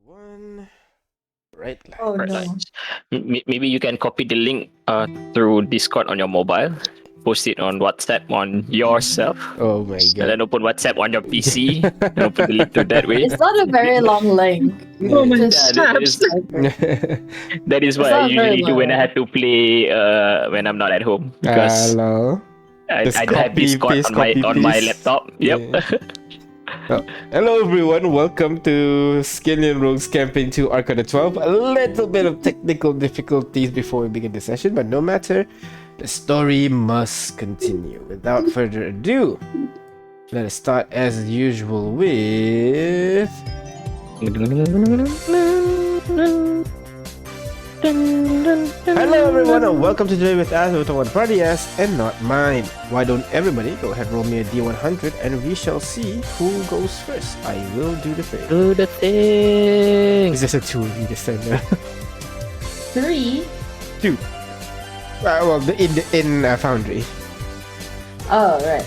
One right Oh line. no. Maybe you can copy the link through Discord on your mobile, post it on WhatsApp on yourself, Oh my and god. then open WhatsApp on your PC and open the link through that way. It's not a very long link. You Oh can my just God. type it. That is It's what I not very usually do when I long. have to play when I'm not at home because Hello. Just I don't have copy, Discord paste, on my copy, paste. laptop. Yep. Yeah. Hello everyone, welcome to Skyllian Rogues Campaign 2 Arcana 12. A little bit of technical difficulties before we begin the session, but no matter, the story must continue. Without further ado, let us start as usual with... Hello everyone and welcome to Today with Us with one party as and not mine. Why don't everybody go ahead, roll me a D100 and we shall see who goes first. I will do the thing. Do the thing. Is this a 2 you just said no? 3? 2. Well, in Foundry. Oh, right.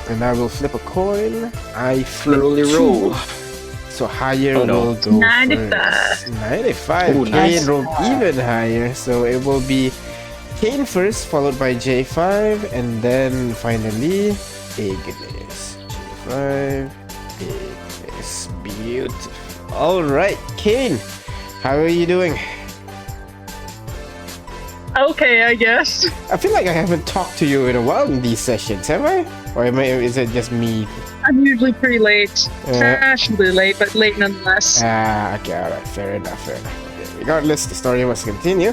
And I will flip a coin. I flip Slowly 2. roll. So higher Oh, no. will go 95. first. 95. Ooh, Kane nice. rolled even higher. So it will be Kane first, followed by J5, and then finally Ignis. J5, Ignis. Beautiful. Alright, Kane, how are you doing? Okay, I guess. I feel like I haven't talked to you in a while in these sessions, have I? Or is it just me? I'm usually pretty late. Uh, Fashionably late, but late nonetheless. Okay, alright, fair enough, fair enough. Okay, regardless, the story must continue.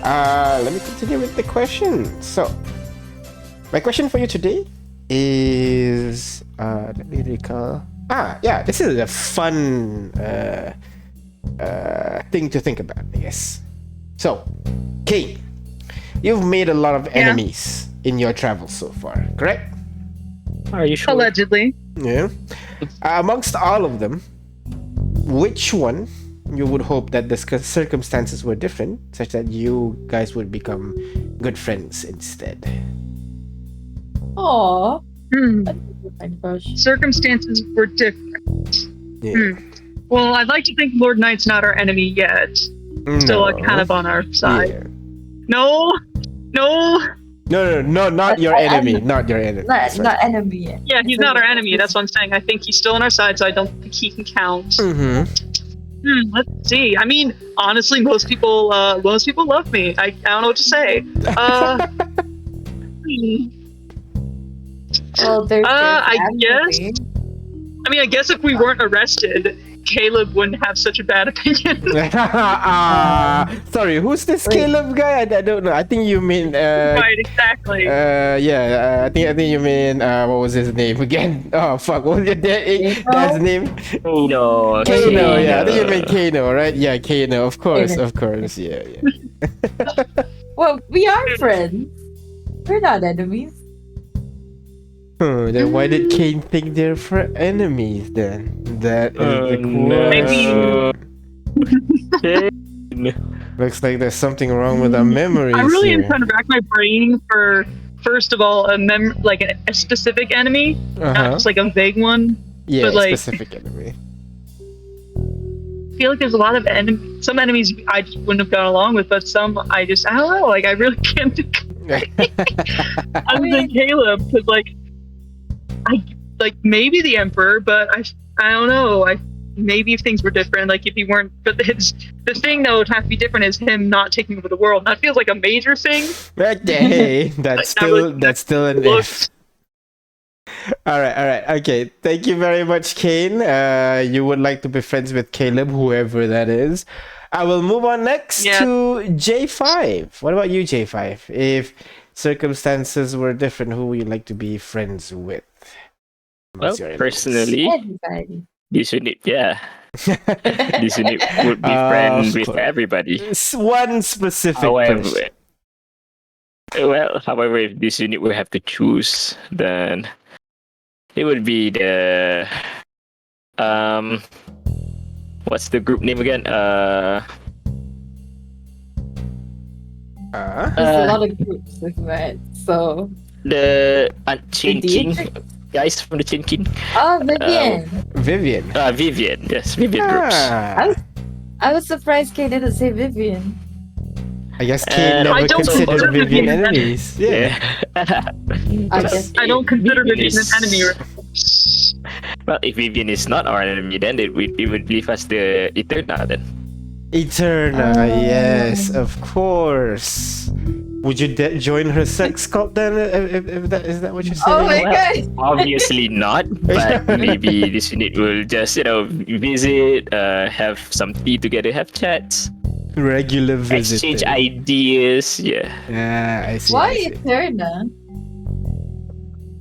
Let me continue with the question. So, my question for you today is, let me recall. Yeah, this is a fun thing to think about, I guess. So, Kate, you've made a lot of enemies in your travels so far, correct? Are you sure? Allegedly. Yeah. Amongst all of them, which one you would hope that the circumstances were different, such that you guys would become good friends instead? Aw. Hmm. My gosh. Circumstances were different. Yeah. Well, I'd like to think Lord Knight's not our enemy yet. Still kind of on our side. Yeah. No! No! No, not your enemy. Not your enemy. That's right. Not enemy yet. Yeah, he's not our enemy. That's what I'm saying. I think he's still on our side, so I don't think he can count. Mm-hmm. Let's see. I mean, honestly, most people love me. I don't know what to say. Well, there's I family. I guess if we weren't arrested, Caleb wouldn't have such a bad opinion. Sorry, who's this Wait. Caleb guy? I don't know. I think you mean Right, exactly. I think you mean what was his name again? Oh fuck, what was your dad's name? No. Kano, yeah. I think you meant Kano, right? Yeah, Kano, of course, Kano. of course, yeah. Well, we are friends. We're not enemies. Then why did Kane think they're enemies then? That is the question. Maybe. Looks like there's something wrong with our memories I really am here. trying to rack my brain for, first of all, a specific enemy, not just like a vague one. Yeah, but, like- specific enemy. I feel like there's a lot of some enemies I just wouldn't have gone along with, but some I don't know. Like I really can't think. Other than Caleb, because maybe the Emperor, but I don't know. Maybe if things were different, like if he weren't. But the thing that would have to be different is him not taking over the world. That feels like a major thing. Hey, that's still an if. Alright, okay. Thank you very much, Kane. You would like to be friends with Caleb, whoever that is. I will move on next to J5. What about you, J5? If circumstances were different, who would you like to be friends with? Well, personally, Everybody. this unit, this unit would be friends with everybody. One specific However, person. however, if this unit will have to choose, then it would be the what's the group name again? There's a lot of groups with that, so The Chin King. guys from the Chin King. Oh, Vivian. Vivian. Vivian, yes, Vivian groups. Ah, I was surprised Kay didn't say Vivian. I guess Kate I never don't considered consider Vivian Vivian enemies. Yeah. I guess. I don't consider Vivian an is- enemy. Well, if Vivian is not our enemy, then it would leave us the Eterna then. Eterna, Oh. yes, of course. Would you join her sex cult then? If that is that what you're saying? Oh my Well, god. Obviously not, but maybe this unit will just visit, have some tea together, have chats, Regular visit. exchange ideas. Yeah. Yeah, I see. Why I see. Eterna?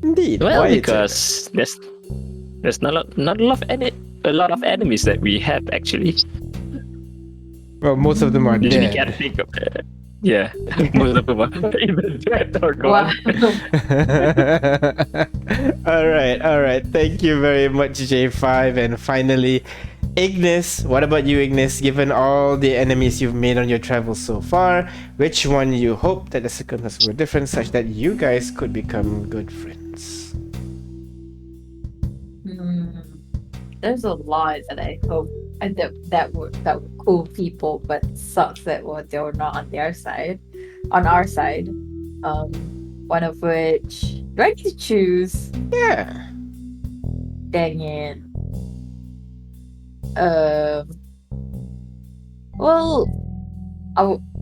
Indeed. Well, why because there's not a lot of enemies that we have actually. Eterna? Well, most of them are Usually can't dead. think of it. Yeah, most of them are either dead or Wow. gone. all right. Thank you very much, J5. And finally, Ignis. What about you, Ignis? Given all the enemies you've made on your travels so far, which one you hope that the circumstances were different such that you guys could become good friends? There's a lot that I hope that were cool people, but sucks that they were not on their side, on our side. One of which, do I need to choose? Yeah. Dang it. Well,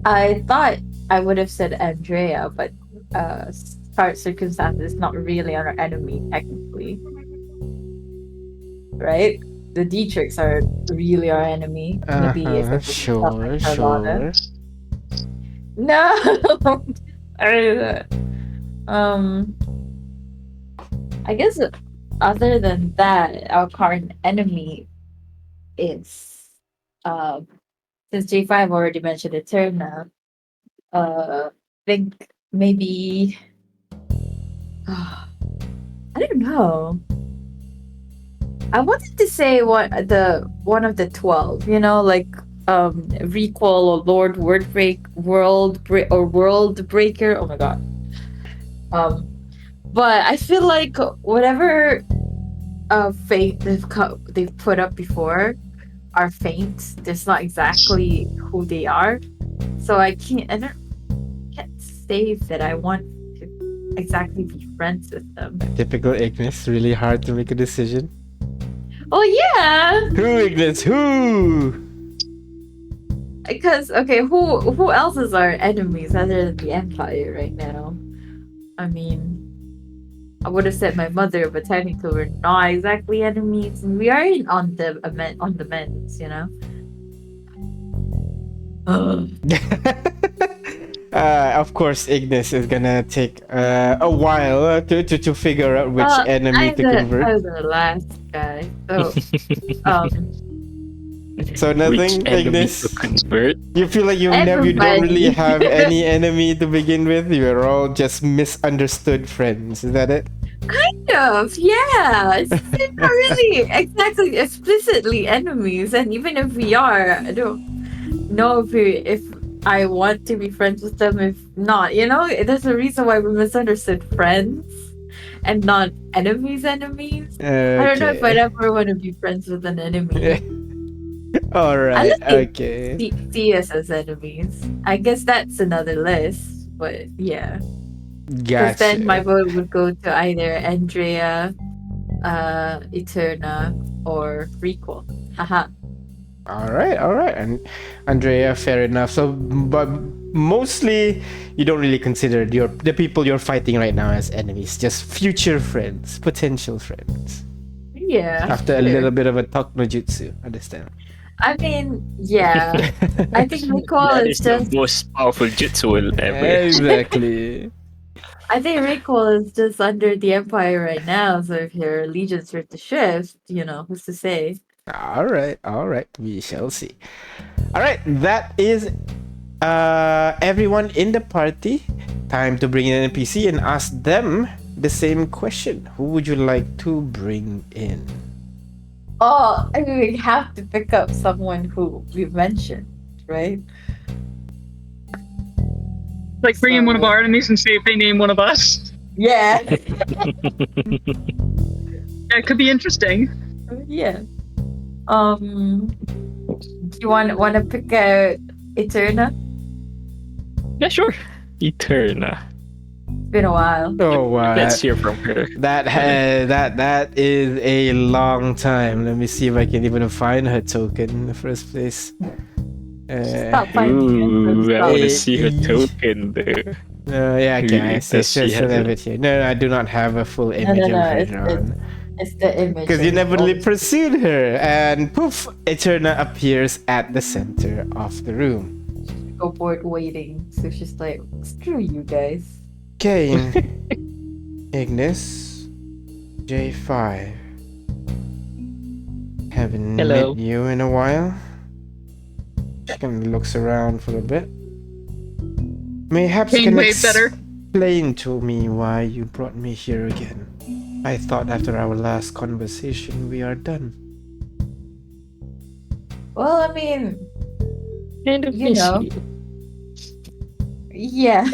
I thought I would have said Andrea, but current circumstances not really our enemy technically, right? The Dietrichs are really our enemy. Maybe if it was stuff like Sure. Carlotta. No. I guess other than that, our current enemy is since J5 already mentioned Eterna. Think maybe I don't know. I wanted to say one of the 12, like Recall or Lord World Breaker. Oh my god. But I feel like whatever fate they've put up before are faint. That's not exactly who they are. So I can't say that I want to exactly be friends with them. Typical Ignis. Really hard to make a decision. Oh yeah, Who, Ignis? Who? because okay, who else is our enemies other than the Empire right now? I mean, I would have said my mother, but technically we're not exactly enemies. We are on the mends, Of course, Ignis is gonna take a while to figure out which enemy to convert. I'm the last guy. So nothing, Which enemy Ignis. to convert? You feel like you don't Everybody. really have any enemy to begin with. You're all just misunderstood friends. Is that it? Kind of, yeah. It's not really exactly explicitly enemies, and even if we are, I don't know if I want to be friends with them. If not, there's a reason why we're misunderstood friends and not enemies. I don't know if I'd ever want to be friends with an enemy. All right. Unless they Okay. see us as enemies. I guess that's another list, but yeah. Because Gotcha. then my vote would go to either Andrea, Eterna, or Recall. Haha. All right. And Andrea, fair enough. So, but mostly you don't really consider the people you're fighting right now as enemies, just future friends, potential friends. Yeah. After a sure. little bit of a talk no jutsu, understand? I mean, yeah. I think Recall That is is the just. most powerful jutsu ever. Exactly. I think Recall is just under the Empire right now. So if your allegiance were to shift, who's to say? All right. We shall see. All right, that is everyone in the party. Time to bring in an NPC and ask them the same question. Who would you like to bring in? Oh, I mean, we have to pick up someone who we've mentioned, right? Like bring in one of our enemies and see if they name one of us. Yeah. Yeah, it could be interesting. Yeah. Do you want to pick out Eterna? Yeah, sure. Eterna. It's been a while. Oh wow. Let's hear from her. That is a long time. Let me see if I can even find her token in the first place. Stop finding it. Ooh, I Stop. want to see her token though. Yeah, okay. I Does just she have have it? it here. No, I do not have a full No, image no, of it's, her on. it's the image. Because you of never all really the- pursued her, and poof, Eterna appears at the center of the room. Go bored waiting. So she's like, screw you guys. Okay, Ignis, J5. Haven't Hello. met you in a while. She kind of looks around for a bit. Perhaps you Being can way better. explain to me why you brought me here again. I thought after our last conversation we are done. Well, I mean, Kind of You miss know. you. yeah.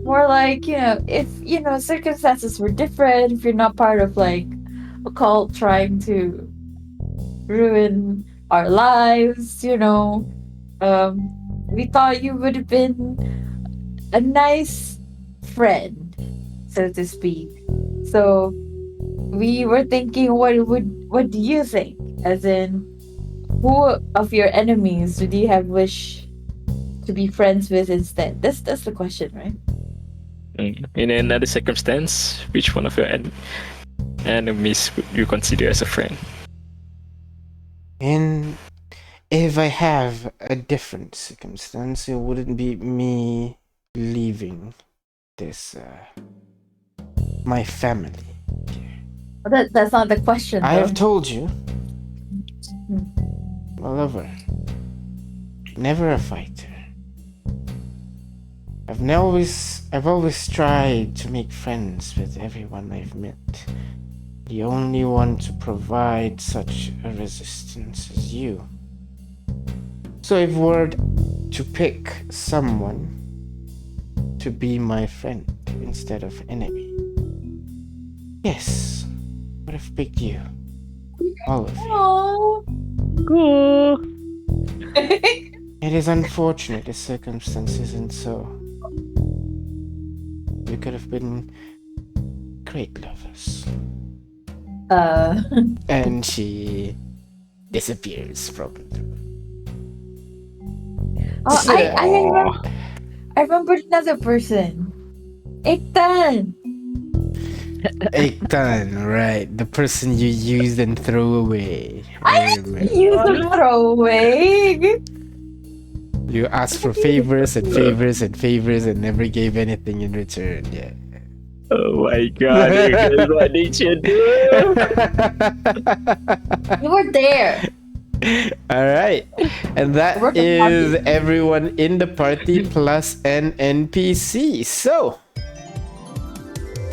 More like, if, circumstances were different, if you're not part of like a cult trying to ruin our lives, we thought you would have been a nice friend, so to speak. So we were thinking, what do you think? As in, who of your enemies would you have wish to be friends with instead? That's the question, right? In another circumstance, which one of your enemies would you consider as a friend? And if I have a different circumstance, it wouldn't be me leaving this, my family. Well, that's not the question. I have though. told you, a lover, never a fighter. I've always tried to make friends with everyone I've met. The only one to provide such a resistance is you. So if were to pick someone to be my friend instead of enemy, yes, I would have picked you. All of you. Aww. Cool. It is unfortunate the circumstance isn't so. We could have been great lovers. And she disappears from the room. Oh, I remembered another person. Iktan. Iktan, right. The person you used and threw away. I remember. Use a throwaway. You asked for favors and favors and favors and never gave anything in return. Yeah. Oh my god, Ignis, what did you do? You were there. All right, and that We're the is party. everyone in the party plus an NPC. So,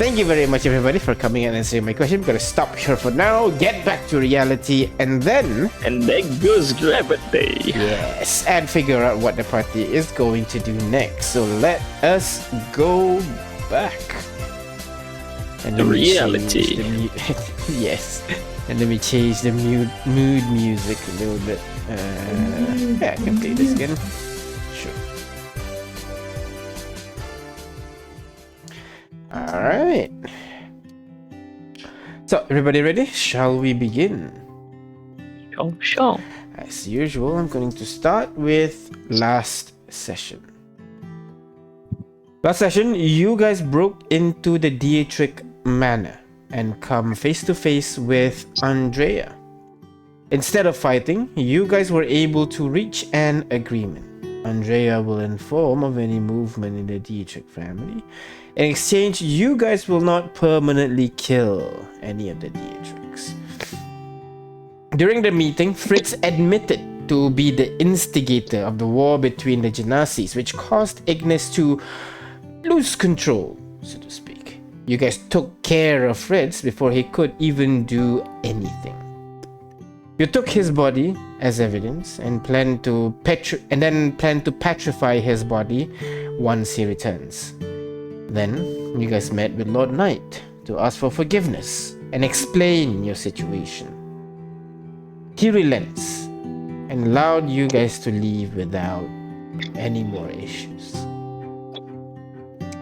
thank you very much, everybody, for coming and answering my question. I'm gonna stop here for now, get back to reality, and then And there goes gravity. yes, and figure out what the party is going to do next. So let us go back. And The let me change reality. the yes. And let me change the mood music a little bit. Yeah, I can play this again. Sure. Alright. So, everybody ready? Shall we begin? Oh, sure. As usual, I'm going to start with last session. Last session, you guys broke into the Dietrich Manor and come face to face with Andrea. Instead of fighting, you guys were able to reach an agreement. Andrea will inform of any movement in the Dietrich family. In exchange, you guys will not permanently kill any of the Dietrichs. During the meeting, Fritz admitted to be the instigator of the war between the Genazis, which caused Ignis to lose control, so to speak. You guys took care of Fritz before he could even do anything. You took his body as evidence and planned to petrify his body once he returns. Then you guys met with Lord Knight to ask for forgiveness and explain your situation. He relents and allowed you guys to leave without any more issues.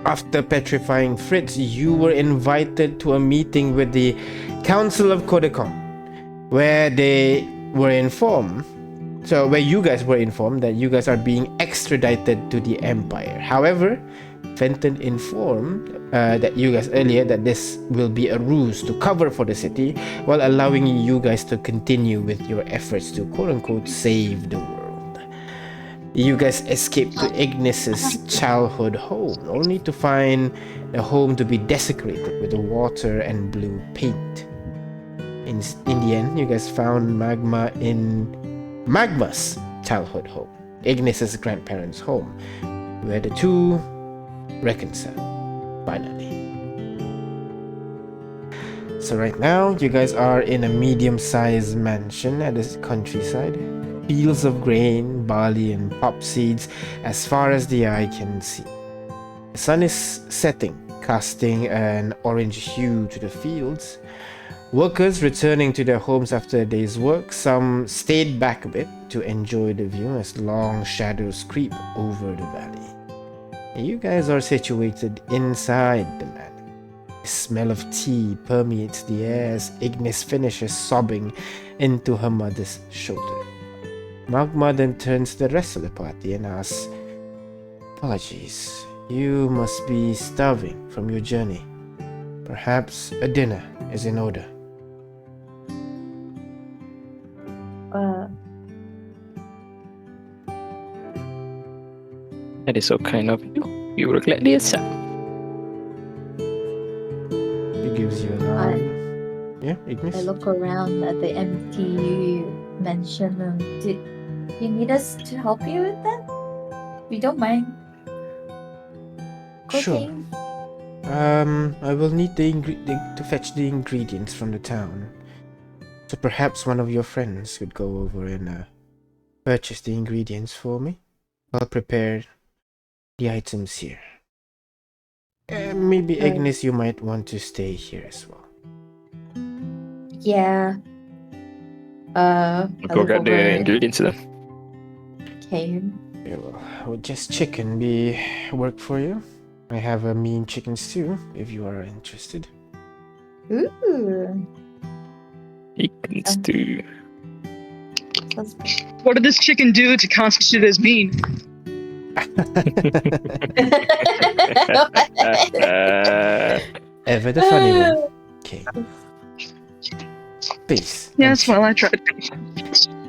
After petrifying Fritz, you were invited to a meeting with the Council of Kodakon, where you guys were informed that you guys are being extradited to the Empire. However, Fenton informed that you guys earlier that this will be a ruse to cover for the city while allowing you guys to continue with your efforts to quote-unquote save the world. You guys escaped to Ignis's childhood home, only to find the home to be desecrated with the water and blue paint. In the end, you guys found Magma in Magma's childhood home, Ignis's grandparents' home, where the two reconciled, finally. So right now, you guys are in a medium-sized mansion at the countryside. Fields of grain, barley, and pop seeds as far as the eye can see. The sun is setting, casting an orange hue to the fields. Workers returning to their homes after a day's work, some stayed back a bit to enjoy the view as long shadows creep over the valley. You guys are situated inside the manor. The smell of tea permeates the air as Ignis finishes sobbing into her mother's shoulder. Magma then turns to the rest of the party and asks, "Apologies, you must be starving from your journey. Perhaps a dinner is in order." That is so kind of you. You will gladly accept. He gives you an arm. Yeah, Ignis? I look around at the empty mansion. Did you need us to help you with that? We don't mind. Sure. Cooking. I will need to fetch the ingredients from the town. So perhaps one of your friends could go over and purchase the ingredients for me. I'll prepare the items here. Maybe Ignis, you might want to stay here as well. Yeah. Go get the ingredients then. Okay. Yeah, well, would just chicken be work for you? I have a mean chicken stew if you are interested. Ooh. Ignis too. Sounds What did this chicken do to constitute as mean? Ever the funny one. Okay. Please. Yes, well, I tried.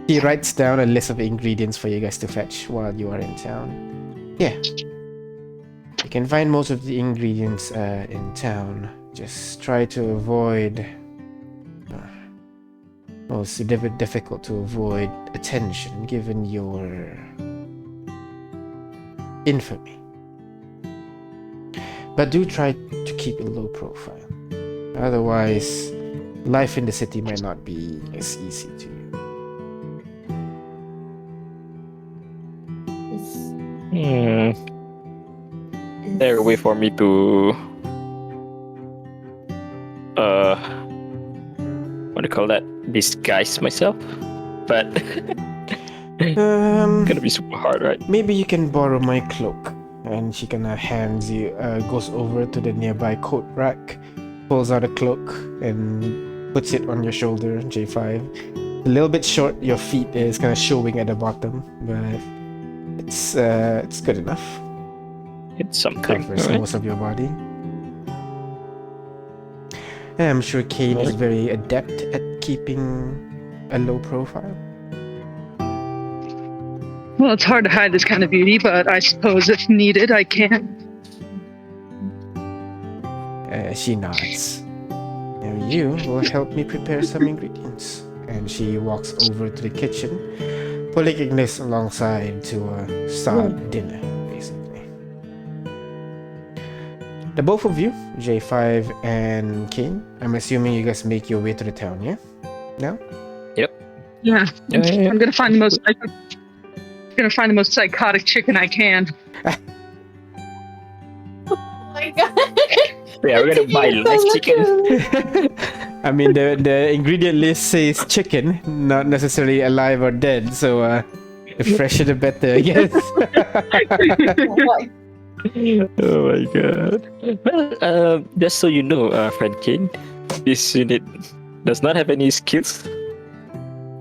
He writes down a list of ingredients for you guys to fetch while you are in town. Yeah. You can find most of the ingredients in town. Just try to avoid... it's a bit difficult to avoid attention given your infamy. But do try to keep a low profile. Otherwise, life in the city might not be as easy to you. There a way for me to what do you call that? Disguise myself? But gonna be super hard, right? Maybe you can borrow my cloak. And she kind of goes over to the nearby coat rack, pulls out a cloak, and puts it on your shoulder, J5. A little bit short, your feet is kind of showing at the bottom, but it's good enough. It's something. Covers Right? most of your body. And I'm sure Kane is very adept at keeping a low profile. Well, it's hard to hide this kind of beauty, but I suppose if needed, I can. She nods. Now you will help me prepare some ingredients. And she walks over to the kitchen, pulling Ignis alongside to start dinner, basically. The both of you, J5 and Kane, I'm assuming you guys make your way to the town, yeah? Now? Yeah. Yeah. I'm gonna find the most psychotic chicken I can. Oh my god. Yeah, we're gonna buy live chicken. I mean, the ingredient list says chicken, not necessarily alive or dead. So the fresher the better, I guess. Oh my god. Well, just so you know, friend King, this unit does not have any skills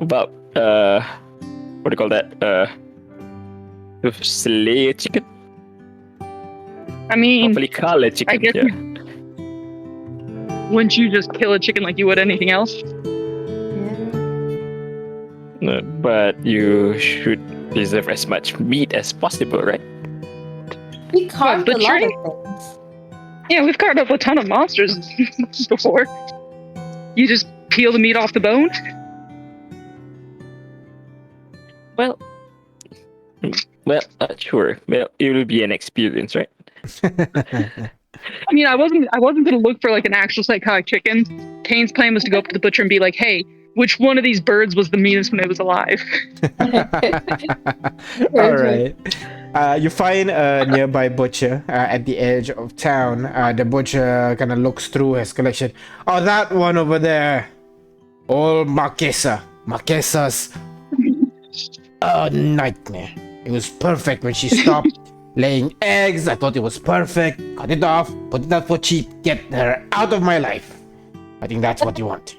about what do you call that? To slay a chicken. I mean, Properly call a chicken. I guess Yeah. wouldn't you just kill a chicken like you would anything else? No, but you should preserve as much meat as possible, right? We carved a lot butchering? of things. Yeah, we've carved up a ton of monsters before. You just peel the meat off the bone? Well, sure. Well, it will be an experience, right? I mean, I wasn't gonna look for like an actual psychotic chicken. Kane's plan was to go up to the butcher and be like, "Hey, which one of these birds was the meanest when it was alive?" All right. You find a nearby butcher at the edge of town. The butcher kind of looks through his collection. Oh, that one over there. Old Marquesa. Marquesa's a nightmare. It was perfect when she stopped laying eggs. I thought it was perfect. Cut it off. Put it out for cheap. Get her out of my life. I think that's what you want.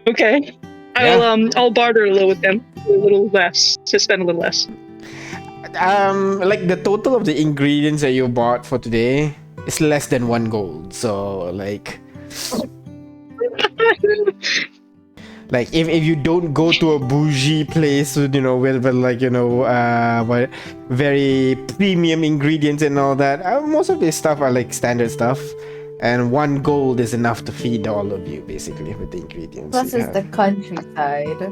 Okay. Yeah. I'll barter a little with them. A little less. To spend a little less. Like the total of the ingredients that you bought for today is less than 1 gold. So like if you don't go to a bougie place, with like what very premium ingredients and all that, most of this stuff are like standard stuff, and 1 gold is enough to feed all of you basically with the ingredients. Plus, you it's have. the countryside.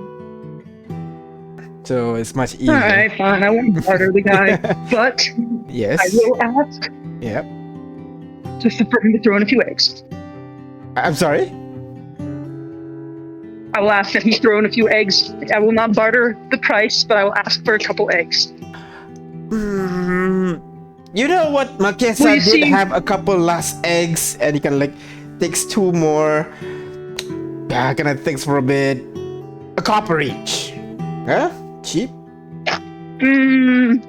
So it's much easier. Alright, fine. I won't barter the guy. But Yes. I will ask Yep. just for him to throw in a few eggs. I'm sorry. I will ask that he throw in a few eggs. I will not barter the price, but I will ask for a couple eggs. You know what? Marquesa Well, you did see- have a couple last eggs, and he can like takes 2 more. Kind of thinks for a bit. A copper each. Huh? Cheap? Mm,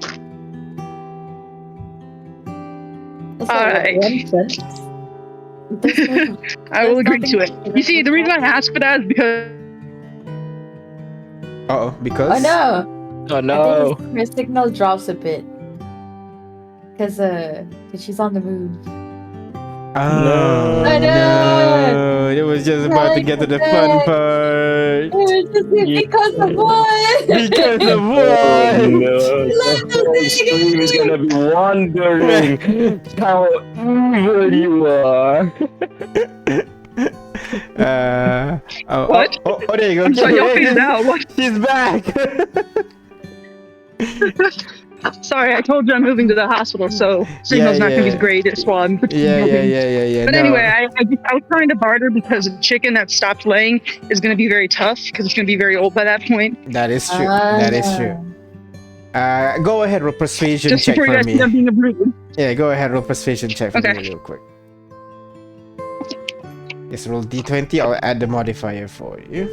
It's Alright. like 1 cent. I will agree to it. You see, the reason I asked for that is because Uh-oh, because? Oh no! Oh I no. think her signal drops a bit. Because she's on the move. Oh, No. I know. no. It was just about to get to the fun part. Because of what? Because of Oh what? no. The whole stream is gonna be wondering how evil you are. What? Oh, there you go. so y'all figured it out. What? She's back. Sorry, I told you I'm moving to the hospital, so signal's not gonna be the greatest while I'm Yeah. But No. anyway, I was trying to barter because a chicken that stopped laying is going to be very tough because it's going to be very old by that point. That is true. That is true. Go ahead, roll persuasion Just check before you for guys see I'm me. being a brood. Yeah, go ahead, roll persuasion check for Okay. me real quick. Just roll d20. I'll add the modifier for you.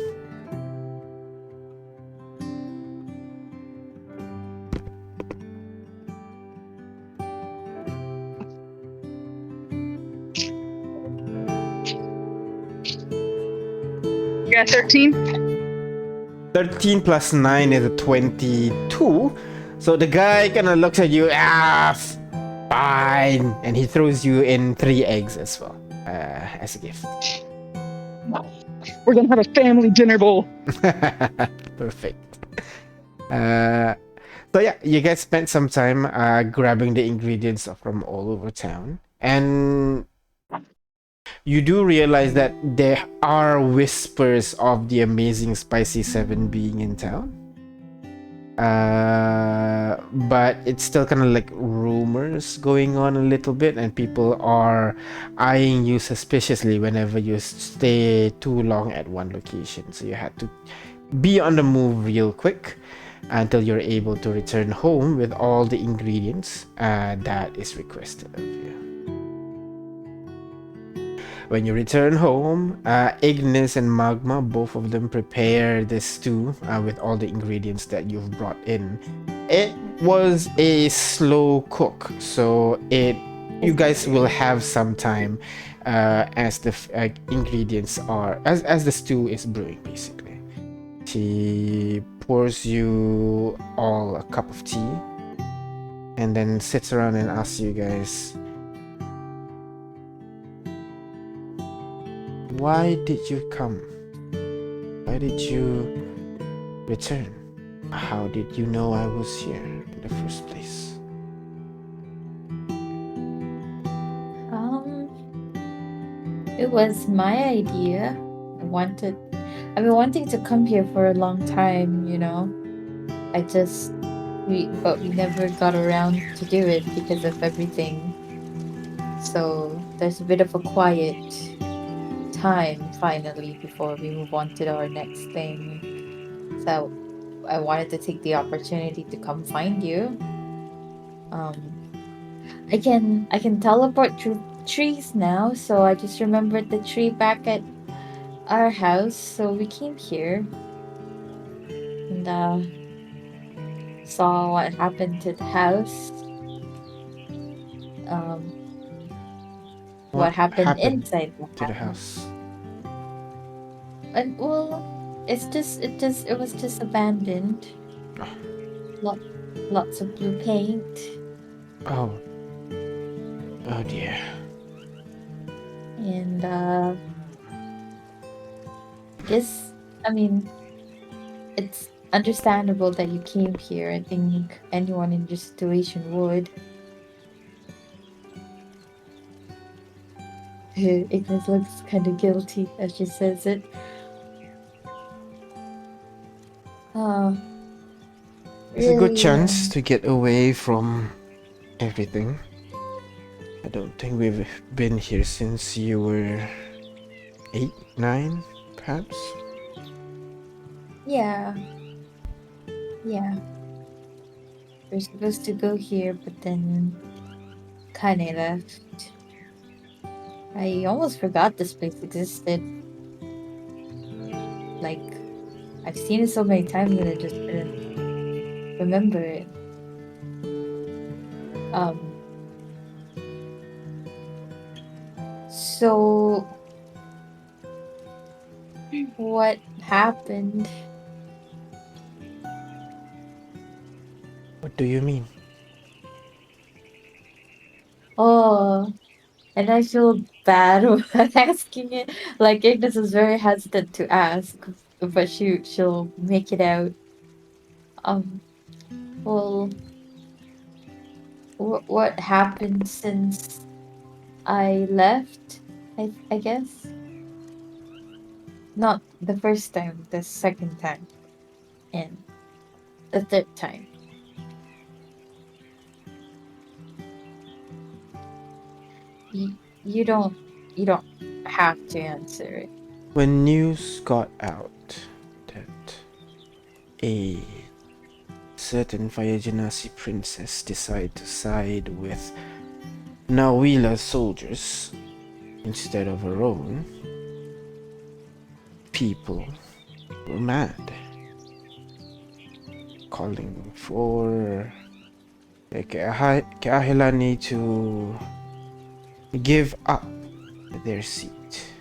You got 13? 13 plus 9 is a 22. So the guy kind of looks at you, fine. And he throws you in 3 eggs as well, as a gift. We're going to have a family dinner bowl. Perfect. So yeah, you guys spent some time grabbing the ingredients from all over town. And you do realize that there are whispers of the amazing Spicy 7 being in town. But it's still kind of like rumors going on a little bit, and people are eyeing you suspiciously whenever you stay too long at one location. So you had to be on the move real quick. until you're able to return home with all the ingredients that is requested of you. When you return home, Ignis and Magma, both of them prepare the stew with all the ingredients that you've brought in. It was a slow cook, so you guys will have some time as the ingredients are as the stew is brewing. Basically, she pours you all a cup of tea, and then sits around and asks you guys, why did you come? Why did you return? How did you know I was here in the first place? It was my idea. I've been wanting to come here for a long time, you know. But we never got around to do it because of everything. So there's a bit of a quiet time finally before we move on to our next thing. So I wanted to take the opportunity to come find you. I can teleport through trees now, so I just remembered the tree back at our house, so we came here and saw what happened to the house. What happened inside to the house? And well, it was just abandoned. Lots of blue paint. Oh dear. And I mean, it's understandable that you came here. I think anyone in your situation would. Ignis looks kind of guilty as she says it. It's a good chance to get away from everything. I don't think we've been here since you were 8, 9, perhaps? Yeah. We're supposed to go here, but then kinda left. I almost forgot this place existed. Like, I've seen it so many times that I just didn't remember it. So what happened? What do you mean? Oh, and I feel bad when asking it. Like Ignis is very hesitant to ask, but she'll make it out. Well, what happened since I left? I guess not the first time, the second time, and the third time. You don't have to answer it. When news got out that a certain Fire Genasi princess decided to side with Nawila's soldiers instead of her own, people were mad, calling for Keahilani to give up their seat.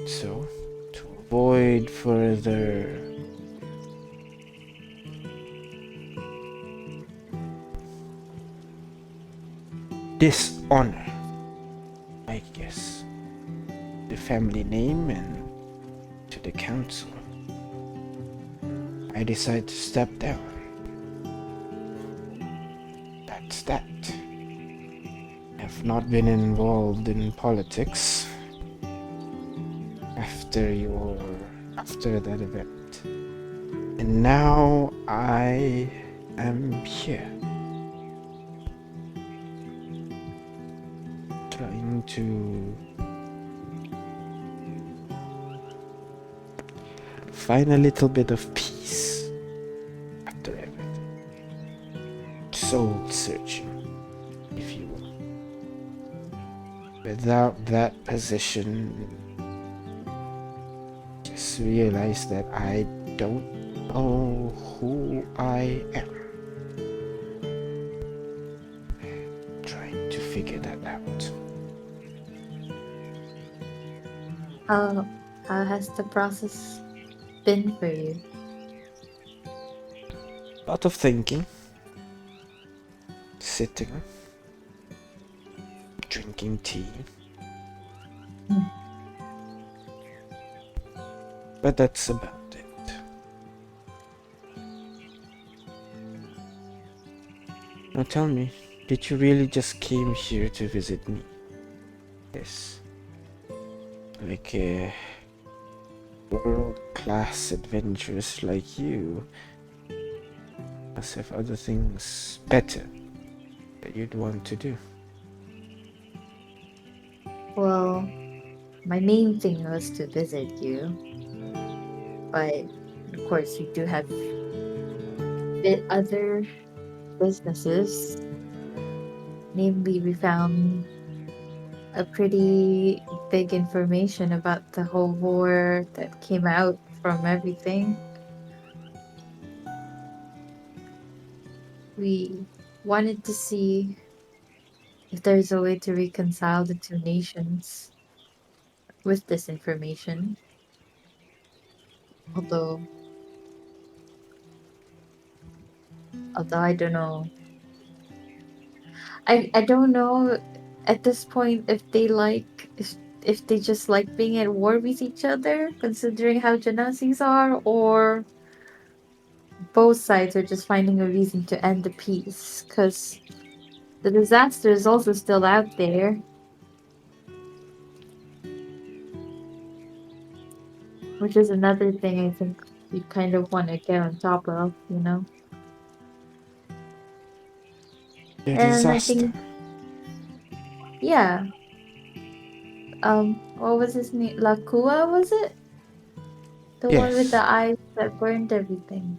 So, to avoid further dishonor, I guess, the family name and to the council, I decided to step down. That's that. I've not been involved in politics after that event. And now I am here. Trying to find a little bit of peace after everything. Soul searching, if you will. Without that position, just realize that I don't know who I am. Trying to figure that out. How has the process been for you? A lot of thinking, sitting, drinking tea. But that's about it. Now tell me, did you really just came here to visit me? Yes. Like a world-class adventurers like you must have other things better that you'd want to do. Well, my main thing was to visit you. But of course, we do have other businesses. Namely, we found a pretty big information about the whole war that came out from everything. We wanted to see if there's a way to reconcile the two nations with this information. Although I don't know. I don't know at this point if they just like being at war with each other, considering how Genazis are, or both sides are just finding a reason to end the peace. Because the disaster is also still out there. Which is another thing I think you kind of want to get on top of, you know? The And I disaster. think, yeah. What was his name? Lakua, was it? The one with the Yes. eyes that burned everything.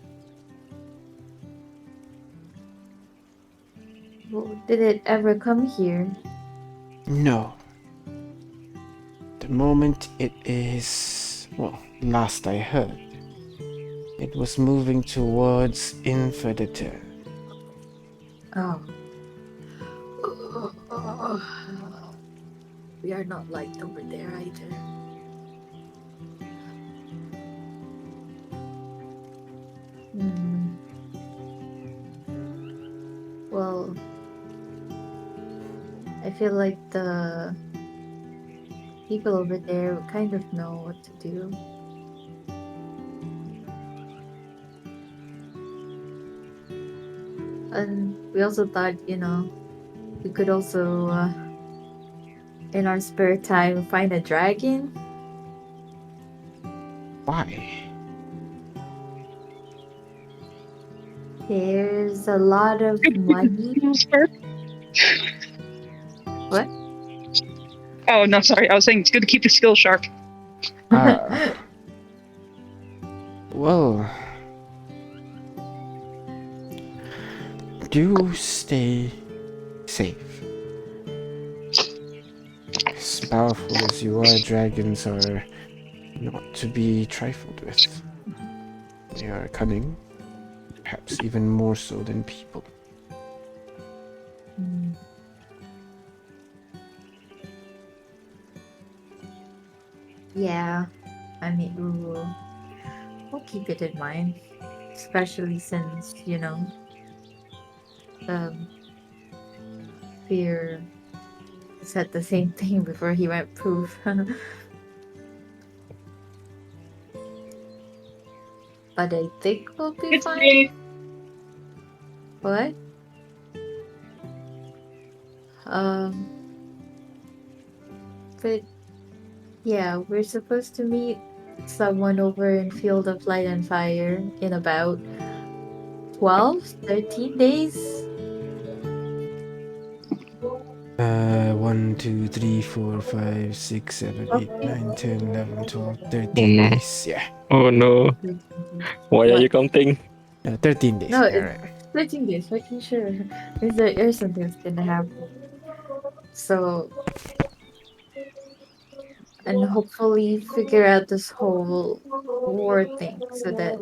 Did it ever come here? No. The moment it is, well, last I heard, it was moving towards Infinitor. Oh. We are not liked over there either. Hmm. Well, I feel like the people over there kind of know what to do. And we also thought, we could also, in our spare time, find a dragon. Why? There's a lot of Good to keep the money. skill sharp. What? Oh no, sorry. I was saying it's good to keep the skill sharp. Well, do stay safe. As powerful as you are, dragons are not to be trifled with. They are cunning, perhaps even more so than people. Hmm. Yeah, I mean, we'll keep it in mind, especially since, um, Fear said the same thing before he went poof. But I think we'll be It's fine. me. What? But yeah, we're supposed to meet someone over in Field of Light and Fire in about 12, 13 days. 1, 2, 3, 4, 5, 6, 7, 8, 9, 10, 11, 12, Oh 13 no. days. Yeah. Oh no. Why are you What? counting? 13 days. No, Yeah, it's right. 13 days, making sure. There's something that's gonna happen. So, and hopefully figure out this whole war thing so that,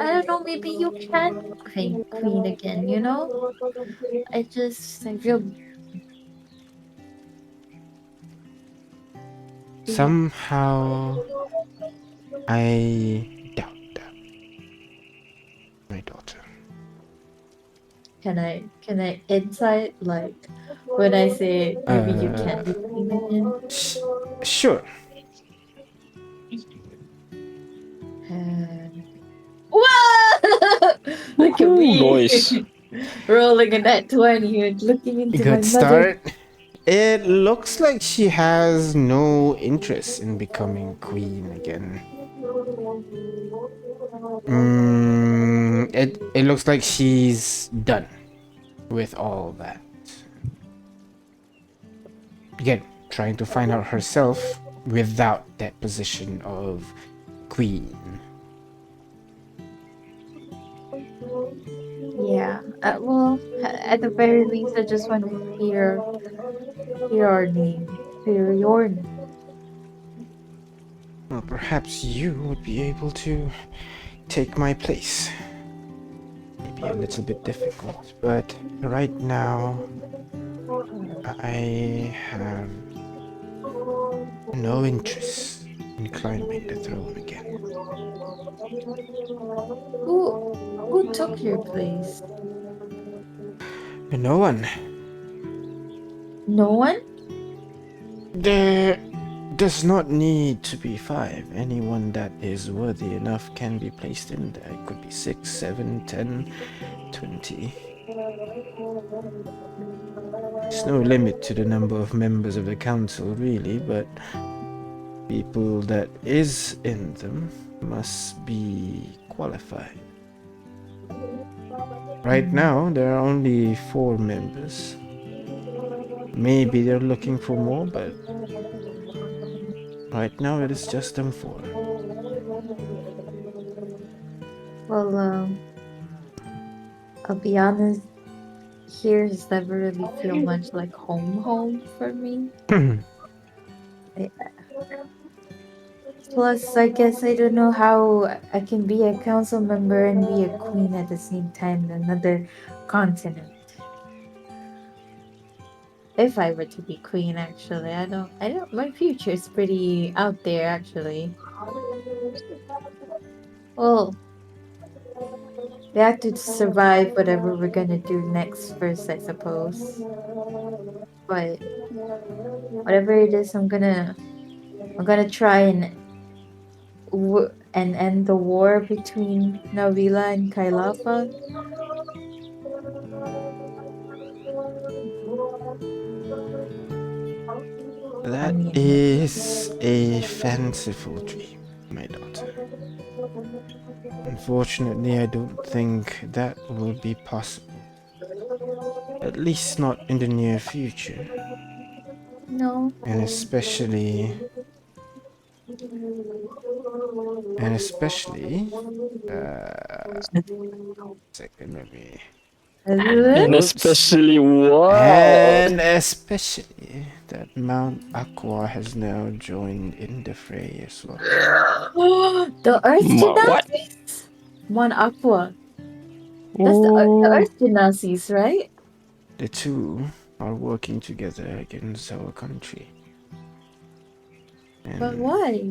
I don't know, maybe you can be queen again, you know? I feel. Somehow, I doubt that, my daughter. Can I insight, like, when I say maybe you can be queen again? Sure. Uh, Whoa! Look at Woohoo, me noise. rolling a net 20 and looking into my Good mother. start. It looks like she has no interest in becoming queen again. It looks like she's done with all that. Again, trying to find out herself without that position of queen. Yeah. Well, at the very least, I just want to hear our name, hear your name. Well, perhaps you would be able to take my place. Maybe a little bit difficult, but right now I have no interest in climbing the throne again. Who took your place? No one. No one. There does not need to be 5. Anyone that is worthy enough can be placed in there. It could be 6, 7, 10, 20. There's no limit to the number of members of the council, really, but people that is in them must be qualified. Right now, there are only 4 members. Maybe they're looking for more, but right now it is just them 4. Well, I'll be honest. Here has never really feel much like home for me. I- Plus, I guess I don't know how I can be a council member and be a queen at the same time in another continent. If I were to be queen, actually, I don't. My future is pretty out there, actually. Well, we have to survive whatever we're gonna do next first, I suppose. But whatever it is, I'm gonna try and end the war between Navila and Kailafa. I That mean, is a fanciful dream, my daughter. Unfortunately, I don't think that will be possible. At least not in the near future. no. And especially, uh, second, let me And Oops. especially what? And especially that Mount Aqua has now joined in the fray as well. The Earth What? Genazis? Mon Aqua. That's the Oh, Earth Genazis, right? The two are working together against our country. But And why?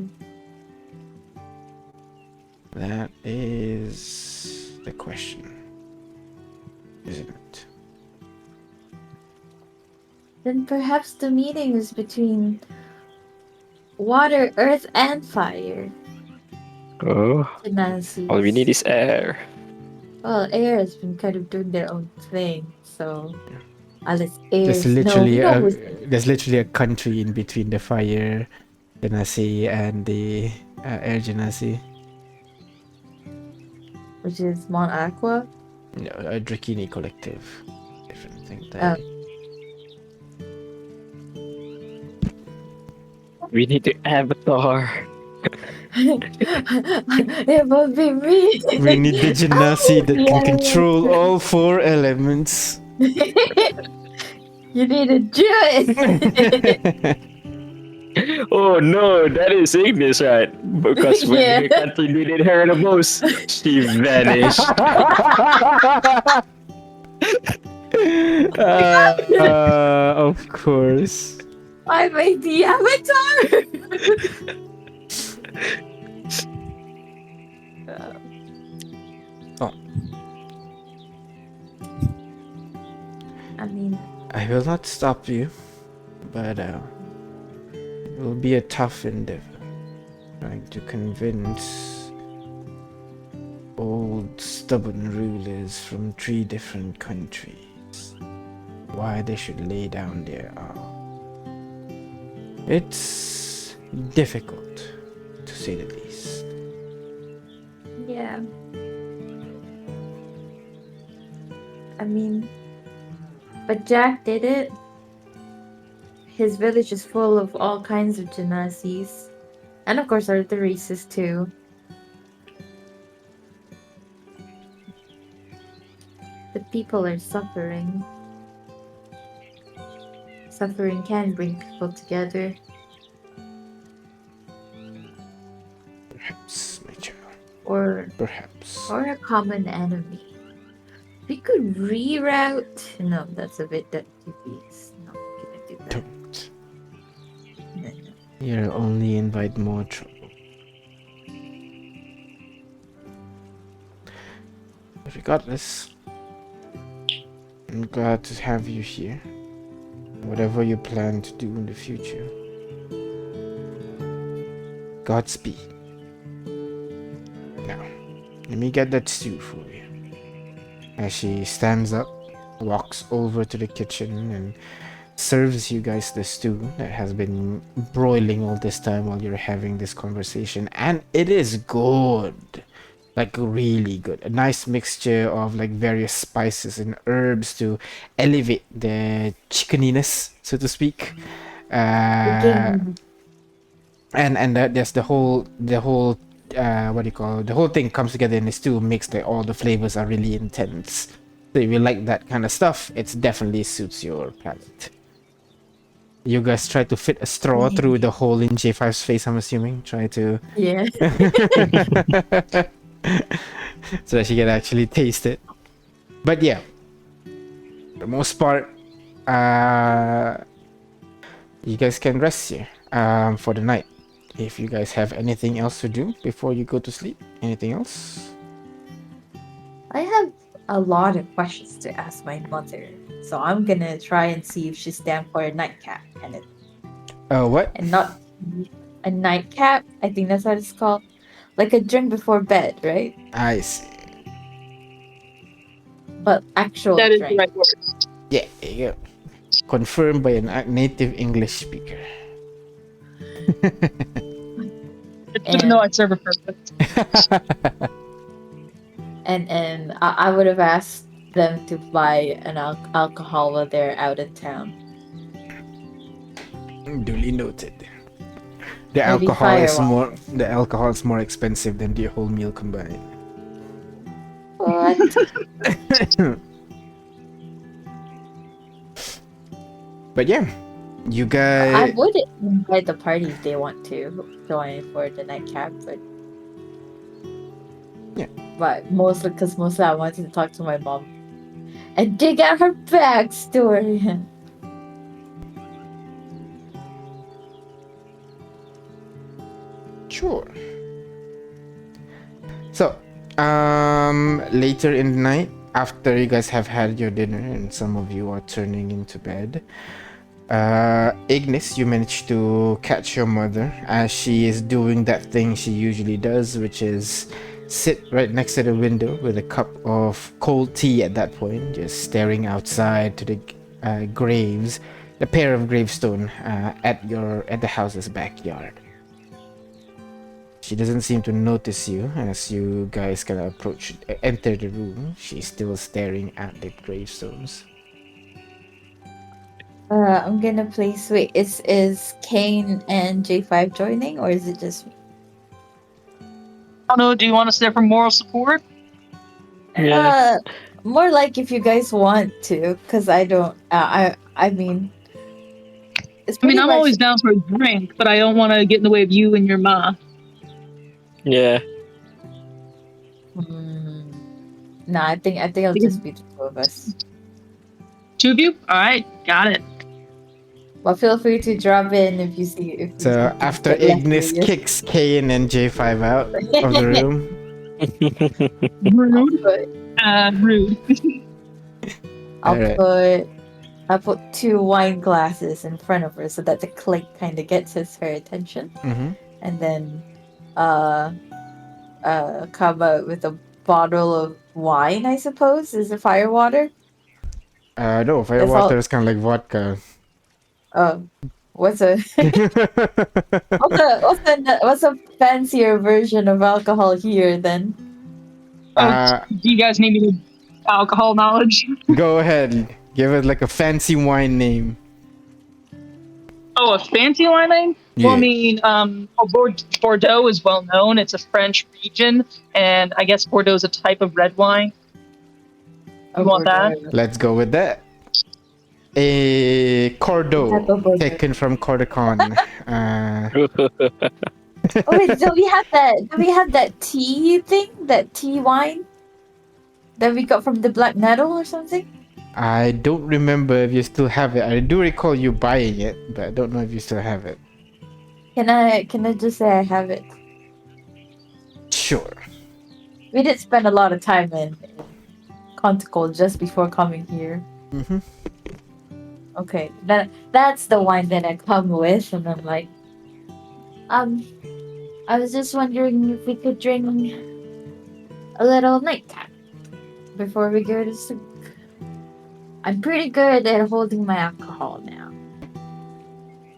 that is the question, isn't it? Then perhaps the meeting is between water, earth, and fire. oh, all we need Genazis. is air. Well, air has been kind of doing their own thing, so unless There's airs. No, we literally know a who's there's literally a country in between the fire genasi and the air genasi. which is Mon Aqua. A Drakini collective. Different thing Oh, entirely. We need the avatar. It will be me. We need the genasi that can Yeah. control all 4 elements. You need to do it. Oh no, that is Ignis, right? Because when Yeah. the country needed her the most, she vanished. Of course. I made the avatar. Oh. I mean, I will not stop you, but it will be a tough endeavor trying to convince old stubborn rulers from 3 different countries why they should lay down their arm. It's difficult, to say the least. yeah. I mean, but Jack did it. His village is full of all kinds of genazis. And of course, other races too. The people are suffering. Suffering can bring people together. Perhaps, my child. Or Perhaps. a common enemy. We could reroute. No, that's a bit dubious. No, we can't do that. Don't. No, no. You'll only invite more trouble. Regardless, I'm glad to have you here. Whatever you plan to do in the future, Godspeed. Now, let me get that stew for you. As she stands up, walks over to the kitchen, and serves you guys the stew that has been broiling all this time while you're having this conversation. And it is good. Like really good. A nice mixture of like various spices and herbs to elevate the chickeniness, so to speak. And there's the whole what do you call it? The whole thing comes together in the stew, makes like all the flavors are really intense. So if you like that kind of stuff, it definitely suits your palate. You guys try to fit a straw through the hole in J5's face, I'm assuming. Try to Yeah. so that she can actually taste it. But yeah, for the most part, you guys can rest here for the night. If you guys have anything else to do before you go to sleep, anything else? I have a lot of questions to ask my mother, so I'm gonna try and see if she's down for a nightcap What? and not a nightcap. I think that's what it's called, like a drink before bed, right? I see. But actual That is the drink. right word. Yeah, there you go. Confirmed by a native English speaker. It's just no, I serve a purpose. And I would have asked them to buy an alcohol while they're out of town. Duly noted. The Maybe alcohol is more expensive than the whole meal combined. What? But yeah, you I guys. would invite the party if they want to join for the nightcap, but Yeah. But mostly I wanted to talk to my mom and dig out her backstory. Sure. So, later in the night, after you guys have had your dinner and some of you are turning into bed, Ignis, you managed to catch your mother as she is doing that thing she usually does, which is sit right next to the window with a cup of cold tea at that point, just staring outside to the graves, the pair of gravestone at the house's backyard. She doesn't seem to notice you as you guys kind of enter the room. She's still staring at the gravestones. I'm gonna place. Wait, is Kane and J5 joining, or is it just me? I don't know. Do you want us there for moral support? Yeah. More like if you guys want to, because I don't. I mean, it's I mean, pretty I'm much. always down for a drink, but I don't want to get in the way of you and your ma. Yeah. Hmm, nah, I think it'll Because just be the two of us. two of you? All right, got it. But feel free to drop in if you see So things after get less Ignis serious. kicks Kane and J5 out of the room, I'll Rude. put Rude. I'll alright. put I'll put two wine glasses in front of her so that the clink kind of gets her attention, Mm-hmm. and then uh come out with a bottle of wine. I suppose is it fire water? No, It's all. firewater is kind of like vodka. What's a what's a fancier version of alcohol here then? Oh, uh, do you guys need me to alcohol knowledge? Go ahead. Give it like a fancy wine name. Oh, a fancy wine name? Well, I Yeah. mean, Bordeaux is well known. It's a French region, and I guess Bordeaux is a type of red wine. Oh, You want that? Bordeaux. Let's go with that. A Type Cordo of Bordeaux. taken from Cordicon. Oh wait, do we have that? Do we have that tea thing? That tea wine that we got from the Black Nettle or something? I don't remember if you still have it. I do recall you buying it, but I don't know if you still have it. Can I just say I have it? Sure. We did spend a lot of time in Conticle just before coming here. Mm-hmm. Okay, that's the wine that I come with, and I'm like, I was just wondering if we could drink a little nightcap before we go to sleep. I'm pretty good at holding my alcohol now.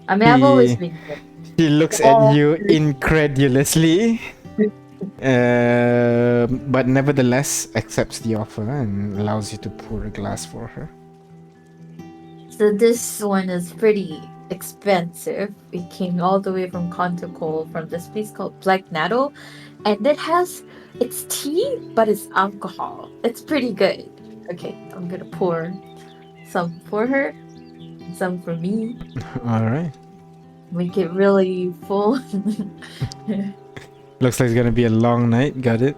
I mean, I've always He been good. She looks at you incredulously, but nevertheless accepts the offer and allows you to pour a glass for her. So this one is pretty expensive. It came all the way from Contacol from this place called Black Natto, and it's tea, but it's alcohol. It's pretty good. Okay, I'm gonna pour some for her, and some for me. All right. Make it really full. Looks like it's gonna be a long night. Got it.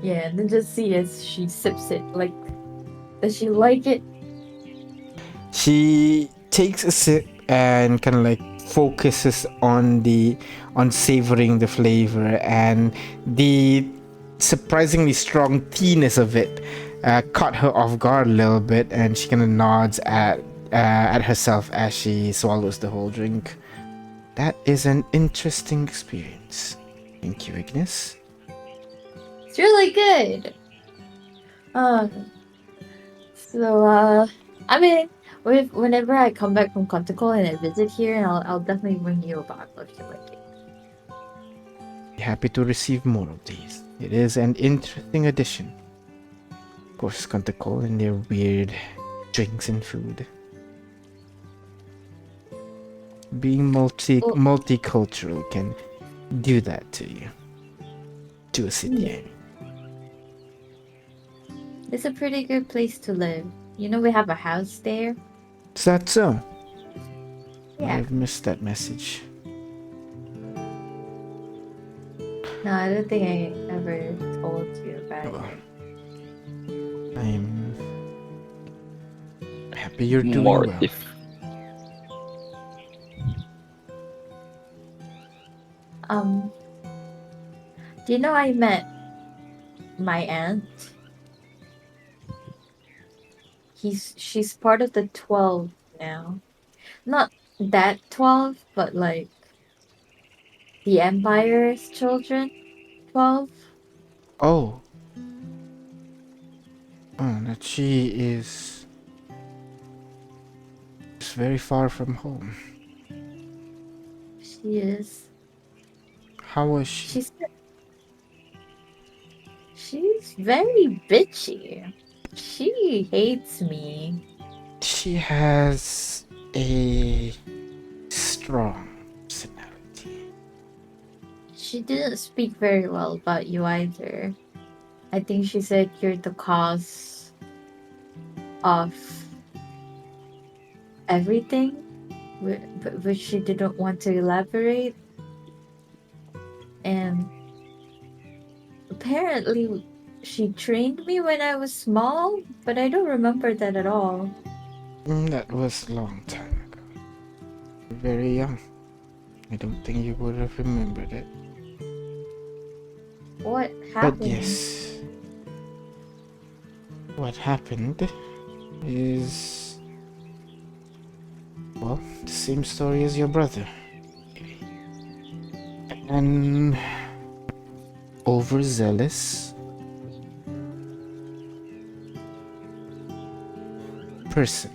Yeah, and then just see as she sips it. Like, does she like it? She takes a sip and kind of like focuses on savoring the flavor, and the surprisingly strong teeness of it caught her off guard a little bit, and she kind of nods at herself as she swallows the whole drink. That is an interesting experience. Thank you, Ignis. It's really good. Um, I mean, whenever I come back from Conticle and I visit here, I'll definitely bring you a bottle if you like it. Happy to receive more of these. It is an interesting addition. Of course, Conticle and their weird drinks and food. Being multicultural can do that to you. To a city. It's a pretty good place to live. You know, we have a house there. Is that so? Yeah. I've missed that message. No, I don't think I ever told you about Well, it. I'm happy you're doing More well. Do you know I met my aunt? She's part of the 12 now. Not that 12, but like the Empire's children 12. Oh. Oh, that she is very far from home. She is. How was she? She's very bitchy. She hates me. she has a strong personality. She didn't speak very well about you either. I think she said you're the cause of everything, but she didn't want to elaborate. And apparently, she trained me when I was small, but I don't remember that at all. That was a long time ago. You're very young. I don't think you would have remembered it. What But happened? yes, what happened is, well, the same story as your brother. An overzealous person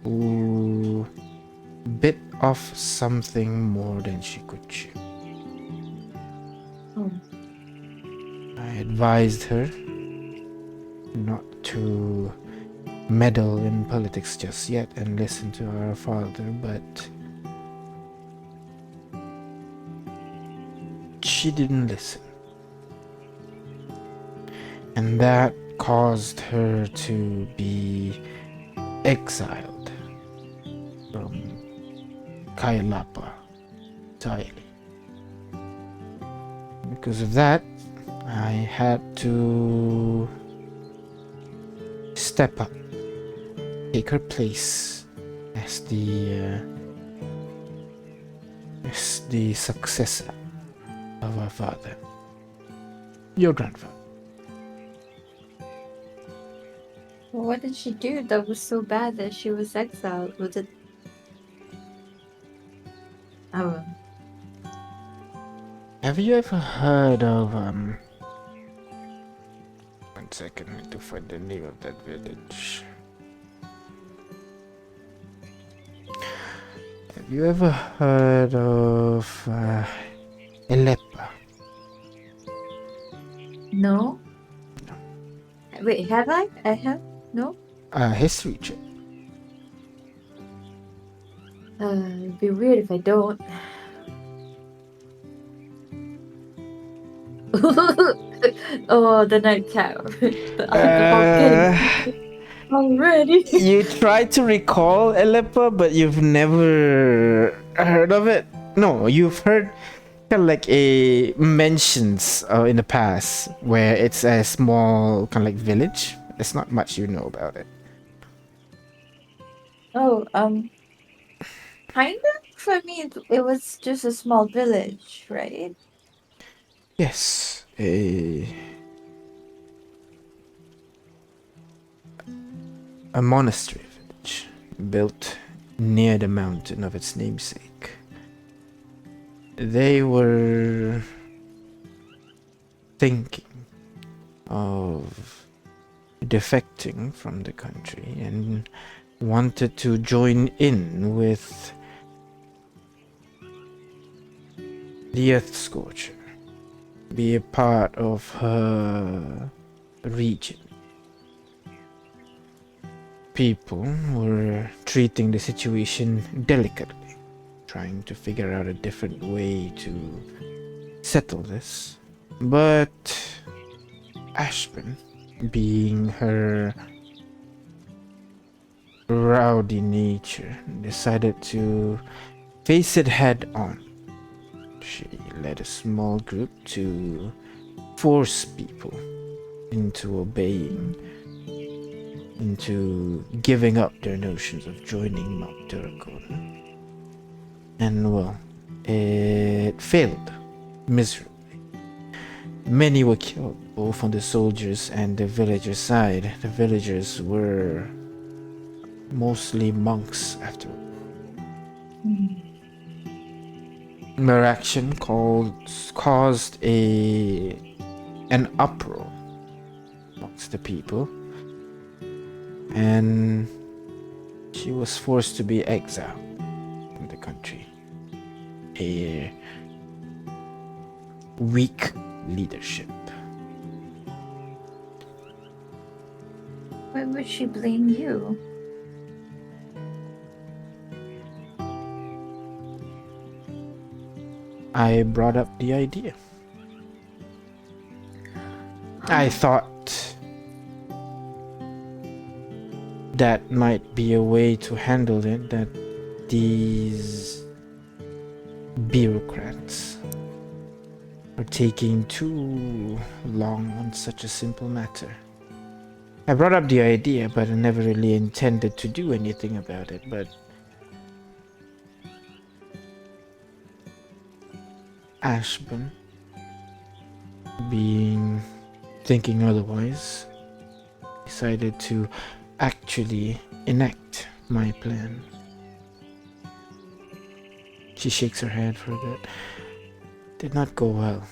who bit off something more than she could chew. Oh, I advised her not to meddle in politics just yet and listen to our father, but she didn't listen. And that caused her to be exiled from Kailapa entirely. Because of that, I had to step up, take her place as the successor of our father, your grandfather. well, what did she do that was so bad that she was exiled? Was it? Oh, Have you ever heard of 1 second, I need to find the name of that village. Have you ever heard of Elepa? no. Wait, have I? I have? No? History check. It'd be weird if I don't. Oh, the nightcap. The alcohol king. Already. You tried to recall Elepa, but you've never heard of it. No, you've heard kind of like a mentions in the past where it's a small kind of like village. There's not much you know about it. Oh, kind of. For me, it was just a small village, right? Yes, a monastery village built near the mountain of its namesake. They were thinking of defecting from the country and wanted to join in with the Earth Scorcher, be a part of her region. People were treating the situation delicately, trying to figure out a different way to settle this. But Ashburn, being her rowdy nature, decided to face it head on. She led a small group to force people into obeying, into giving up their notions of joining Mount Duracon. And well, it failed miserably. Many were killed, both on the soldiers and the villagers' side. The villagers were mostly monks after all. Their action caused an uproar amongst the people, and she was forced to be exiled from the country. A weak leadership. Why would she blame you? I brought up the idea. I thought that might be a way to handle it, that these bureaucrats are taking too long on such a simple matter. I brought up the idea, but I never really intended to do anything about it, but Ashburn, thinking otherwise, decided to actually enact my plan. She shakes her head for a bit. Did not go well.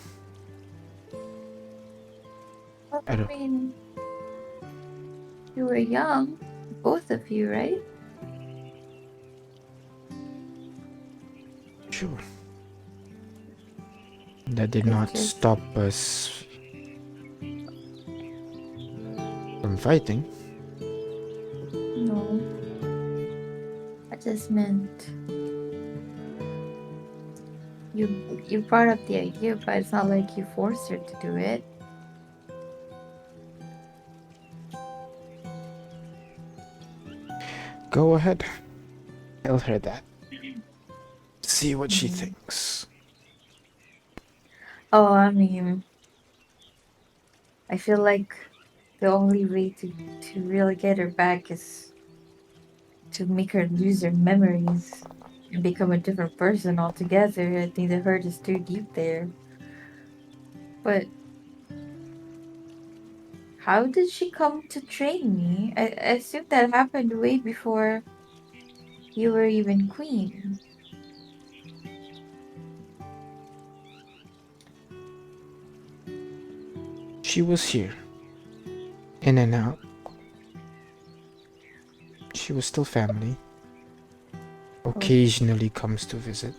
I mean, you were young, both of you, right? Sure. That did It's not just- stop us from fighting. No. I just meant you brought up the idea, but it's not like you forced her to do it. Go ahead. Tell her that. See what she Mhm. thinks. Oh, I mean, I feel like the only way to really get her back is to make her lose her memories and become a different person altogether. I think the hurt is too deep there. But how did she come to train me? I assume that happened way before you were even queen. She was here. In and out. She was still family. Occasionally comes to visit.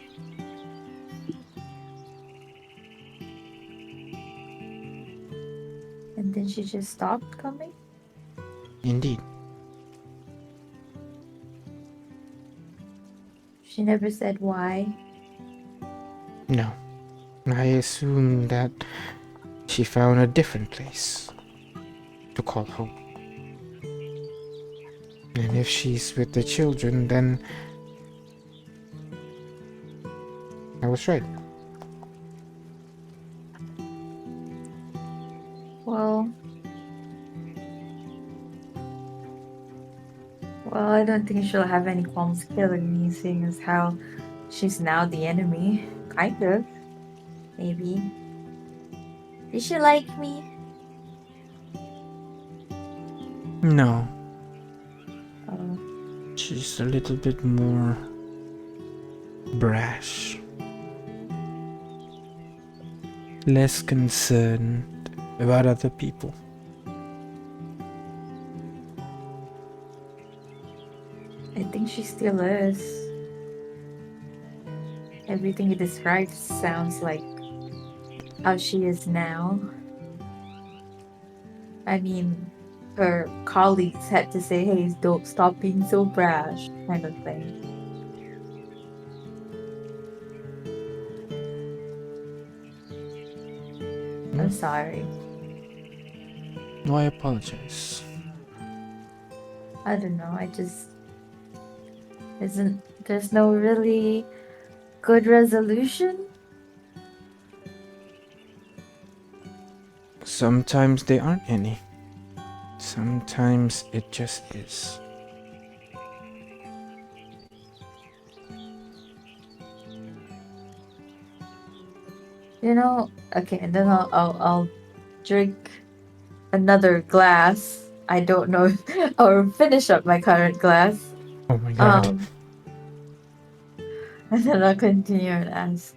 And then she just stopped coming? Indeed. She never said why. No. I assume that she found a different place to call home. And if she's with the children, then I was right. Well, I don't think she'll have any qualms killing me, seeing as how she's now the enemy. Kind of. Maybe. Did she like me? No. Oh. She's a little bit more brash. Less concerned about other people. I think she still is. Everything you described sounds like how she is now. I mean, her colleagues had to say, hey, don't stop being so brash, kind of thing. I'm sorry. No, I apologize. I don't know. There's no really good resolution? Sometimes there aren't any. Sometimes it just is. You know, okay, and then I'll drink another glass. I don't know, or finish up my current glass. Oh my god. And then I'll continue and ask.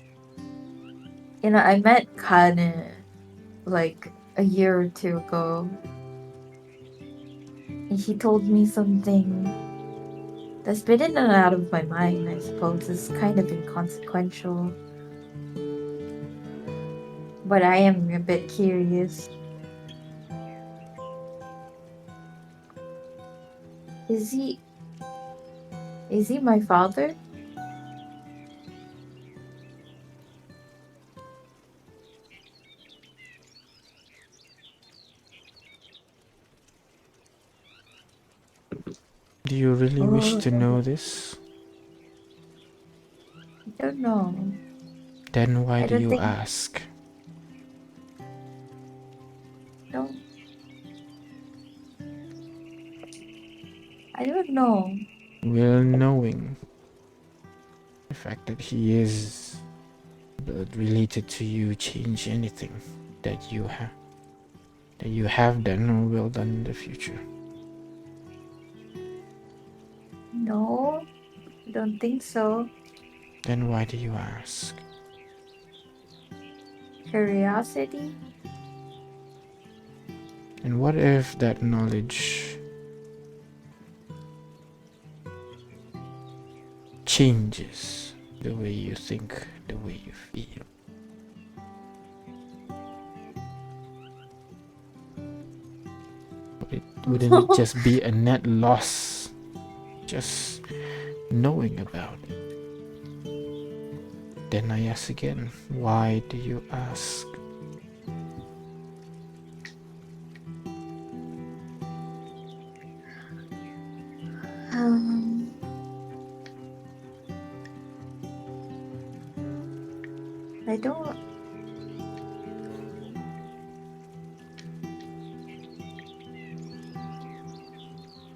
You know, I met Kane like a year or two ago. And he told me something that's been in and out of my mind, I suppose. It's kind of inconsequential. But I am a bit curious. Is he my father? you really wish to know Oh. this? I don't know. Then why I do don't you think. ask? No. I don't know. Will knowing the fact that he is blood related to you change anything that you have done or will done in the future? No. I don't think so. Then why do you ask? Curiosity? And what if that knowledge changes the way you think, the way you feel? Wouldn't it just be a net loss just knowing about it? Then I ask again, why do you ask? Um, I don't.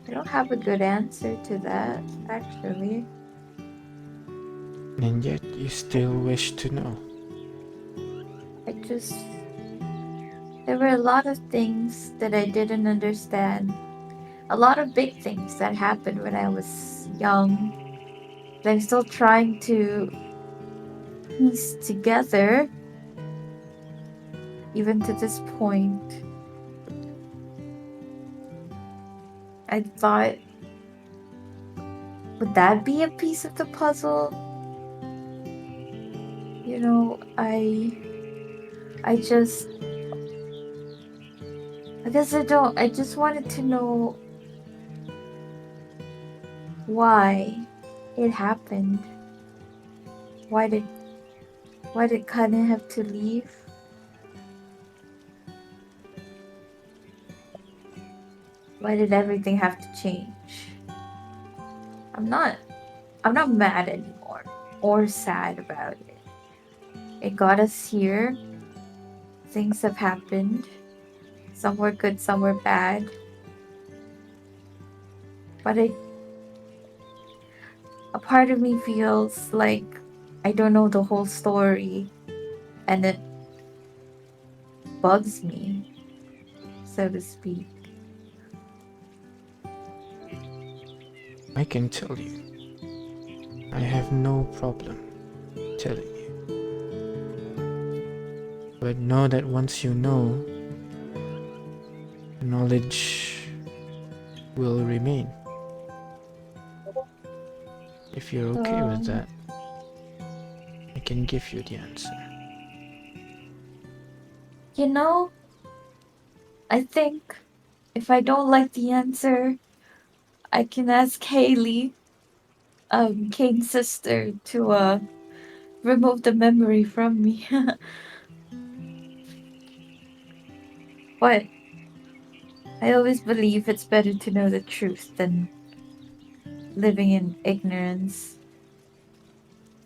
I don't have a good answer to that, actually. And yet you still wish to know. I just. There were a lot of things that I didn't understand. A lot of big things that happened when I was young. That I'm still trying to piece together, even to this point. I thought, would that be a piece of the puzzle? You know, I just, I guess I don't, I just wanted to know why it happened. Why did, why did Kane have to leave? Why did everything have to change? I'm not, I'm not mad anymore or sad about it. It got us here. Things have happened. Some were good, some were bad. But a part of me feels like I don't know the whole story, and it bugs me, so to speak. I can tell you. I have no problem telling you. But know that once you know, knowledge will remain. If you're okay with that, I can give you the answer. You know, I think if I don't like the answer, I can ask Haley, Kane's sister, to remove the memory from me. But I always believe it's better to know the truth than living in ignorance.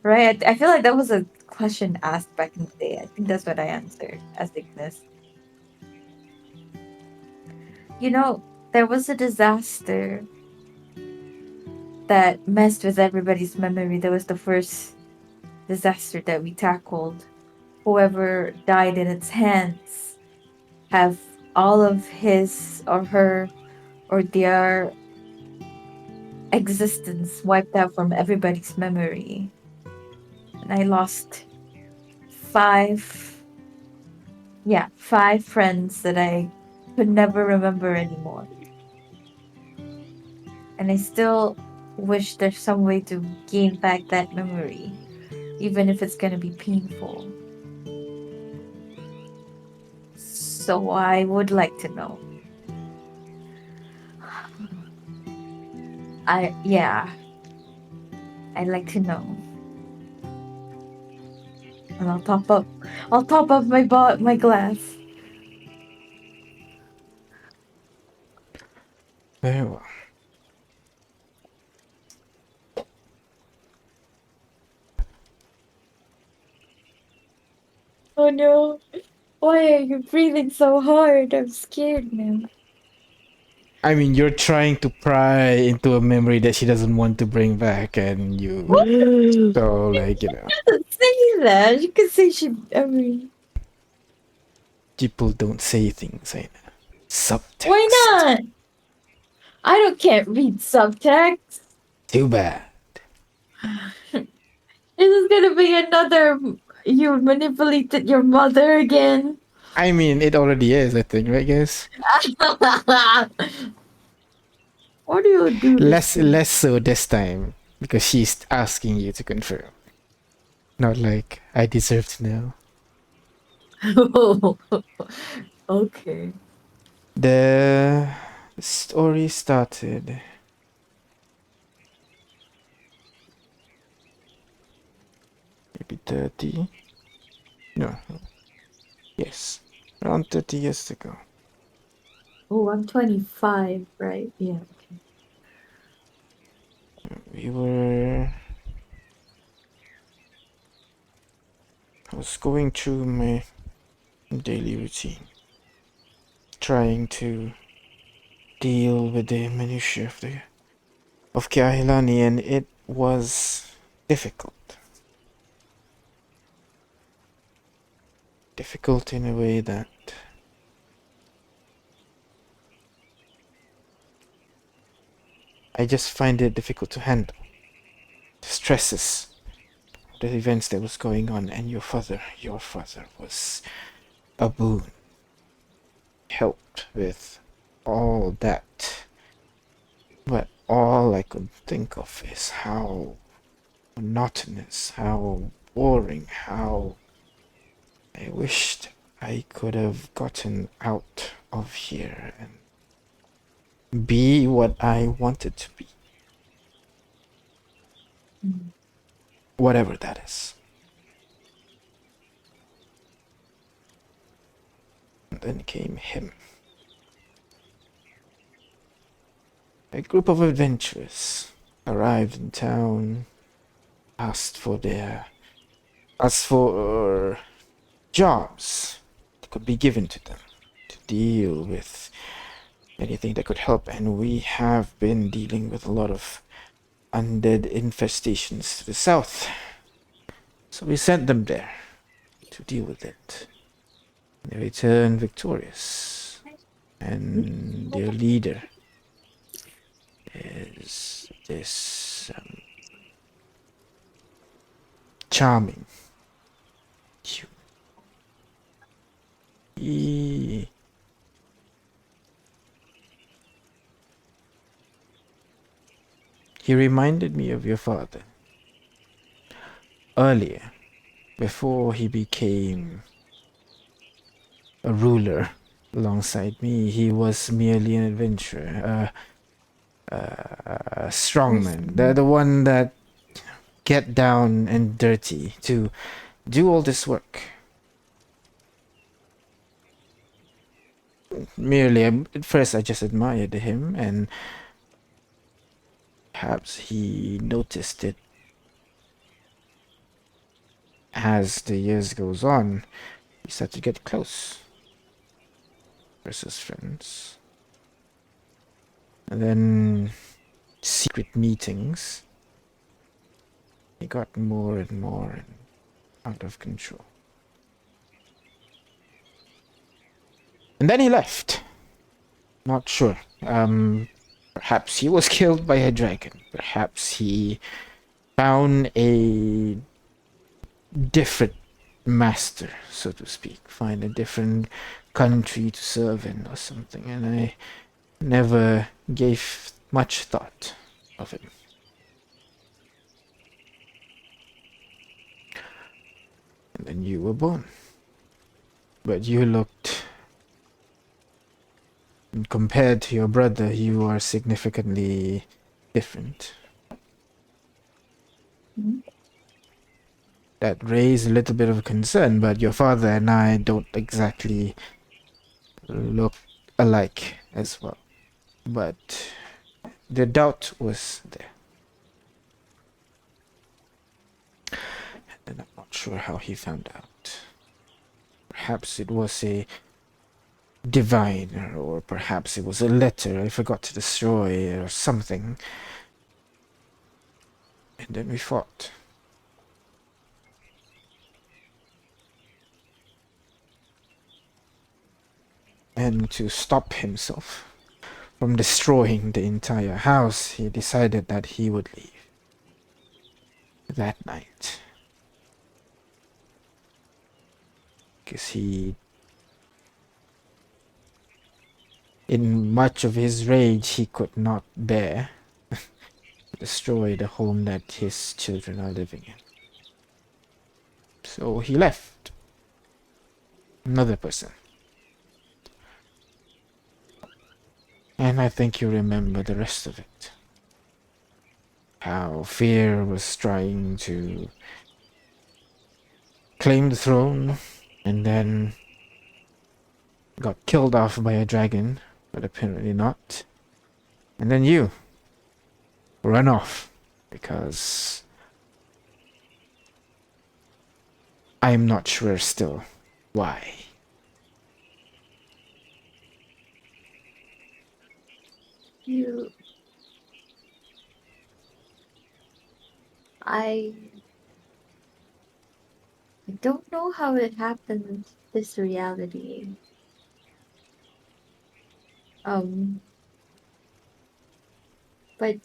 Right? I feel like that was a question asked back in the day. I think that's what I answered as Ignis. You know, there was a disaster that messed with everybody's memory. That was the first disaster that we tackled. Whoever died in its hands have all of his or her or their existence wiped out from everybody's memory. And I lost five, yeah, five friends that I could never remember anymore. And I still wish there's some way to gain back that memory, even if it's gonna be painful. So I would like to know. Yeah, I'd like to know. And I'll top up my glass. Very well. Oh no. Why are you breathing so hard? I'm scared now. I mean, you're trying to pry into a memory that she doesn't want to bring back, and you. So, like, Doesn't say that. You can say she. I mean, people don't say things, I know. Subtext. why not? Can't read subtext. Too bad. This is gonna be another. You manipulated your mother again. I mean, it already is, I think, right, guys? Why do you do this? Less so this time, because she's asking you to confirm. Not like, I deserve to know. Okay. The story started maybe 30. No. Yes. Around 30 years ago. Oh, I'm 25, right? Yeah. We were. I was going through my daily routine, trying to deal with the minutiae of Kahilani, and it was difficult. Difficult in a way that I just find it difficult to handle. The stresses, the events that was going on, and your father was a boon. Helped with all that. But all I could think of is how monotonous, how boring, how I wished I could have gotten out of here and be what I wanted to be. Whatever that is. And then came him. A group of adventurers arrived in town, asked for jobs that could be given to them to deal with anything that could help, and we have been dealing with a lot of undead infestations to the south. So we sent them there to deal with it. They returned victorious, and their leader is this charming human. He reminded me of your father. Earlier, before he became a ruler alongside me, he was merely an adventurer, a strongman, the one that get down and dirty to do all this work. Merely, at first I just admired him, and perhaps he noticed it as the years goes on. We start to get close versus friends, and then secret meetings. He got more and more out of control. And then he left. Not sure. Perhaps he was killed by a dragon. Perhaps he found a different master, so to speak. Find a different country to serve in or something. And I never gave much thought of him. And then you were born. But you looked... Compared to your brother, you are significantly different. That raised a little bit of concern, but your father and I don't exactly look alike as well. But the doubt was there. And I'm not sure how he found out. perhaps it was a divine, or perhaps it was a letter I forgot to destroy, or something. And then we fought. And to stop himself from destroying the entire house, he decided that he would leave that night. Because he, in much of his rage, he could not bear to destroy the home that his children are living in. So he left. Another person. And I think you remember the rest of it. How fear was trying to claim the throne, and then got killed off by a dragon, but apparently not. And then you run off, because I'm not sure still why. You. I don't know how it happened, this reality. But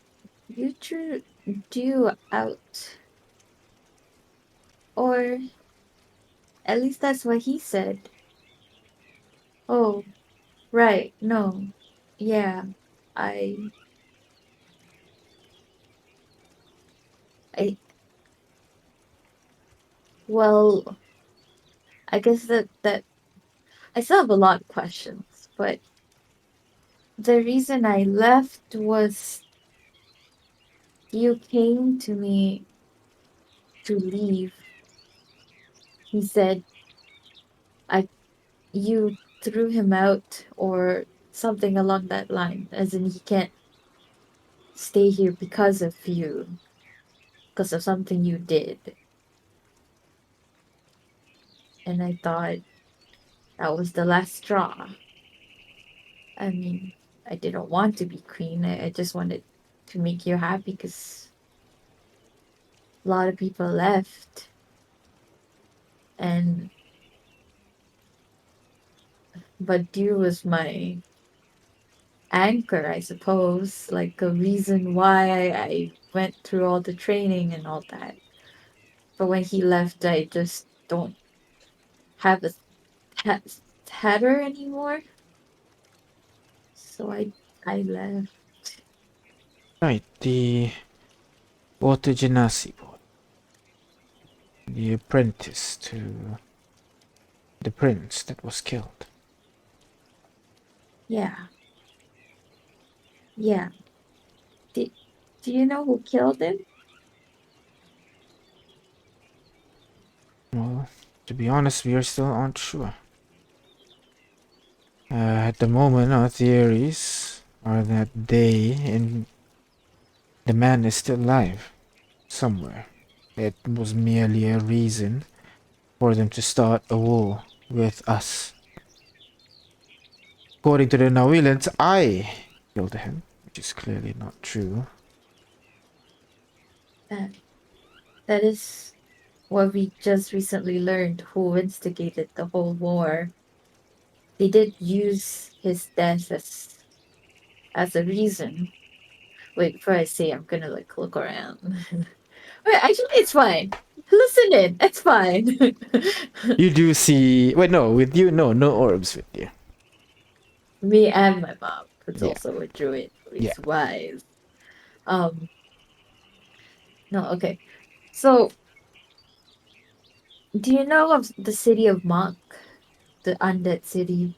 you drew Dew out. Or at least that's what he said. Oh, right, no. Yeah, I I well, I guess that I still have a lot of questions, but the reason I left was you came to me to leave. He said I you threw him out or something along that line, as in he can't stay here because of you, because of something you did. And I thought that was the last straw. I mean, I didn't want to be queen. I just wanted to make you happy because a lot of people left. And but Dew was my anchor, I suppose, like a reason why I went through all the training and all that. But when he left, I just don't have a tatter anymore. So I left. Right, the Water Genasi boy. The apprentice to the prince that was killed. Yeah. Yeah. Do you know who killed him? Well, to be honest, we are still aren't sure. At the moment, our theories are that the man is still alive somewhere. It was merely a reason for them to start a war with us. According to the Nawilans, I killed him, which is clearly not true. That that is what we just recently learned who instigated the whole war. They did use his death as a reason. Wait, before I say I'm gonna like look around. Wait, actually it's fine. Listen in, it's fine. You do see... Wait, no, with you, no orbs with you. Me and my mom, who's Yeah. also a druid, Yeah. is wise. Um no, okay. So do you know of the city of Monk? The undead city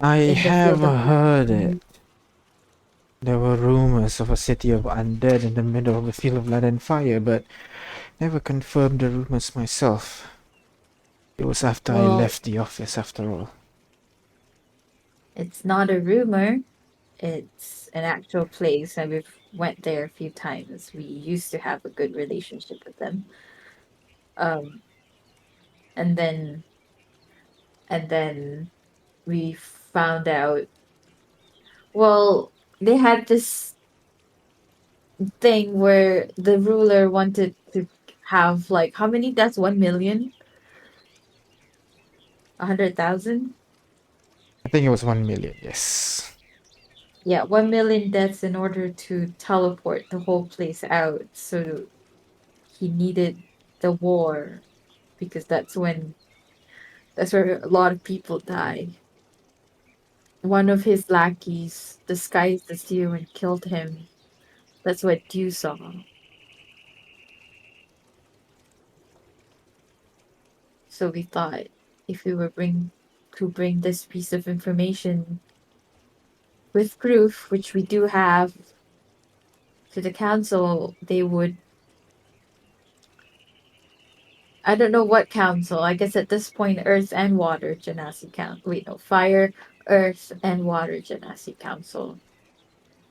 I in the have field of heard it. There were rumors of a city of undead in the middle of a field of blood and fire, but never confirmed the rumors myself. It was after I Well, left the office, after all. it's not a rumor. It's an actual place, and we've went there a few times. We used to have a good relationship with them. Um, and then And then we found out, well, they had this thing where the ruler wanted to have like how many deaths? 1 million? 100,000? I think it was 1 million. Yes. Yeah, 1 million deaths in order to teleport the whole place out. So he needed the war because that's where a lot of people die. One of his lackeys disguised as you and killed him. That's what you saw. So we thought if we were bring this piece of information with proof, which we do have, to the council, they would. I don't know what council. I guess at this point, Earth and Water Genasi Council. Wait, no, Fire, Earth, and Water Genasi Council.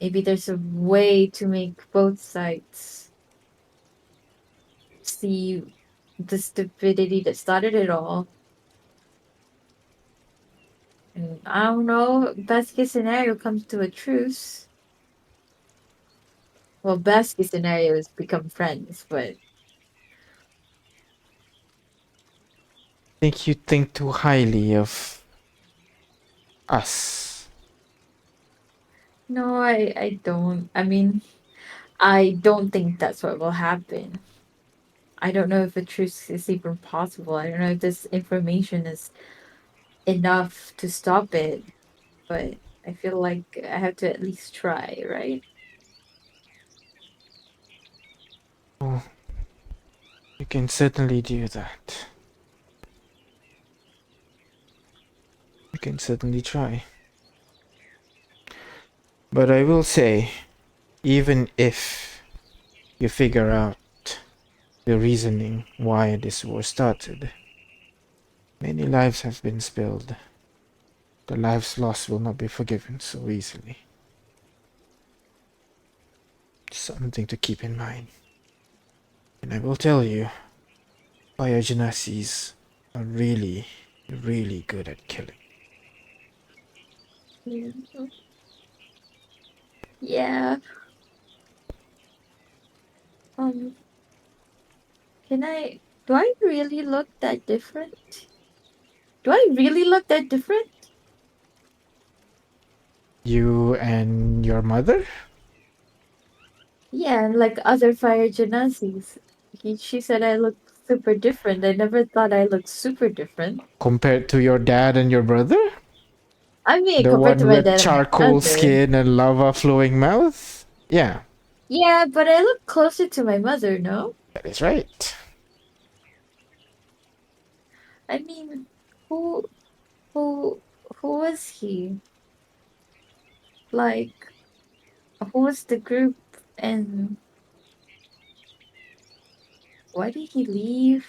Maybe there's a way to make both sides see the stupidity that started it all. And I don't know, best case scenario comes to a truce. Well, best case scenario is become friends, but Think you think too highly of us. no, I don't. I mean, I don't think that's what will happen. I don't know if a truce is even possible. I don't know if this information is enough to stop it, but I feel like I have to at least try, right? Oh, you can certainly do that. You can certainly try. But I will say, even if you figure out the reasoning why this war started, many lives have been spilled. The lives lost will not be forgiven so easily. Something to keep in mind. And I will tell you, Fire Genasis are really, really good at killing. Mhm. Yeah. Um, can I do I really look that different? Do I really look that different? You and your mother? Yeah, and like other fire genazis. She said I look super different. I never thought I looked super different. Compared to your dad and your brother? I mean, The compared to one my with dad and my charcoal brother. skin and lava flowing mouth? Yeah, Yeah, but I look closer to my mother, no? that is right. I mean, who who who was he? Like, who was the group and why did he leave?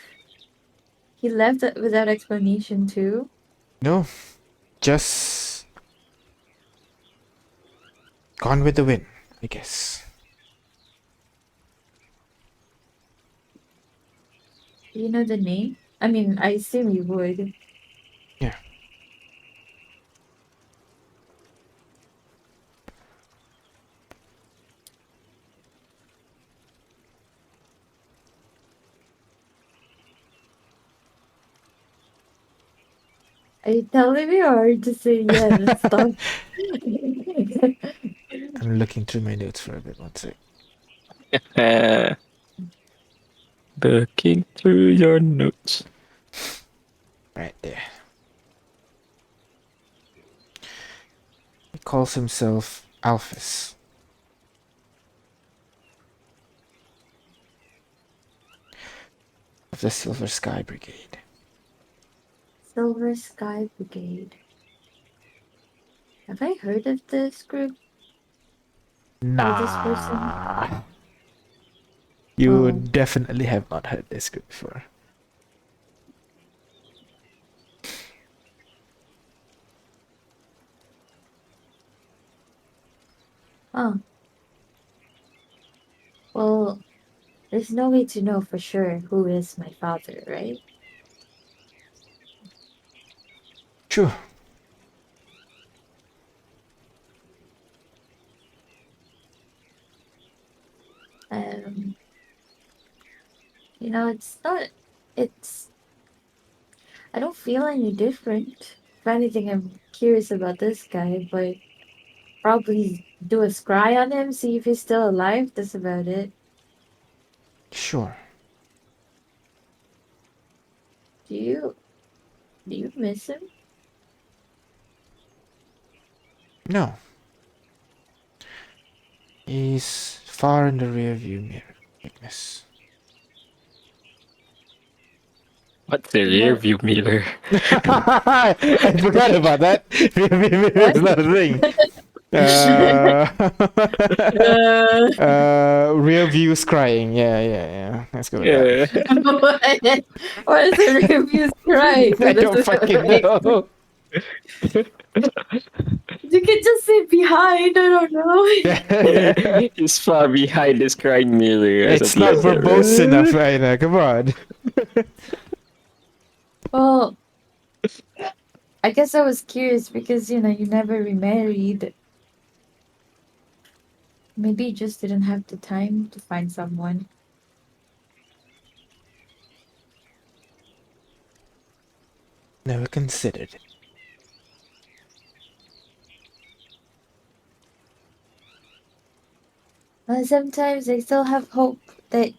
He left without explanation too. No, just gone with the wind, I guess. Do you know the name? I mean, I assume you would. Yeah. Are you telling me or just saying yeah and stuff? I'm looking through my notes for a bit. One sec. Uh, looking through your notes. Right there. He calls himself Alphys of the Silver Sky Brigade. Silver Sky Brigade. Have I heard of this group or this person? Nah. You Oh, definitely have not heard this group before. huh. Well, there's no way to know for sure who is my father, right? True. Um, you know, it's not. It's. I don't feel any different. If anything, I'm curious about this guy, but probably do a scry on him, see if he's still alive. That's about it. Sure. Do you? Do you miss him? No. He's far in the rear view mirror, Ignis. What's the You rear know, view mirror? I forgot about that. Rear view mirror is what? not a thing. Rear view scrying. Yeah. Let's go with Yeah. that. What is a review scry? I That don't doesn't fucking make know. You can just say behind. I don't know. It's far behind this crying mirror or It's something not like that, verbose enough, right? Aina. Come on. Well, I guess I was curious because you never remarried. Maybe you just didn't have the time to find someone. Never considered it. Sometimes I still have hope that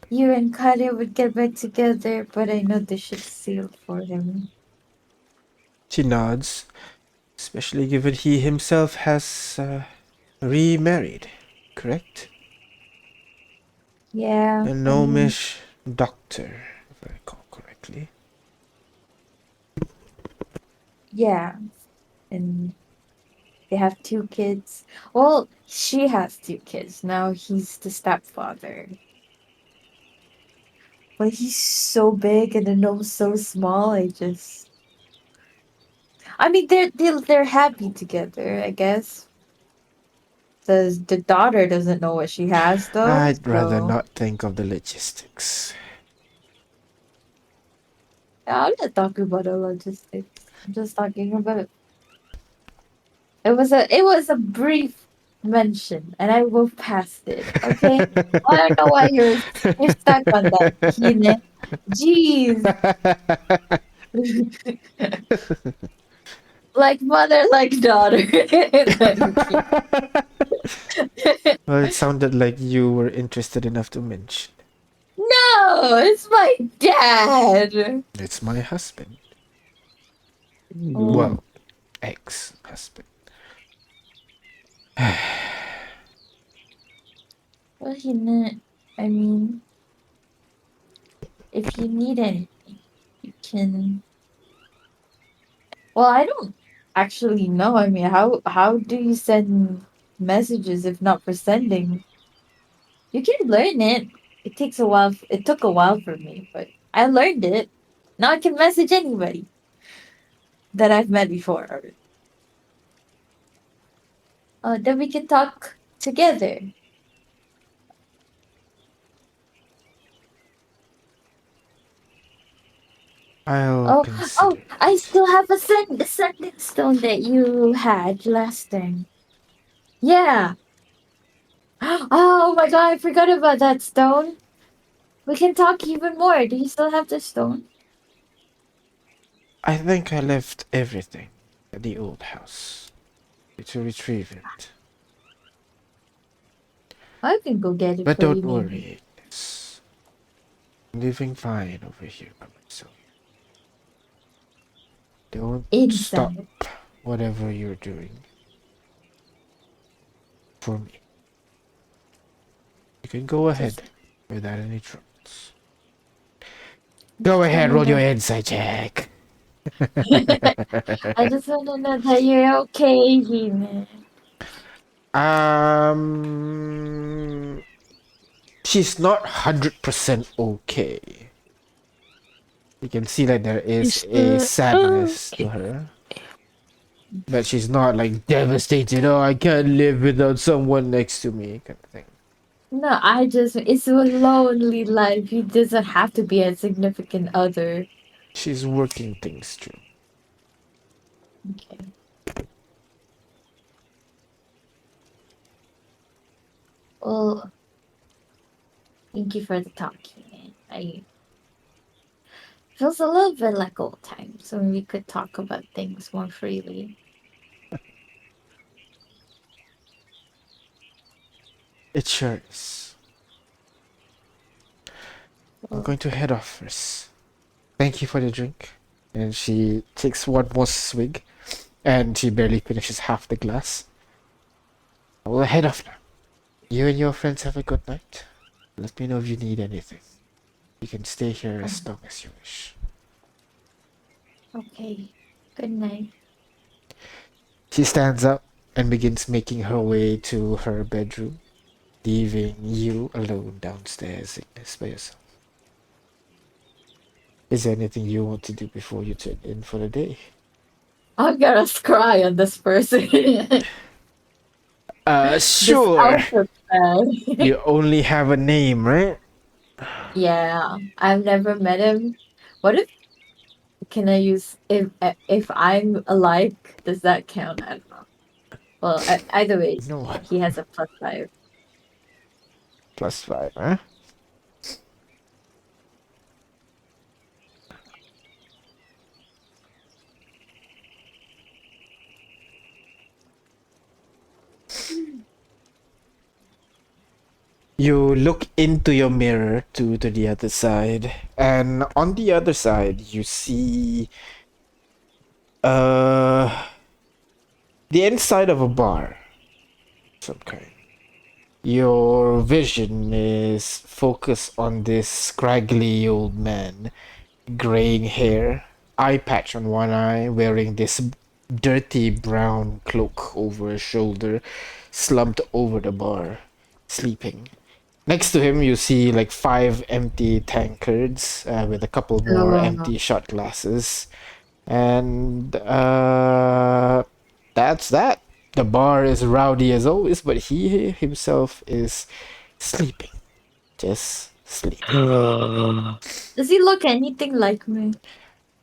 you and Kare would get back together, but I know this ship's sealed for him. She nods, especially given he himself has remarried, correct? Yeah, A I mean, gnomish doctor, if I recall correctly. yeah, and they have 2 kids. Well, she has 2 kids. Now he's the stepfather. But he's so big and the nose so small. I mean, they're happy together. I guess. The daughter doesn't know what she has though. I'd rather So not think of the logistics. yeah, I'm not talking about the logistics. I'm just talking about it was a brief mention, and I moved past it. Okay, I don't know why you're stuck on that, Hine. Jeez, like mother, like daughter. Well, it sounded like you were interested enough to mention. No, it's my dad. It's my husband. Oh, Well, ex-husband. well, Hine. I mean, if you need anything, you can. Well, I don't actually know. I mean, how do you send messages if not for sending? You can learn it. It takes a while. It took a while for me, but I learned it. Now I can message anybody that I've met before. Then we can talk together. I'll Oh, consider I it. still have a sending stone that you had last time. Yeah. Oh my god, I forgot about that stone. We can talk even more. Do you still have the stone? I think I left everything at the old house to retrieve it. I can go get it But for you, don't maybe. worry, Ignis. I'm living fine over here by myself. Don't stop Inside. whatever you're doing for me. You can go ahead Just, without any troubles. Go just ahead, wanna roll your know. inside check. I just wanna know that you're okay, man. um, she's not 100% okay. You can see that there is It's a not sadness to okay. her. But she's not like devastated. Oh, I can't live without someone next to me, kind of thing. No, it's a lonely life. He doesn't have to be a significant other. She's working things through. Okay. Well, thank you for the talking. I feels a little bit like old times when we could talk about things more freely. It sure is. I'm Well, going to head off first. Thank you for the drink. And she takes one more swig, and she barely finishes half the glass. I will head off now. You and your friends have a good night. Let me know if you need anything. You can stay here as long as you wish. okay. Good night. She stands up and begins making her way to her bedroom, leaving you alone downstairs, Ignis, by yourself. Is there anything you want to do before you turn in for the day? I'm gonna cry on this person. This Sure. outfit bad. You only have a name, right? Yeah, I've never met him. What if can I use if I'm alike? Does that count? I don't know. Well, either way, No. he has a +5. +5, huh? You look into your mirror to the other side, and on the other side you see the inside of a bar of some kind. Your vision is focused on this scraggly old man, graying hair, eye patch on one eye, wearing this dirty brown cloak over his shoulder, slumped over the bar, sleeping. Next to him, you see like 5 empty tankards with a couple more empty shot glasses. And that's that. The bar is rowdy as always, but he himself is sleeping. Just sleeping. Does he look anything like me?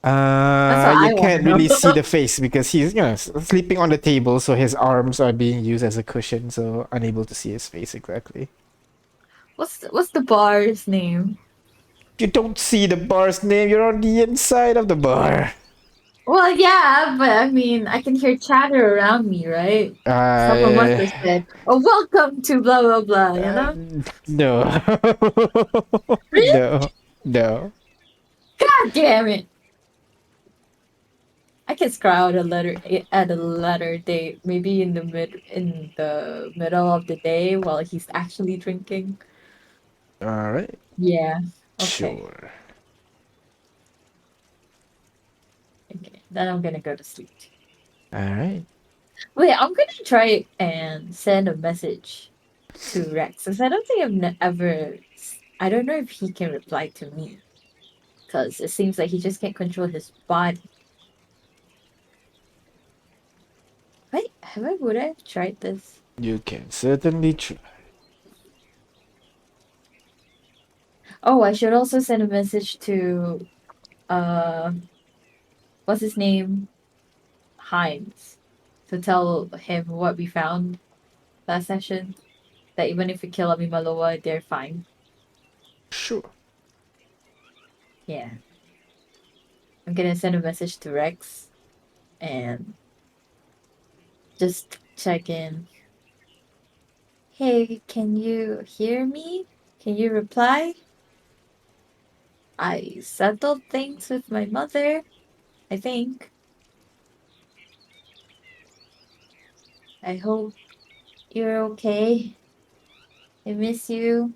That's what You I want to can't really know. see the face because he's, sleeping on the table, so his arms are being used as a cushion, so unable to see his face exactly. What's the bar's name? You don't see the bar's name, you're on the inside of the bar. Well, yeah, but I mean, I can hear chatter around me, right? Someone must Uh, have said, "Oh, welcome to blah blah blah," you know? no. Really? No. No. God damn it! I can scry out a letter at a later date, maybe in the middle of the day while he's actually drinking. Alright. Yeah. Okay. Sure. Okay. Then I'm gonna go to sleep. Alright. Wait, I'm gonna try and send a message to Rex because I don't think ever. I don't know if he can reply to me because it seems like he just can't control his body. Wait, would I have tried this? You can certainly try. Oh, I should also send a message to uh, what's his name? Hines, to tell him what we found last session. That even if we kill Amimaloa, they're fine. Sure. Yeah. I'm gonna send a message to Rex and just check in. Hey, can you hear me? Can you reply? I settled things with my mother, I think. I hope you're okay. I miss you.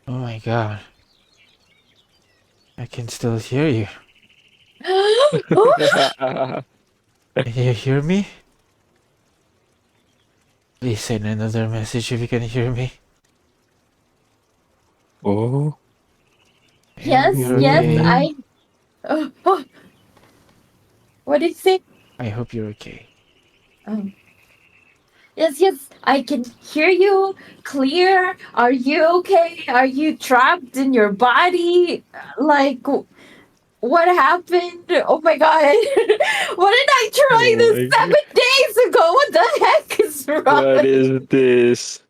Oh my god. I can still hear you. Oh, Can you hear me? Please send another message if you can hear me. Oh. I hope yes, you're yes, okay. I. Oh. What did you say? I hope you're okay. Oh. Yes, yes, I can hear you clear. Are you okay? Are you trapped in your body? Like, what happened? Oh my god. Why did I try Oh this my god. 7 days ago? What the heck is What wrong? is this?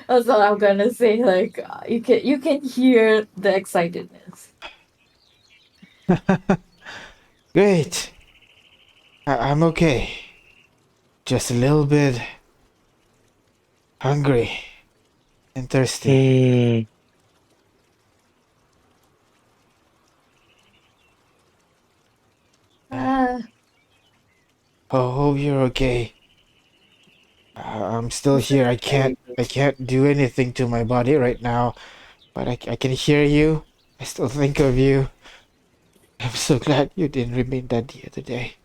That's all I'm gonna say. Like, you can hear the excitedness. Great. I'm okay. Just a little bit hungry and thirsty. Hmm. Uh, Oh, hope you're okay. I'm still here. I can't do anything to my body right now, but I can hear you. I still think of you. I'm so glad you didn't remain dead the other day.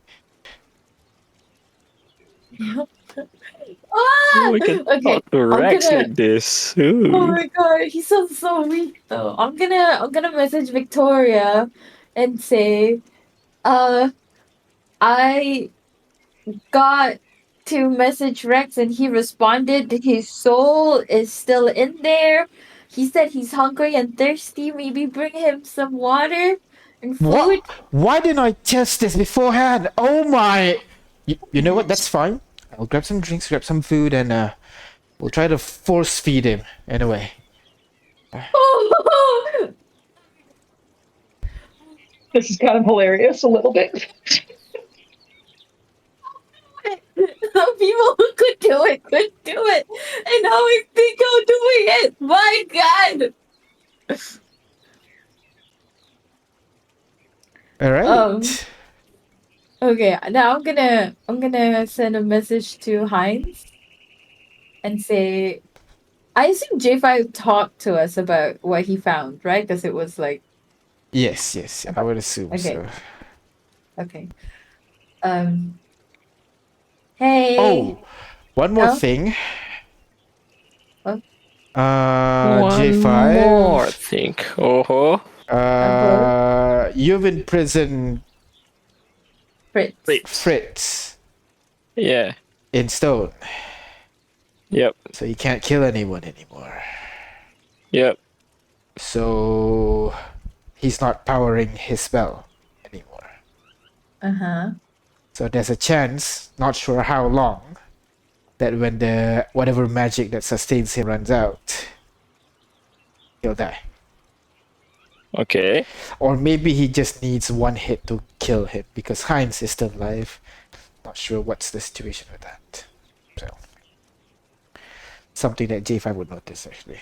Oh, ah! we can Okay, talk to I'm Rex gonna. like this. Oh Ooh. my god, he sounds so weak though. I'm gonna message Victoria and say, uh, I got to message Rex and he responded his soul is still in there. He said he's hungry and thirsty. Maybe bring him some water and What? food. Why didn't I test this beforehand? Oh my! You know what? That's fine. I'll grab some drinks, grab some food, and we'll try to force feed him anyway. This is kind of hilarious a little bit. The people who could do it could do it. And now I think I'm doing it. My god. All Um right. okay, now I'm gonna send a message to Heinz and say I assume J5 talked to us about what he found, right? Because it was like Yes, yes, I about would assume okay, so. okay. Um hey. Oh, one more Oh, thing. oh, One more J5. thing. Oh, uh-huh. You've imprisoned Fritz. Fritz. Fritz Yeah. in stone, Yep. so he can't kill anyone anymore. Yep. So he's not powering his spell anymore. Uh-huh. So there's a chance, not sure how long, that when the whatever magic that sustains him runs out, he'll die. Okay. Or maybe he just needs one hit to kill him because Heinz is still alive. Not sure what's the situation with that. So something that J5 would notice actually.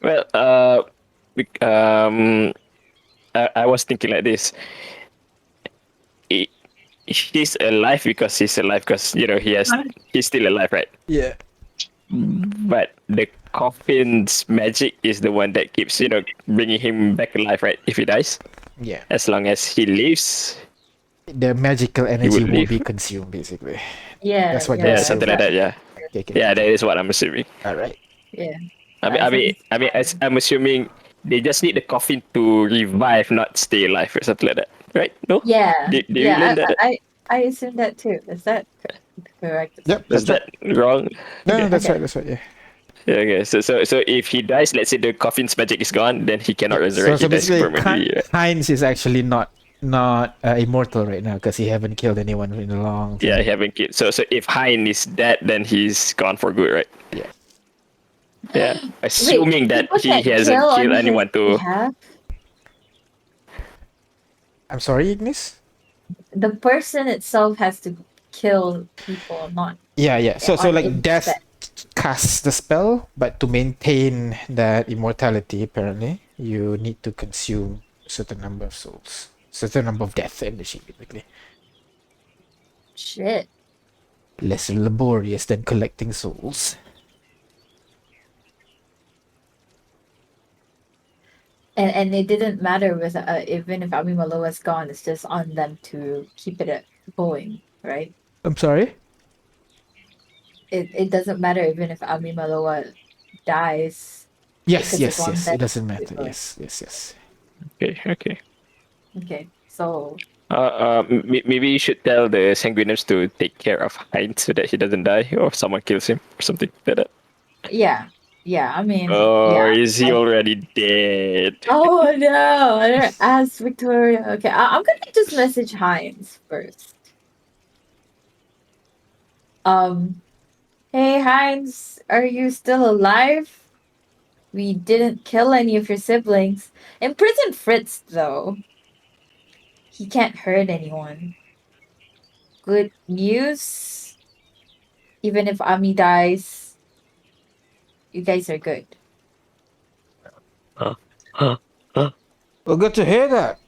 Well, I was thinking like this. He, he's alive because he's alive because he's still alive, right? Yeah. But the coffin's magic is the one that keeps bringing him back alive, right? If he dies, Yeah. as long as he lives, The magical he energy would won't live. be consumed basically. Yeah, That's what yeah, you're Yeah, I something assuming. like that. got- Yeah, Okay, okay, yeah, okay. that is what I'm assuming. All right. yeah. I mean, I I mean, think I mean, as I'm assuming they just need the coffin to revive, not stay alive or something like that, right? No? yeah, Did you yeah. learn that? I assume that too. Is that correct? Yep, Is that's right. that wrong? No, no, Okay. that's Okay. right. That's right. Yeah. Yeah, okay. So if he dies, let's say the coffin's magic is gone, then he cannot Yeah. resurrect. So He dies basically, permanently. Right? Heinz is actually not immortal right now because he haven't killed anyone in a long Yeah, he time. haven't killed. So if Hein is dead, then he's gone for good, right? Yeah. Yeah. Wait, Assuming that people he can't hasn't kill on killed his anyone to. behalf. I'm sorry, Ignis. The person itself has to kill people, not Yeah, yeah. So on like its death death. casts the spell, but to maintain that immortality, apparently, you need to consume a certain number of souls, certain number of death energy, basically. Shit. Less laborious than collecting souls. And it didn't matter with even if Amimalo was gone, it's just on them to keep it going, right? I'm sorry. It doesn't matter even if Amimaloa dies Yes, because it's yes, on yes. them It doesn't to keep matter. it going. Yes, yes, yes. Okay. Okay. Okay, so Maybe you should tell the Sanguinus to take care of Heinz so that he doesn't die or someone kills him or something like that. Yeah. Yeah. I mean, Or yeah. is he I, already dead? oh no! I don't ask Victoria. Okay, I'm gonna just message Heinz first. Um, hey Heinz, are you still alive? We didn't kill any of your siblings. Imprison Fritz, though. He can't hurt anyone. Good news. Even if Ami dies, you guys are good. Huh? Huh? Huh? Well, good to hear that.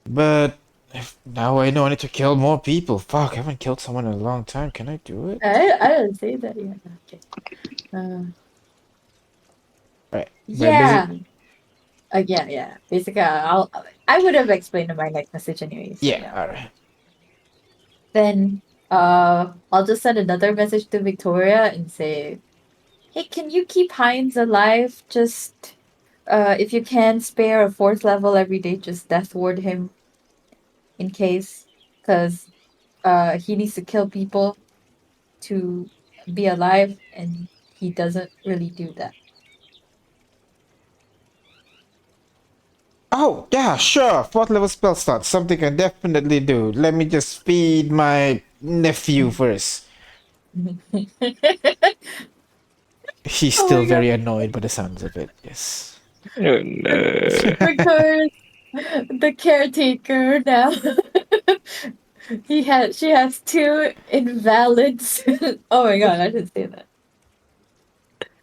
But now I know I need to kill more people. Fuck, I haven't killed someone in a long time. Can I do it? I didn't say that yet. Okay. Uh, Right. But yeah. Yeah. Basically, I would have explained in my next message anyway. So yeah, yeah. alright. Then I'll just send another message to Victoria and say, hey, can you keep Heinz alive? Just if you can spare a fourth level every day, just death ward him in case, because he needs to kill people to be alive, and he doesn't really do that. Oh, yeah, sure. Fourth level spell slot. Something I definitely do. Let me just feed my nephew first. He's Oh still my god, very annoyed by the sounds of it. Yes. Oh no. Victoria's the caretaker now. She has two invalids. Oh my god, I didn't say that.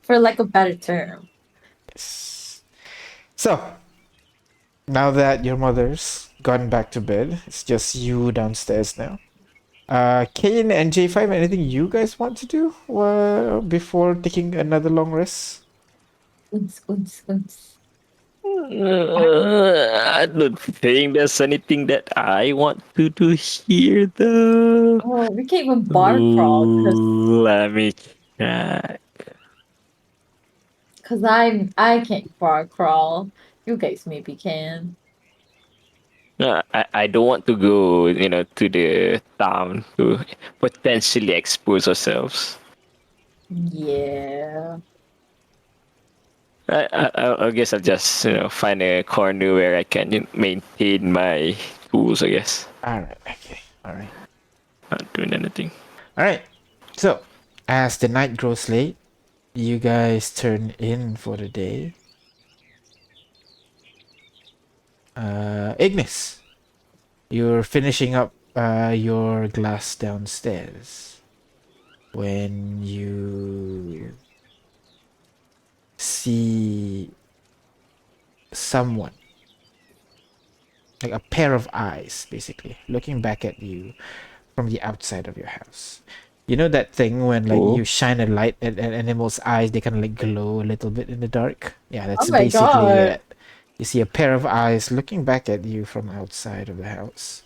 For like a better term. Yes. So, now that your mother's gone back to bed, it's just you downstairs now. Kane and J5, anything you guys want to do before taking another long rest? Uns, uns, uns. I don't think there's anything that I want to do here, though. Oh, we can't even bar crawl Let me check. because I can't bar crawl. You guys maybe can. I don't want to go, to the town to potentially expose ourselves. Yeah. I guess I'll just, find a corner where I can maintain my tools, I guess. Alright, okay. Alright. Not doing anything. Alright. So, as the night grows late, you guys turn in for the day. Ignis, you're finishing up your glass downstairs when you see someone, like a pair of eyes, basically, looking back at you from the outside of your house. You know that thing when like Oh. you shine a light at an animal's eyes, they kind of like glow a little bit in the dark? Yeah, that's Oh my basically god. it. You see a pair of eyes looking back at you from outside of the house.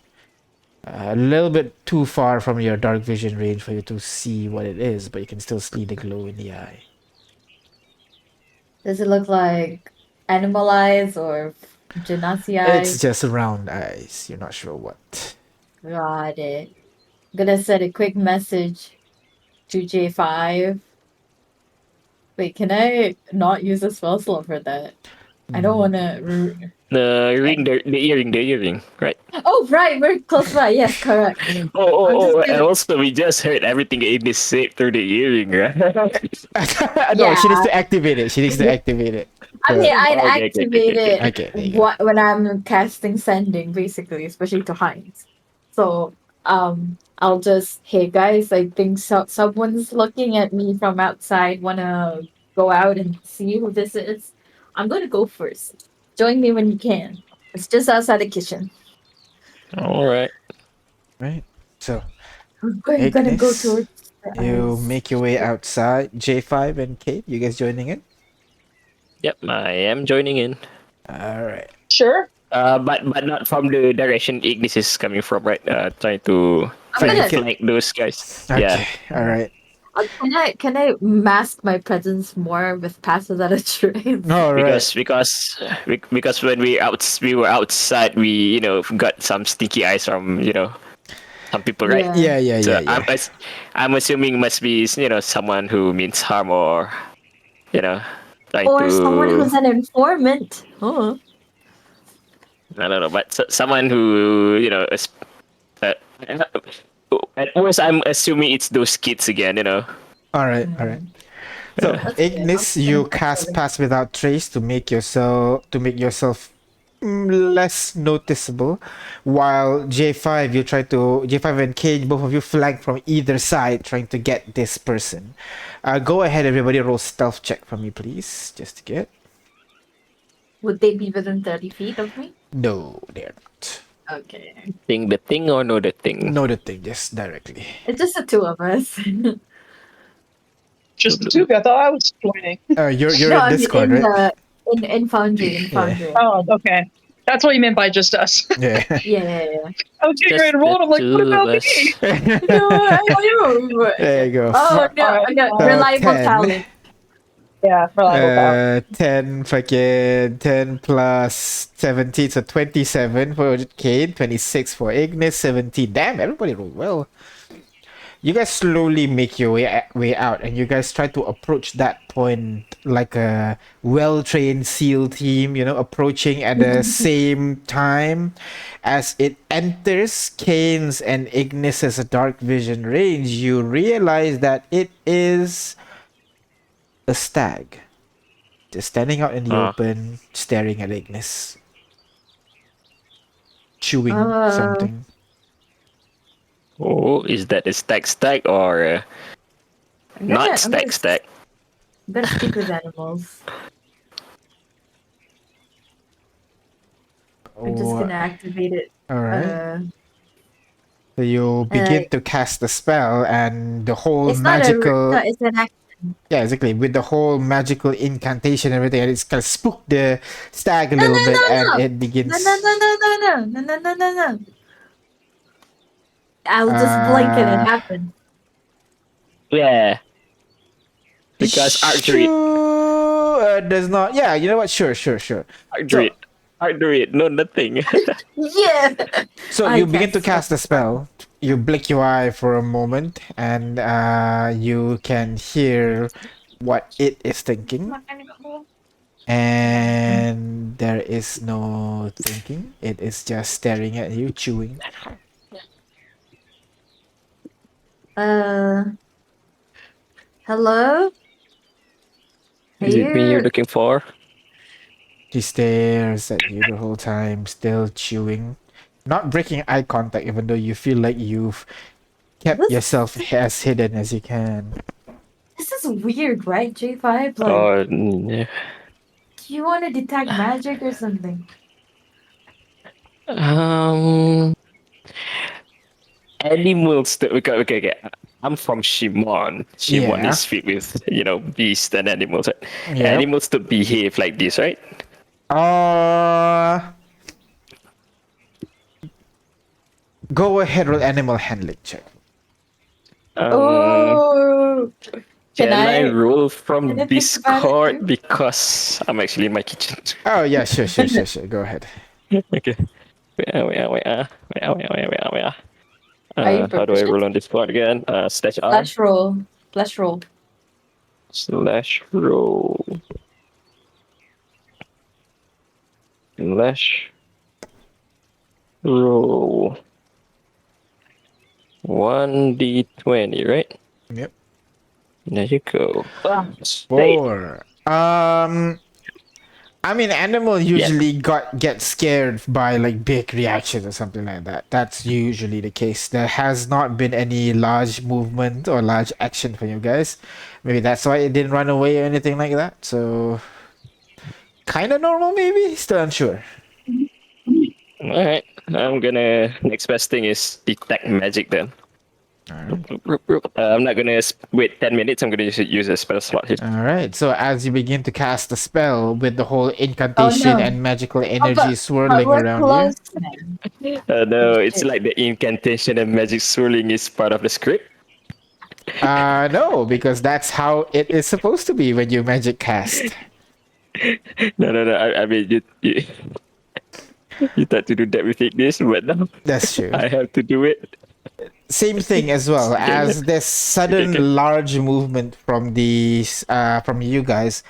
A little bit too far from your dark vision range for you to see what it is, but you can still see the glow in the eye. Does it look like animal eyes or genasi It's eyes? just round eyes. You're not sure what. Got it. Gonna send a quick message to J5. Wait, can I not use a spell slot for that? I don't want to. The ring, the earring, right? Oh, right, we're close by. Yes, correct. I'm just And gonna. also we just heard everything Ignis said through the earring, right? No, she needs Yeah, to activate it. She needs to activate it. I mean, So, I'd activate Okay. it okay, there you go. when I'm casting sending, basically, especially to Heinz. So, I'll just, hey guys, I think someone's looking at me from outside. Wanna go out and see who this is? I'm gonna go first. Join me when you can. It's just outside the kitchen. All right. Right. So, I'm gonna go Ignis, towards the you eyes. make your way outside. J5 and Kate, you guys joining in? Yep, I am joining in. Alright. Sure. But not from the direction Ignis is coming from, right? Trying to I'm gonna. Flank it. flank those guys. Okay, Yeah. alright. Can I mask my presence more with passive at a trace? All right. Because when we were outside, we got some sticky eyes from some people, right? Yeah. So Yeah. I'm assuming must be someone who means harm or you know trying Or someone to who's an informant. Oh. I don't know, but someone who uh, at worst I'm assuming it's those kids again. All right. All right. So That's good. I'm Ignis, just gonna you keep cast going. pass without trace to make yourself less noticeable, while J5 and Cage, both of you flank from either side trying to get this person. Go ahead, everybody, roll stealth check for me, please, just to get. Would they be within 30 feet of me? No, they're not. Okay. Think the thing or know the thing? No, the thing, just directly. It's just the two of us. Just the two of you. I thought I was joining. You're No, in I mean Discord, in right? the in Foundry, in Yeah. Foundry. Oh, okay. That's what you meant by just us. Yeah. Yeah. I was getting Just ready to roll. the And I'm like, what two of about me? us. No, I don't know. There you go. Oh no, Alright, no, reliable 10. talent. Yeah, reliable power. 10 fucking 10 plus 17, so 27 for Kane, 26 for Ignis, 17. Damn, everybody rolled well. You guys slowly make your way out, and you guys try to approach that point like a well-trained SEAL team, approaching at the same time as it enters Kane's and Ignis's dark vision range. You realize that it is a stag, just standing out in the Ah. open, staring at Ignis, chewing Uh, something. Oh, is that a stack or I'm not gonna, I'm gonna, stack? I'm gonna speak with animals. I'm just Or gonna activate it. all right. Uh, So you begin to cast the spell, and the whole it's not a. magical, No, it's an act. yeah, exactly, with the whole magical incantation and everything, and it's kind of spooked the stag a No, little no, bit, no, and no. it begins. No. I'll just blink and it happens. Yeah. Because archery, Does not. Yeah, you know what? Sure. archery, no nothing. Yeah. So I you begin to cast cast the spell. You blink your eye for a moment, and you can hear what it is thinking. And there is no thinking. It is just staring at you, chewing. Hello? Is it me you're Here. looking for? She stares at you the whole time, still chewing. Not breaking eye contact, even though you feel like you've kept This- yourself as hidden as you can. This is weird, right, J5? Like, Oh, do you want to detect magic or something? animals. Okay. I'm from Shimon. Shimon Yeah. is filled with beasts and animals. Right? Yeah. Animals to behave like this, right? Go ahead with animal handling check. Oh, Can I I- roll from can I think about it Discord too? because I'm actually in my kitchen? Oh yeah, sure. Go ahead. Okay. Wait. Are you How do I proficient? roll on Discord again? Slash R. Flash roll. Flash roll. Slash roll. Slash roll. 1d20, right? Yep. There you go. Stay. 4. I mean, animal usually get scared by like big reactions or something like that. That's usually the case. There has not been any large movement or large action for you guys. Maybe that's why it didn't run away or anything like that. So, kind of normal, maybe. Still unsure. Alright. Next best thing is detect magic then. I'm not gonna wait 10 minutes. I'm gonna use a spell slot here. All right. So as you begin to cast the spell with the whole incantation no. and magical energy but swirling we're around close. you. No, it's like the incantation and magic swirling is part of the script. No, because that's how it is supposed to be when you magic cast. No. I mean, you thought to do that with Ignis, but now That's true. I have to do it. Same thing as well Okay, as this okay. sudden large movement from you guys.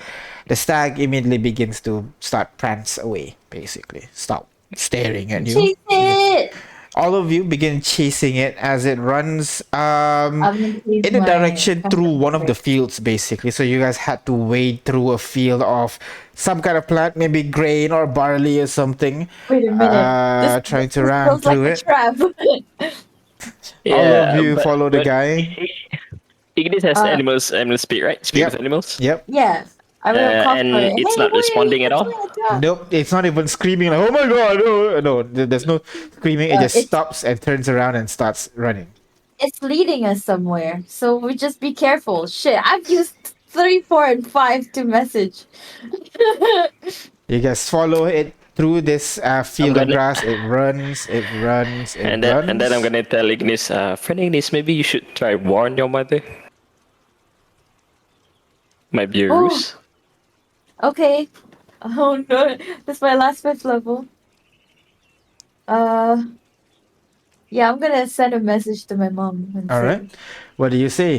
The stag immediately begins to start prance away. Basically, stop staring at you. Chase it! All of you begin chasing it as it runs I'm gonna use in a my direction through custom one of the trick. fields, basically. So you guys had to wade through a field of some kind of plant, maybe grain or barley or something, Wait a minute. trying to This run feels like through a it. trap. All of Yeah, you follow the but guy. Ignis has uh, animal speak, right? Speak with Yep. animals. Yep. yeah. I will call for And it. it's Hey, not where are you? responding at That's all. my job. Nope. It's not even screaming like, "Oh my god!" No, no. There's no screaming. It just It's stops and turns around and starts running. it's leading us somewhere. So we just be careful. Shit, I've used 3, 4, and 5 to message. You guys follow it through this I'm field of gonna grass. It runs. It runs. It and then I'm runs. gonna tell Ignis, friend Ignis, maybe you should try warn your mother. Might be a Oh, ruse. okay. Oh no, that's my last 5th level. Uh, yeah, I'm gonna send a message to my mom and All say, right. What do you say?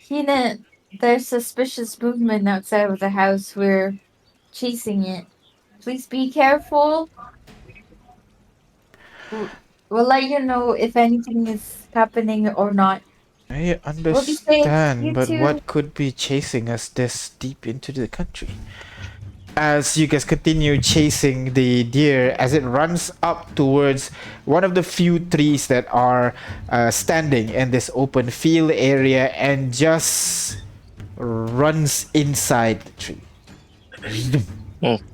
Hina, there's suspicious movement outside of the house. We're chasing it. Please be careful. W- We'll let you know if anything is happening or not. I We'll be safe. understand, You but too. what could be chasing us this deep into the country? As you guys continue chasing the deer, as it runs up towards one of the few trees that are standing in this open field area and just runs inside the tree. Hmm.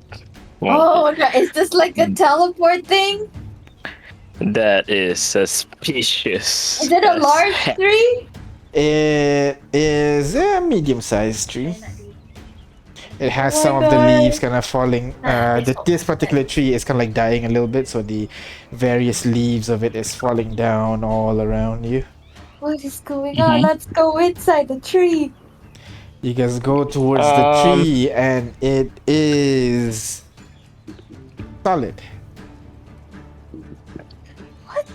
Well, Oh no, is this like a teleport thing? that is suspicious. Is it a as large heck. tree? It is a medium-sized tree. It has Oh some my of the leaves God. kind of falling. This particular tree is kind of like dying a little bit, so the various leaves of it is falling down all around you. What is going on? Mhm. Let's go inside the tree. You guys go towards the Um, tree, and it is solid. What?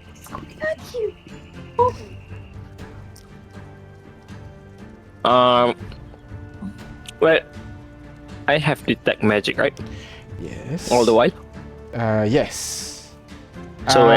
What's going on here? Oh, um, well, I have detect magic, right? Yes. All the while. Yes. So,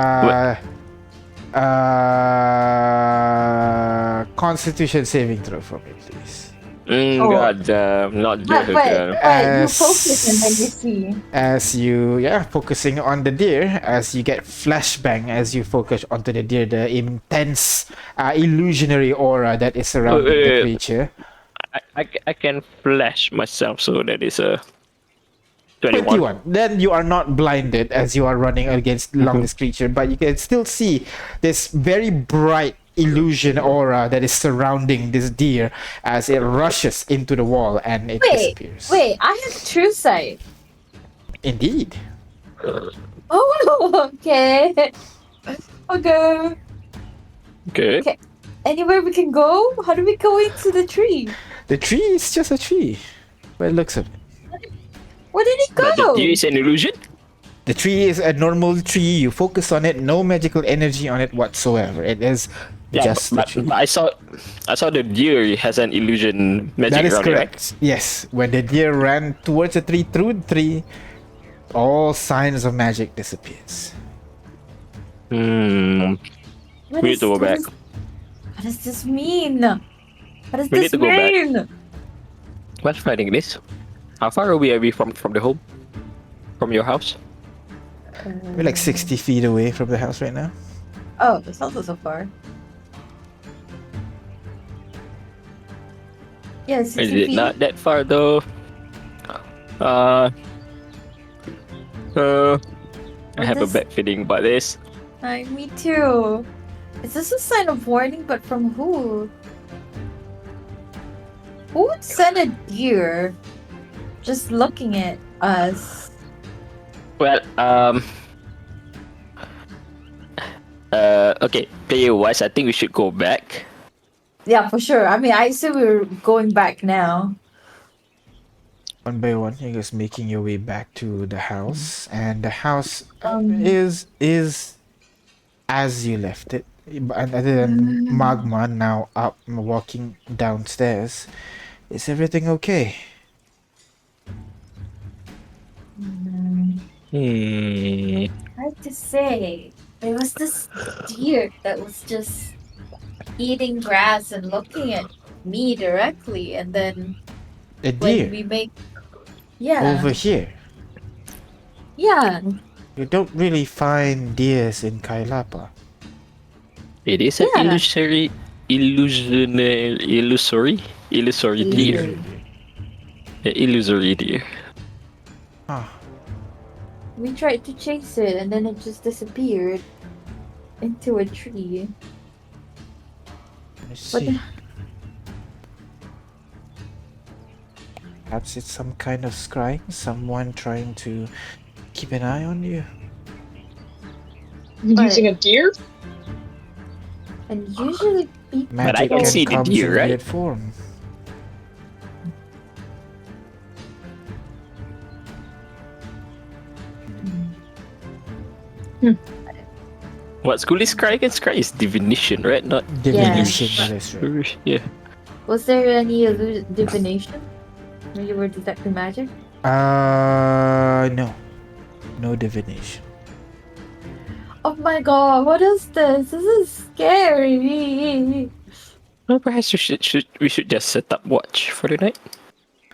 Constitution saving throw for me, please. Oh. God, not but, good. but you focus and then you see. As you focusing on the deer, as you get flashbang as you focus onto the deer, the intense illusionary aura that is surrounding the creature. I can flash myself, so that is a 21. 21. Then you are not blinded as you are running against along this creature, but you can still see this very bright illusion aura that is surrounding this deer as it rushes into the wall and it disappears. Wait, I have true sight. Indeed. Oh, okay. Okay. Okay. Anywhere we can go? How do we go into the tree? The tree is just a tree. By the looks of it. Where did it But the go? deer is an illusion? The tree is a normal tree. You focus on it, no magical energy on it whatsoever. It is just the but tree. I saw the deer has an illusion magic That is around it, right? correct. Yes. When the deer ran towards the tree, through the tree, all signs of magic disappears. Hmm. What We need is- to go what back. is- What does this mean? What does We need this to go back. mean? What's fighting this? How far are we from the home? From your house? We're like 60 feet away from the house right now. Oh, it's also so far. Yeah, Is 60 it feet. not that far though? I have a this- bad feeling about this. Me too. Is this a sign of warning? But from who? Who would send a deer just looking at us? Well, Okay, player wise, I think we should go back. Yeah, for sure. I mean, I assume we're going back now. One by one, you guys making your way back to the house, and the house Um, is as you left it. And other than Magma now up walking downstairs, is everything okay? Hmm. hard to say. There was this deer that was just eating grass and looking at me directly, and then A when deer we make, yeah, over here. yeah, You don't really find deers in Kailapa. It is an yeah. illusory deer. Illusory. Yeah, illusory deer. Ah, We tried to chase it, and then it just disappeared into a tree. I But see. Perhaps it's some kind of scrying, someone trying to keep an eye on you. Using a deer? and usually people. But I Magic can can see the comes deer, in right? weird form. What school is Scry again? Scry is divination, right? Not Divination, that is right. Yeah. Was there any divination when you were detecting magic? No. No divination. Oh my god, what is this? This is scary. Well, perhaps we should just set up watch for the night.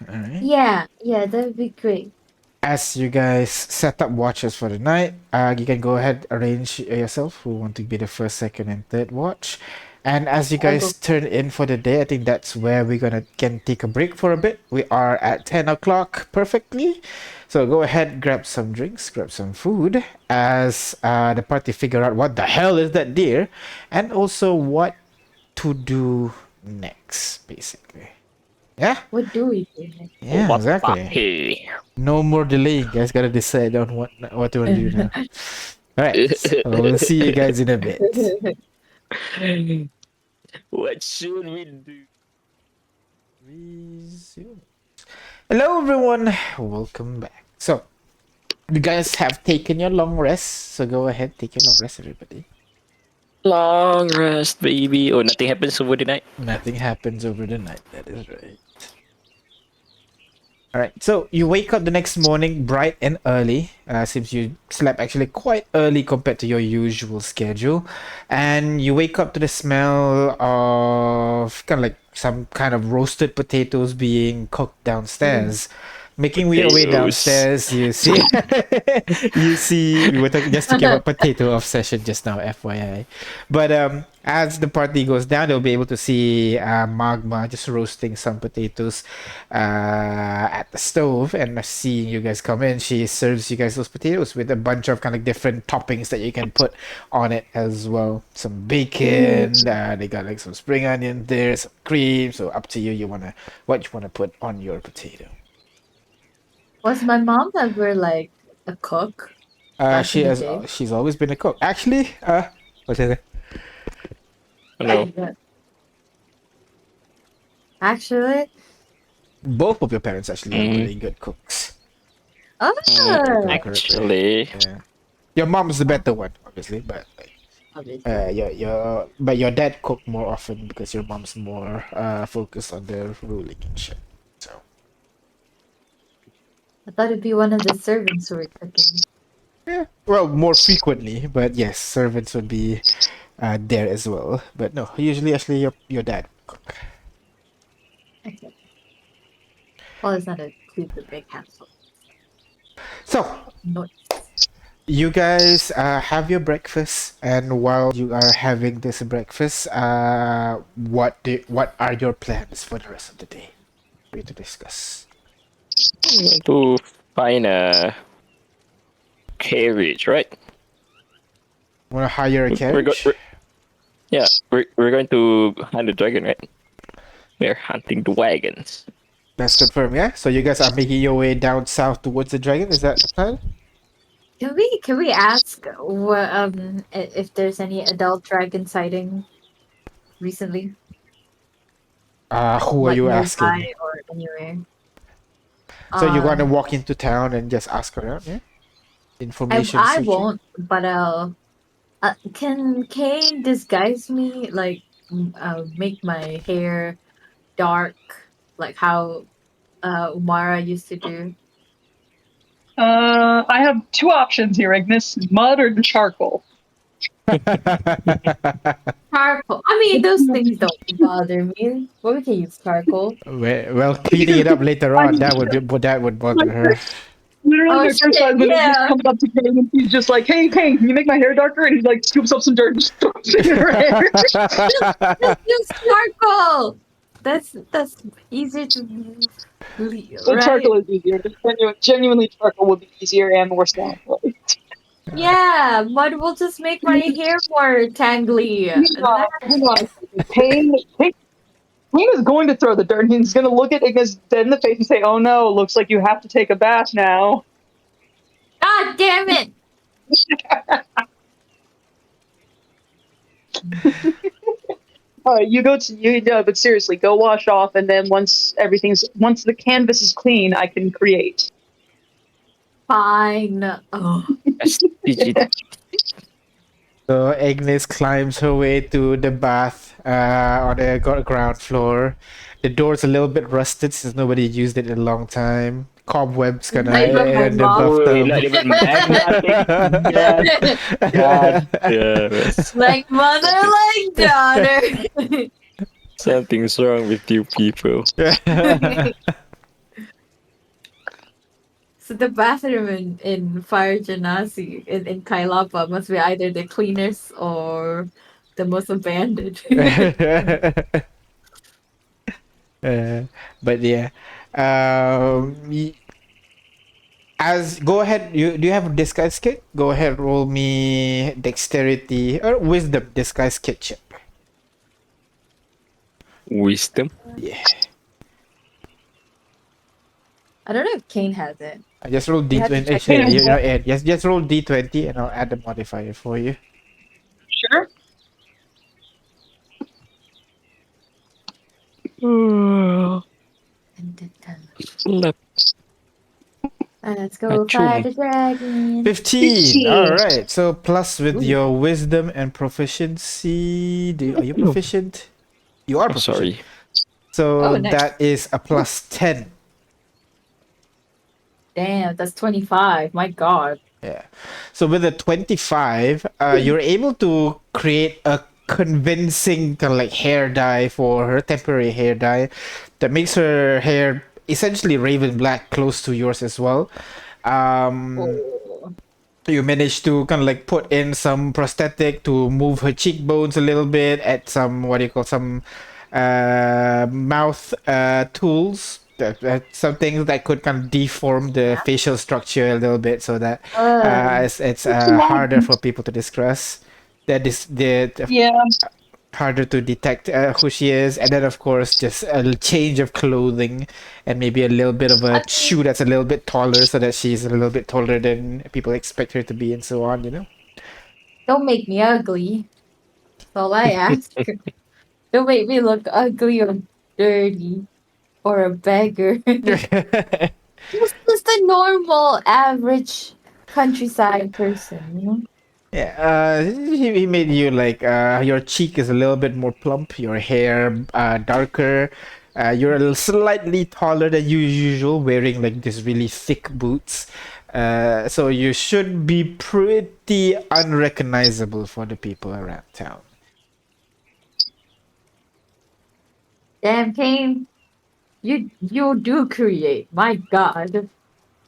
Alright. Yeah, that would be great. As you guys set up watches for the night, you can go ahead arrange yourself who want to be the first, second, and third watch. And as you I'll guys turn in for the day, I think that's where we're gonna can take a break for a bit. We are at 10 o'clock perfectly. So go ahead, grab some drinks, grab some food as the party figure out what the hell is that deer, and also what to do next, basically. Yeah, What do we do next? yeah, What the exactly. hey? No more delay. You guys gotta decide on what you want to do now. Alright, so we'll see you guys in a bit. What should we do? Resume. Hello everyone, welcome back. So, you guys have taken your long rest, so go ahead, take your long rest, everybody. Long rest, baby. Oh, nothing happens over the night. Nothing happens over the night, that is right. Alright, so you wake up the next morning bright and early, since you slept actually quite early compared to your usual schedule. And you wake up to the smell of kind of like some kind of roasted potatoes being cooked downstairs. Making your way Potatoes. downstairs, you see, we were just talking about potato off session just now, FYI. But as the party goes down, they'll be able to see Magma just roasting some potatoes at the stove, and seeing you guys come in, she serves you guys those potatoes with a bunch of kind of different toppings that you can put on it as well. Some bacon, they got like some spring onion there, some cream. So up to you, what you wanna put on your potato. Was my mom ever like a cook? Back She in the has. day? She's always been a cook. Actually, what is it? Oh, no. Actually, Both of your parents actually are Mm. really good cooks. oh, Actually, Yeah. Your mom's the better one, obviously, but your dad cooked more often because your mom's more focused on the ruling and shit. So I thought it'd be one of the servants who were cooking. yeah, well, more frequently, but yes, servants would be there as well. But no, usually actually your dad cook. Okay. Well, it's not a super big household. So No. you guys have your breakfast, and while you are having this breakfast, what are your plans for the rest of the day for you to discuss? I'm going to find a carriage, right? Want to hire a We're carriage? Yeah, we're going to hunt the dragon, right? We're hunting the wagons. That's confirmed, yeah? So you guys are making your way down south towards the dragon, is that the plan? Can we ask if there's any adult dragon sighting recently, Who are like you nearby asking? or anywhere? So you're gonna Um, walk into town and just ask around, yeah? I Information I seeking. won't, but can Kane disguise me like make my hair dark like how Umara used to do? I have two options here, Ignis: mud or charcoal. Charcoal. I mean, those things don't bother me. Well, we can use charcoal. Well, cleaning it up later I on, just, that would bother like, her. literally, Oh my first shit! time when Ignis Yeah. comes up to Kane and he's just like, "Hey, Kane, can you make my hair darker?" And he like scoops up some dirt and just throws it in her hair. Just use charcoal. That's easier to So right? charcoal is easier. Just genuinely, charcoal would be easier and more satisfying. Yeah, mud will just make my hair more tangly. Hang on. Kane is going to throw the dirt. And he's going to look at Ignis dead in the face and say, "Oh no, looks like you have to take a bath now." God damn it! All right, you go to you. But seriously, go wash off, and then once the canvas is clean, I can create. Fine. Oh, Digit. So Agnes climbs her way to the bath on the ground floor. The door's a little bit rusted since nobody used it in a long time. Cobwebs kind of not even my in the mom. Oi, not bathtub. even magnetic. God damn it. Like mother, like daughter. Something's wrong with you people. So the bathroom in Fire Genasi in Kailapa must be either the cleanest or the most abandoned. Uh, but yeah, um, y- as go ahead. Do you have a disguise kit? Go ahead, roll me dexterity or wisdom disguise kit check. Wisdom. Yeah, I don't know if Kane has it. I just roll You have to d20. check Actually, it. you know, Ed, just roll d20 and I'll add the modifier for you. Sure. Slap. Let's go Achoo. fight the dragon. 15. 15. All right. So plus with your wisdom and proficiency, are you proficient? You are Oh, proficient. sorry. So Oh, nice. that is a plus 10. Damn, that's 25. My god. Yeah. So with a 25, you're able to create a convincing kind of like hair dye for her, temporary hair dye, that makes her hair essentially raven black, close to yours as well. Oh. You managed to kind of like put in some prosthetic to move her cheekbones a little bit, add some what do you call some mouth tools, some things that could kind of deform the facial structure a little bit, so that it's harder for people to discuss. That is the Yeah. harder to detect who she is, and then of course just a change of clothing and maybe a little bit of a shoe that's a little bit taller so that she's a little bit taller than people expect her to be, and so on, you know. Don't make me ugly. That's all I ask. Don't make me look ugly or dirty or a beggar. Just a normal, average countryside person, you know? Yeah, he made you like your cheek is a little bit more plump, your hair darker, you're a little slightly taller than usual, wearing like these really thick boots. So you should be pretty unrecognizable for the people around town. Damn, Kane, you do create. My God,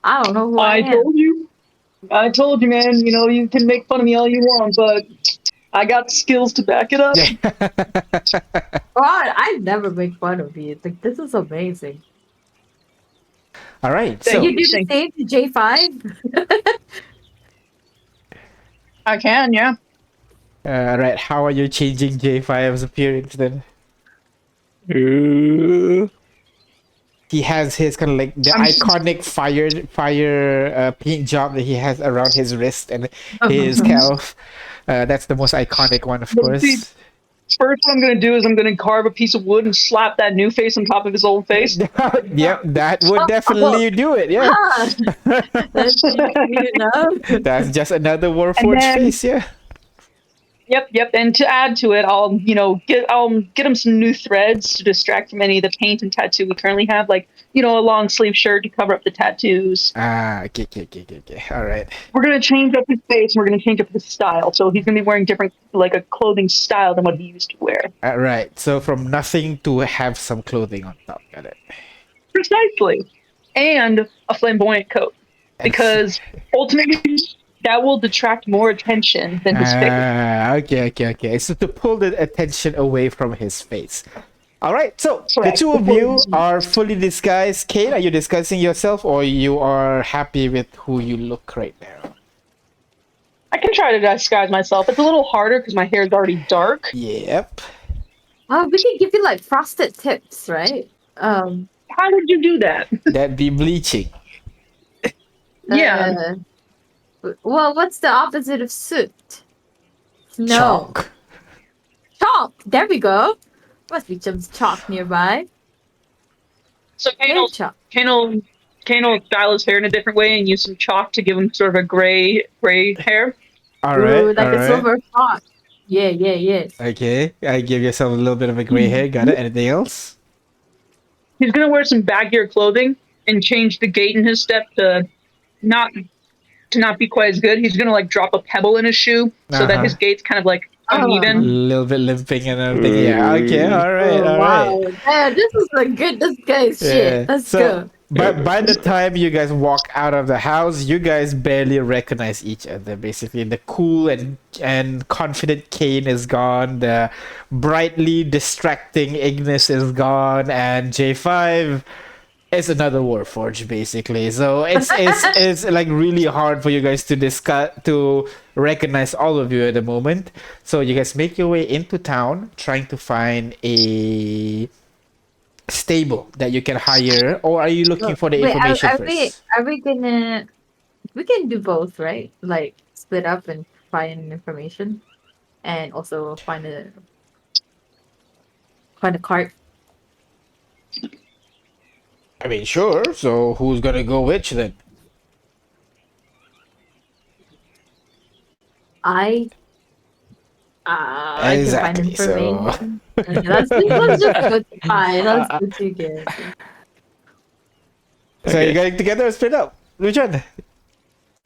I don't know who I I am. told you. I told you, man. You know, you can make fun of me all you want, but I got the skills to back it up. God, I never make fun of you. It's like this is amazing. All right, So so you do the same to J5? I can, yeah. all right, how are you changing J5's appearance then? Uh, he has his kind of like the iconic fire paint job that he has around his wrist and his calf. That's the most iconic one, of Well, see, course. first, what I'm going to do is I'm going to carve a piece of wood and slap that new face on top of his old face. Yep, that would definitely do it. Yeah, That's easy enough. that's just another And Warforged then, face. Yeah. yep. And to add to it, I'll get him some new threads to distract from any of the paint and tattoo we currently have, like a long sleeve shirt to cover up the tattoos. Okay. All right. We're gonna change up his face and we're gonna change up his style. So he's gonna be wearing different, like a clothing style than what he used to wear. All right. So from nothing to have some clothing on top. Got it. Precisely, and a flamboyant coat because ultimately that will detract more attention than his face. Okay. So to pull the attention away from his face. All right. So the Correct. two of you are fully disguised. Kate, are you disguising yourself, or you are happy with who you look right now? I can try to disguise myself. It's a little harder because my hair is already dark. Yep. Oh, we can give you like frosted tips, right? How would you do that? That'd be bleaching. Yeah. Well, what's the opposite of soot? No. Chalk. Chalk. There we go. Must be some chalk nearby. So Hair chalk. Kane will style his hair in a different way and use some chalk to give him sort of a gray hair. All Ooh, right. like all a right. silver chalk. Yeah. Okay. I give yourself a little bit of a gray hair. Got it. Anything else? He's gonna wear some baggier clothing and change the gait in his step to not be quite as good. He's gonna like drop a pebble in his shoe so that his gait's kind of like A uneven. little bit limping and everything. Yeah. Okay. All right. Oh, All wow. right. Yeah, this is a good disguise shit. Let's go. But by the time you guys walk out of the house, you guys barely recognize each other. Basically, the cool and confident Kane is gone. The brightly distracting Ignis is gone, and J5 is another Warforged, basically. So it's like really hard for you guys to recognize all of you at the moment. So you guys make your way into town, trying to find a stable that you can hire, or are you looking for the Wait, information are first? we gonna... We can do both, right? Like split up and find information, and also find a cart. I mean, sure. So who's gonna go which then? I can find Exactly. So information. Let's just go to find. Let's go together. so you're going together or split up? Which one?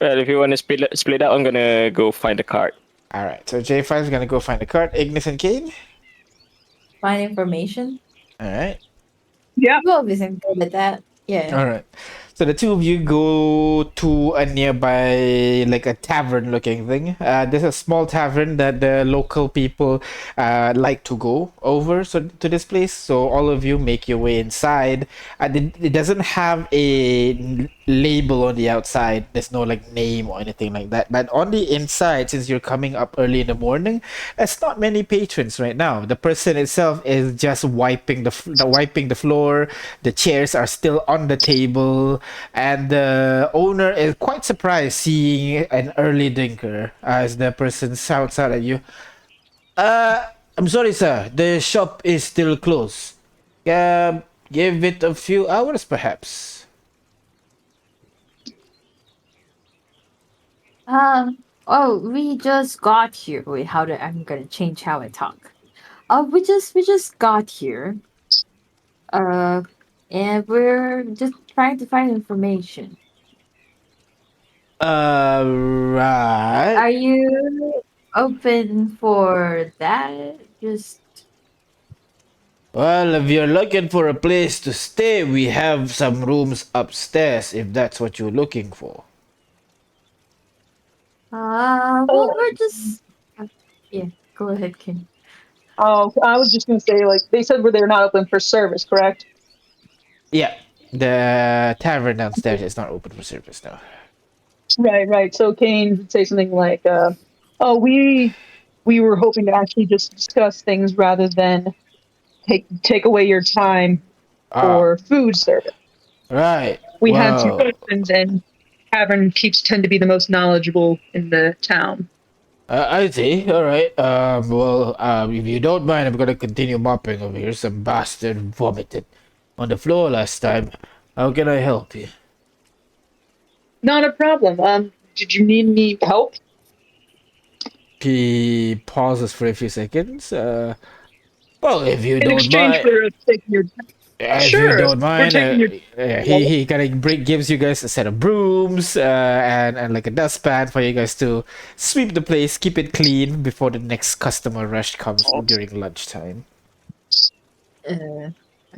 Well, if you want to split up, I'm gonna go find a cart. All right. So J5 is gonna go find the cart. Ignis and Kane. Find information. All right. Yeah. We'll be some good at that. Yeah. All right. So the two of you go to a nearby, like a tavern looking thing. There's a small tavern that the local people like to go over to this place. So all of you make your way inside. It doesn't have a label on the outside. There's no like name or anything like that. But on the inside, since you're coming up early in the morning, there's not many patrons right now. The person itself is just wiping the floor. The chairs are still on the table. And the owner is quite surprised seeing an early drinker as the person shouts out at you. I'm sorry, sir. The shop is still closed. Give it a few hours, perhaps. Oh, we just got here. Wait, I'm gonna change how I talk. We just got here. And we're just trying to find information. Right. Are you open for that? Just Well, if you're looking for a place to stay, we have some rooms upstairs if that's what you're looking for. well, we're just yeah. Go ahead, Kim. Oh, I was just gonna say, like they said, where they're not open for service, correct? Yeah, the tavern downstairs is not open for service now. Right. So Kane would say something like, "Oh, we were hoping to actually just discuss things rather than take away your time." Ah, for food service. right. We had some Well, questions, and tavern keeps tend to be the most knowledgeable in the town. I see. All right. Well, if you don't mind, I'm gonna continue mopping over here. Some bastard vomited on the floor last time. How can I help you? Not a problem. Did you need any help? He pauses for a few seconds. Well, if you In don't exchange mind, for taking your if you sure, don't we're mind, taking your he kind of gives you guys a set of brooms, and like a dustpan for you guys to sweep the place, keep it clean before the next customer rush comes during lunchtime.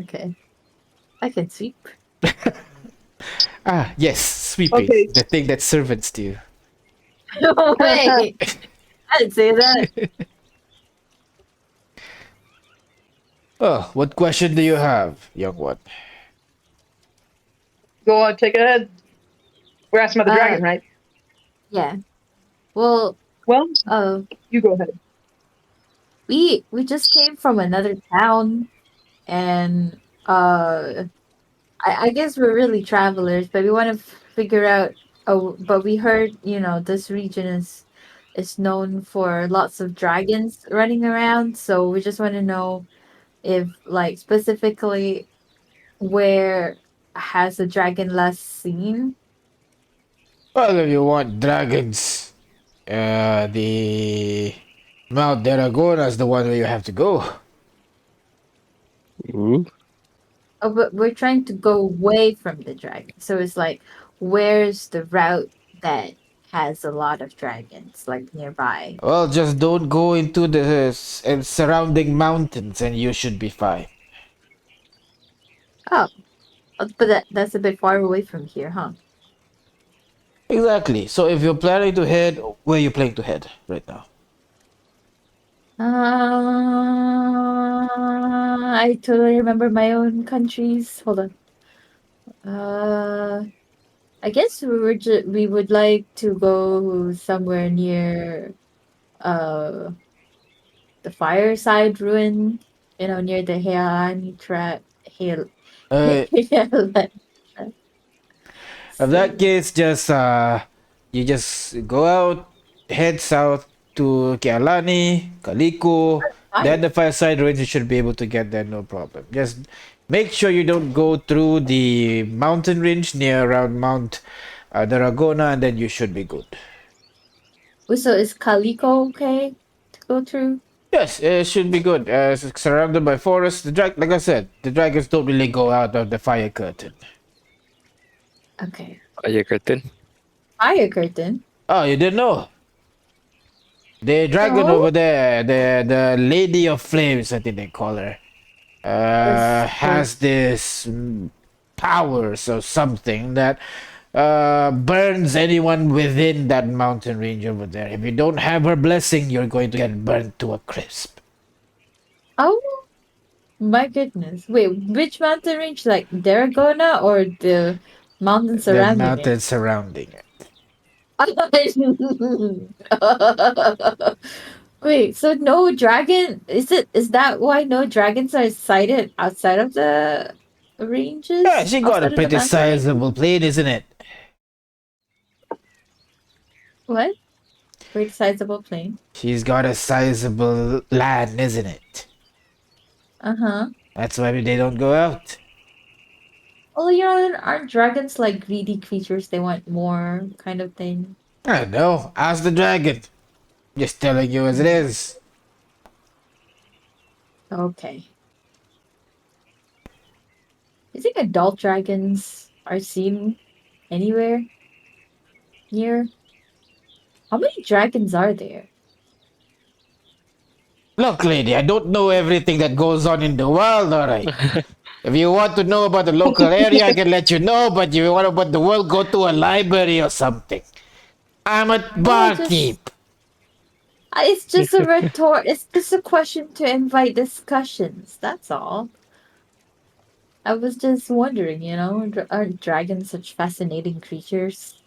Okay. I can sweep. Ah, yes, sweeping, okay. the thing that servants do. No way! I didn't say that. Oh, what question do you have, young one? Go on, take it ahead. We're asking about the Uh, dragon, right? yeah. Well, Well, uh, you go ahead. we just came from another town, and I guess we're really travelers, but we want to figure out. Oh, but we heard this region is known for lots of dragons running around, so we just want to know if like specifically where has a dragon last seen. Well, if you want dragons, the Mount Dragona is the one where you have to go. Ooh. Oh, but we're trying to go away from the dragon. So it's like, where's the route that has a lot of dragons, like nearby? Well, just don't go into the surrounding mountains and you should be fine. Oh, but that's a bit far away from here, huh? Exactly. So if you're planning to head, where are you planning to head right now? I totally remember my own countries. Hold on. Uh, I guess we would like to go somewhere near uh the fireside ruin, near the Heian tra Heil Uh, Heian. in that case, just you just go out, head south to Kealani, Kaliko, then Fire. the fireside range. You should be able to get there, no problem. Just make sure you don't go through the mountain range near around Mount Daragona, and then you should be good. So is Calico okay to go through? Yes, it should be good. It's surrounded by forests. Like I said, the dragons don't really go out of the fire curtain. Okay. Fire curtain. Fire curtain? Oh, you didn't know? The dragon No. over there, the Lady of Flames, I think they call her, Was has this powers or something that burns anyone within that mountain range over there. If you don't have her blessing, you're going to get burnt to a crisp. Oh my goodness. Wait, which mountain range? Like Daragona or the mountain The surrounding it? mountain surrounding it. Wait, so no dragon? Is that why no dragons are sighted outside of the Yeah, ranges? she got a Outside of the pretty mountain range? sizable plane, isn't it? What? Pretty sizable plane. She's got a sizable land, isn't it? Uh-huh. That's why they don't go out. Well, aren't dragons like greedy creatures? They want more kind of thing. I don't know. Ask the dragon. Just telling you as it is. Okay. You think adult dragons are seen anywhere near? How many dragons are there? Look, lady, I don't know everything that goes on in the world, alright? If you want to know about the local area, I can let you know, but if you want about the world, go to a library or something. I'm a No, just barkeep. it's just a It's just a question to invite discussions. That's all. I was just wondering, aren't dragons such fascinating creatures?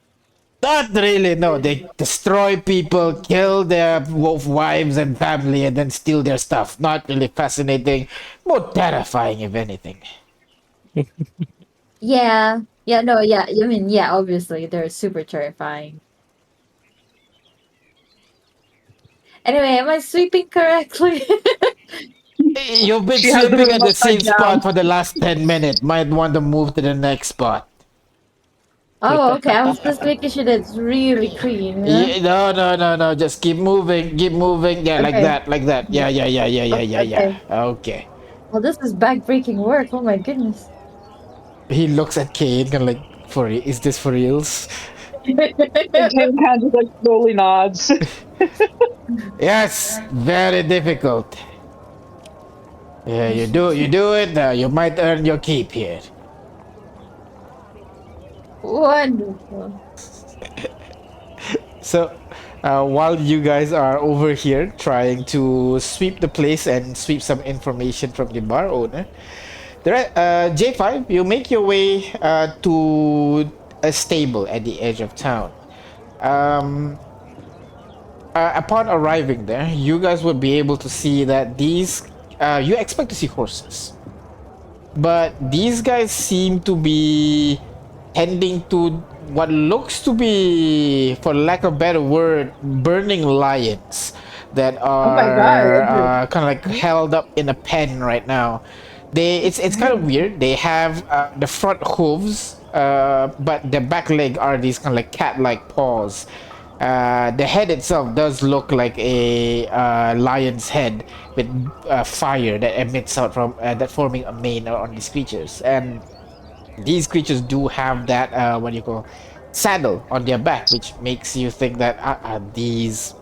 Not really, no. They destroy people, kill their wives and family, and then steal their stuff. Not really fascinating, more terrifying, if anything. Yeah. Yeah, no, yeah. I mean, yeah, obviously they're super terrifying. Anyway, am I sweeping correctly? You've been She has the sweeping room at the same upside spot down. for the last 10 minutes. Might want to move to the next spot. Oh, okay. I was just making sure that it's really clean, yeah? Yeah, no, no, no, no. Just keep moving, keep moving. Yeah, like Okay. that, like that. Yeah, yeah, yeah, yeah, yeah, Okay, yeah, yeah. okay. Okay. Well, this is backbreaking work. Oh my goodness. He looks at Kane, kind of like, is this for reals? And Taylor kind of just like slowly nods. Yes, very difficult. Yeah, you do it. You might earn your keep here. Wonderful. So, while you guys are over here trying to sweep the place and sweep some information from the bar owner, J5, you make your way to a stable at the edge of town. Um, upon arriving there, you guys would be able to see that you expect to see horses, but these guys seem to be tending to what looks to be, for lack of a better word, burning lions that Oh my are god. kind of like held up in a pen right now. It's kind of weird. They have the front hooves, but the back leg are these kind of like cat-like paws. The head itself does look like a lion's head with fire that emits out from that, forming a mane on these creatures. And these creatures do have that what do you call, saddle on their back, which makes you think that are these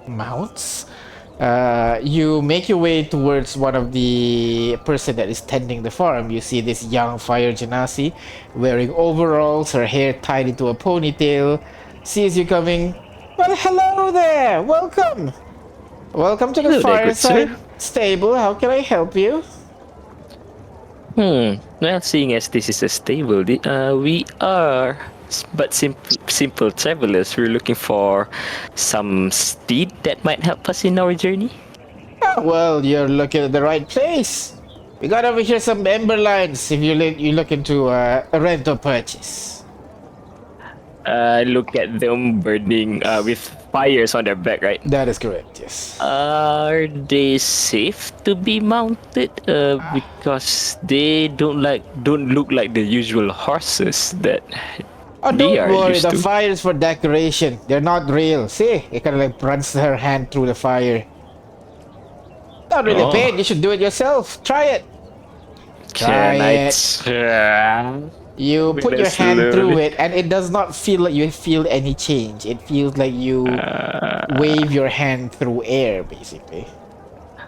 mounts. You make your way towards one of the person that is tending the farm. You see this young fire genasi wearing overalls, her hair tied into a ponytail, sees you coming. Well, hello there, welcome to the Hello there, good sir. fireside stable. How can I help you? Well, seeing as this is a stable, we are but simple travelers. We're looking for some steed that might help us in our journey. Ah, well, you're looking at the right place. We got over here some ember lines if you're looking to rent or purchase. Look at them burning with fires on their back, right? That is correct, yes. Are they safe to be mounted? Because they don't look like the usual horses that Oh, we don't are worry, used the to. fires for decoration. They're not real. See? It kind of like runs her hand through the fire. Not really Oh, pain, you should do it yourself. Try it. Try can I it. try? You put your hand through Slowly. it, and it does not feel like you feel any change. It feels like you Uh, wave your hand through air, basically.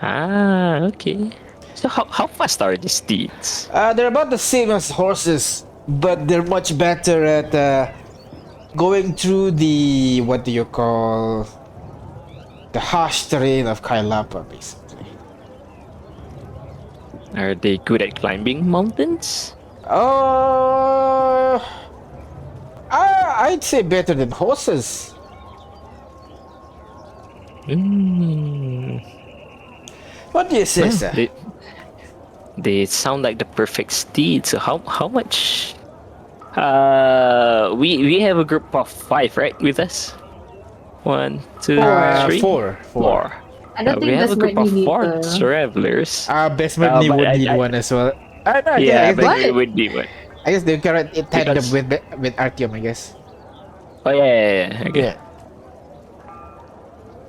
okay. So how fast are these steeds? They're about the same as horses, but they're much better at going through the, what do you call, the harsh terrain of Kailapa, basically. Are they good at climbing mountains? Uh, I'd say better than horses. Mm. What do you say, Well, sir? they sound like the perfect steeds. So how much? We have a group of 5, right, with us. 1, 2, Four. 3, Four. I don't We think have a this might group of need 4 the. travelers. Bestmate But would need one as well. No, I yeah, guess but they, we What? would need one I guess they can tandem because. with Artyom, I guess. Oh yeah. Okay. Yeah,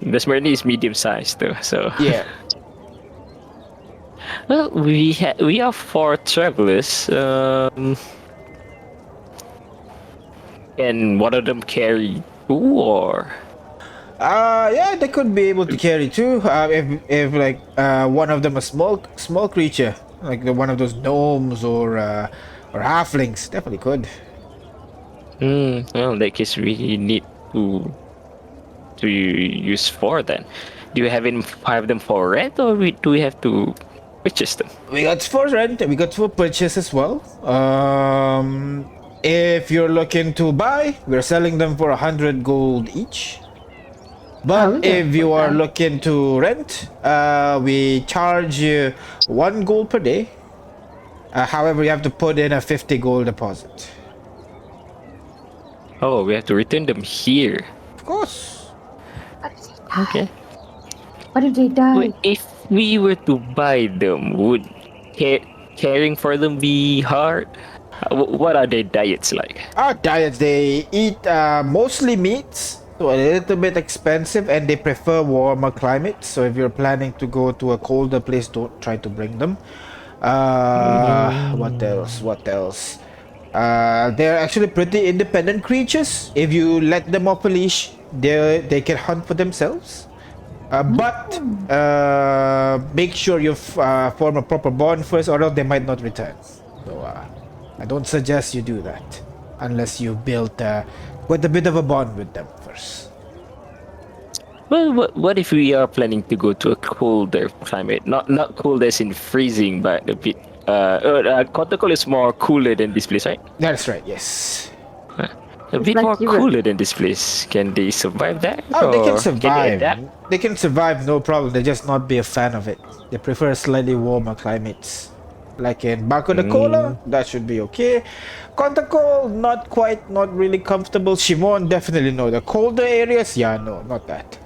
The Smyrna is medium sized though, so. yeah. Well, we are 4 travelers. Can one of them carry 2 or? Yeah, they could be able to carry two. If like one of them a small creature, like one of those gnomes or halflings, definitely could. Well, in that case, we need to use 4 then. Do you have them for rent, or do we have to purchase them? We got for rent. We got for purchase as well. If you're looking to buy, we're selling them for 100 gold each. Oh, But we can if you afford are that. looking to rent, we charge you 1 gold per day. However, you have to put in a 50 gold deposit. Oh, we have to return them here. Of course. Okay. What if they die? Wait, if we were to buy them, would caring for them be hard? What are their diets like? Our diets, they eat mostly meats, so a little bit expensive, and they prefer warmer climates. So if you're planning to go to a colder place, don't try to bring them. What else? What else? They're actually pretty independent creatures. If you let them off a leash, they can hunt for themselves. But make sure you form a proper bond first, or else they might not return. So I don't suggest you do that unless you build quite a bit of a bond with them first. Well, what if we are planning to go to a colder climate? Not cold as in freezing, but a bit. Kotokol is more cooler than this place, right? That's right. Yes. A bit like more Europe. cooler than this place. Can they survive that? Oh, they Or can they survive. adapt? They can survive, no problem. They just not be a fan of it. They prefer slightly warmer climates. Like in Baco de Cola, that should be okay. Contacol, not really comfortable. Shimon, definitely no. The colder areas, yeah, no, not that.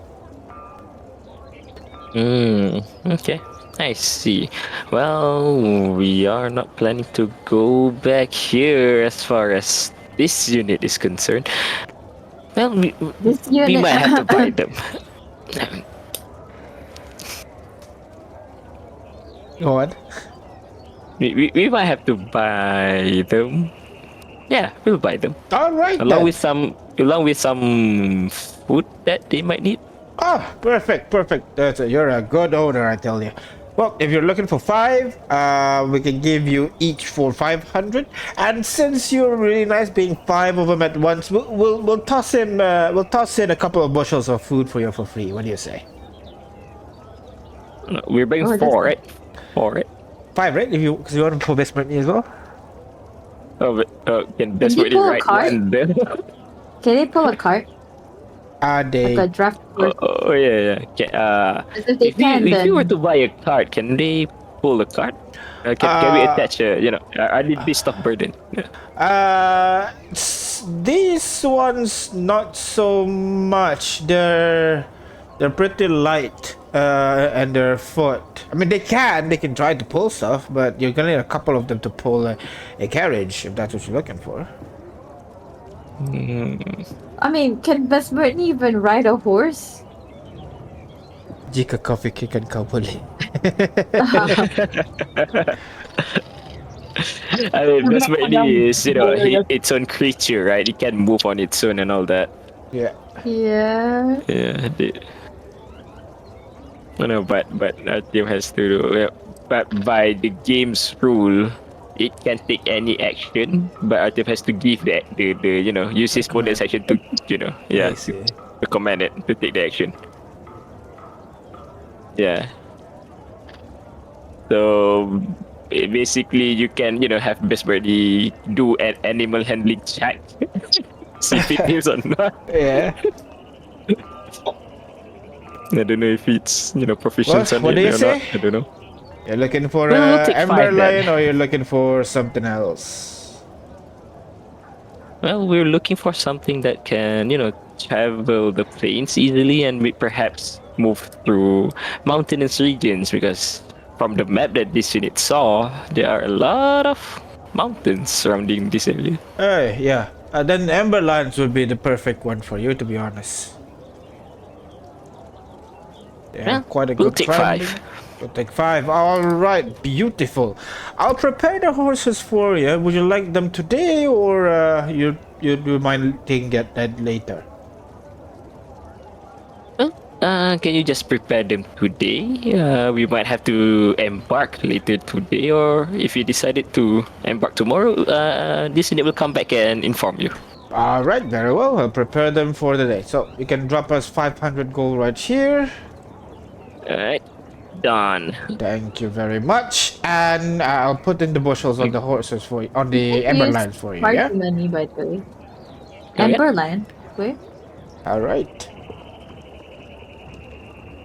Okay. I see. Well, we are not planning to go back here as far as this unit is concerned. Well, This we unit. might have to buy them. Go on. We might have to buy them. Yeah, we'll buy them All right. along then. with some food that they might need. Ah, perfect. You're a good owner, I tell you. Well, if you're looking for 5, we can give you each for 500. And since you're really nice being 5 of them at once, we'll toss in a couple of bushels of food for you for free. What do you say? We're buying Oh, that's 4, nice. right? 4, right? 5, right? Because you want to best me as well. Oh, but, can that's you what is pull a right card? one then. Can they pull a cart? They Like a draft horse? Oh yeah. Okay, If they can, if you were then to buy a cart, can they pull a cart? Can we attach a little bit of burden? Yeah. these ones not so much. They're pretty light. And their foot. I mean, they can try to pull stuff, but you're gonna need a couple of them to pull a carriage if that's what you're looking for. I mean, can Best Brittany even ride a horse? Jika coffee kick and cowboy. I mean, that's what it is. Its own creature, right? It can move on its own and all that. Yeah. Yeah. Yeah. No, but our team has to do. But by the game's rule, it can take any action, but our team has to give the use his bonus action to I see. to command it to take the action. Yeah. So basically, you can have Best Birdie do an animal handling check, see if it is or not. Yeah. I don't know if it's proficient on what do it you or say? not. I don't know. You're looking for Well, we'll take Ember 5 then. Lion, or you're looking for something else? Well, we're looking for something that can, travel the plains easily and we perhaps move through mountainous regions because from the map that this unit saw, there are a lot of mountains surrounding this area. Yeah. Then Ember Lions would be the perfect one for you, to be honest. Yeah, Well, quite a we'll good take climbing. 5. We'll take 5. All right, beautiful. I'll prepare the horses for you. Would you like them today, or you mind taking that later? Well, can you just prepare them today? We might have to embark later today, or if you decided to embark tomorrow, this unit will come back and inform you. All right, very well. I'll prepare them for the day. So you can drop us 500 gold right here. Alright, done. Thank you very much. And I'll put in the bushels on the horses for you, on the Ember Use Lions for you. Party Yeah. money, by the way. yeah? Ember Lion. Wait. All right.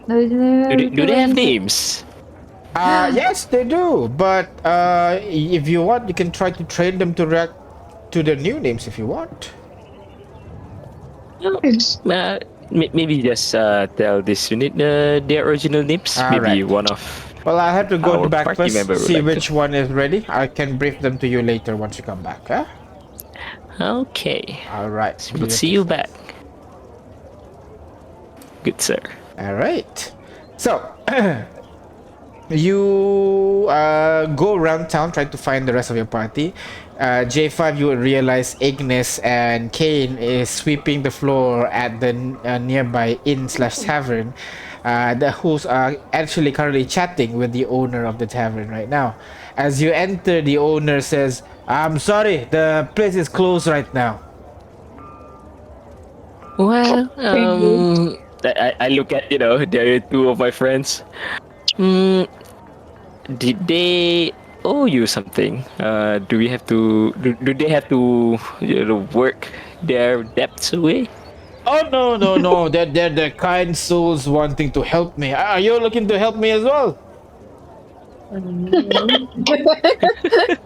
Do they have names? Yes, they do. But if you want, you can try to train them to react to the new names if you want. Maybe just tell this unit their original names. All Maybe right. one of Well, I have to go our back party first, member would see like to. which one is ready. I can brief them to you later once you come back. Huh? Okay. All right. We'll see you back. Good sir. All right. So you go around town trying to find the rest of your party. J5, you will realize Ignis and Kane is sweeping the floor at the nearby inn/tavern. The hosts are actually currently chatting with the owner of the tavern right now. As you enter, the owner says, "I'm sorry, the place is closed right now." Well, Really? I look at the two of my friends. Hmm, did they owe you something? Do we have to? Do they have to work their debts away? Oh no, no, no! They're the kind souls wanting to help me. Are you looking to help me as well?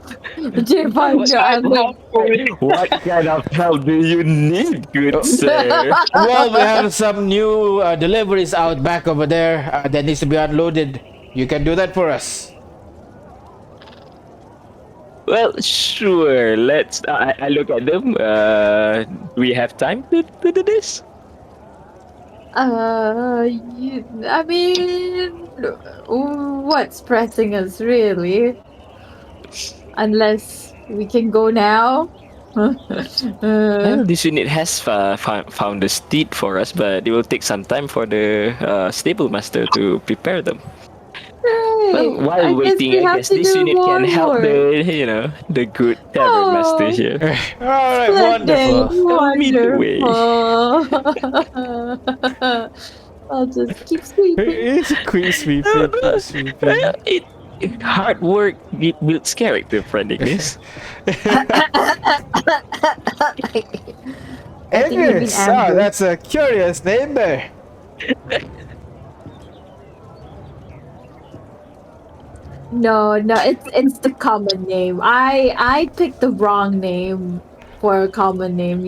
J5, no, I'm like, What kind of help do you need, good sir? Well, we have some new deliveries out back over there that needs to be unloaded. You can do that for us. Well, sure. Let's. I look at them. Do we have time to do this? I mean, what's pressing us really? Unless we can go now. Well, this unit has found the steed for us, but it will take some time for the stable master to prepare them. Well, Right. while I guess waiting, we I have guess to this do unit more can help work. the good tavern master Oh, here. All right, splendid, wonderful. Show me the way. wonderful. I'll just keep sweeping. It's a quick sweeping, quick sweeping. Well, hard work builds character, friend Ignis. I think you've been Ignis, ambushed. that's a curious name there. No, no, it's the common name. I picked the wrong name for a common name.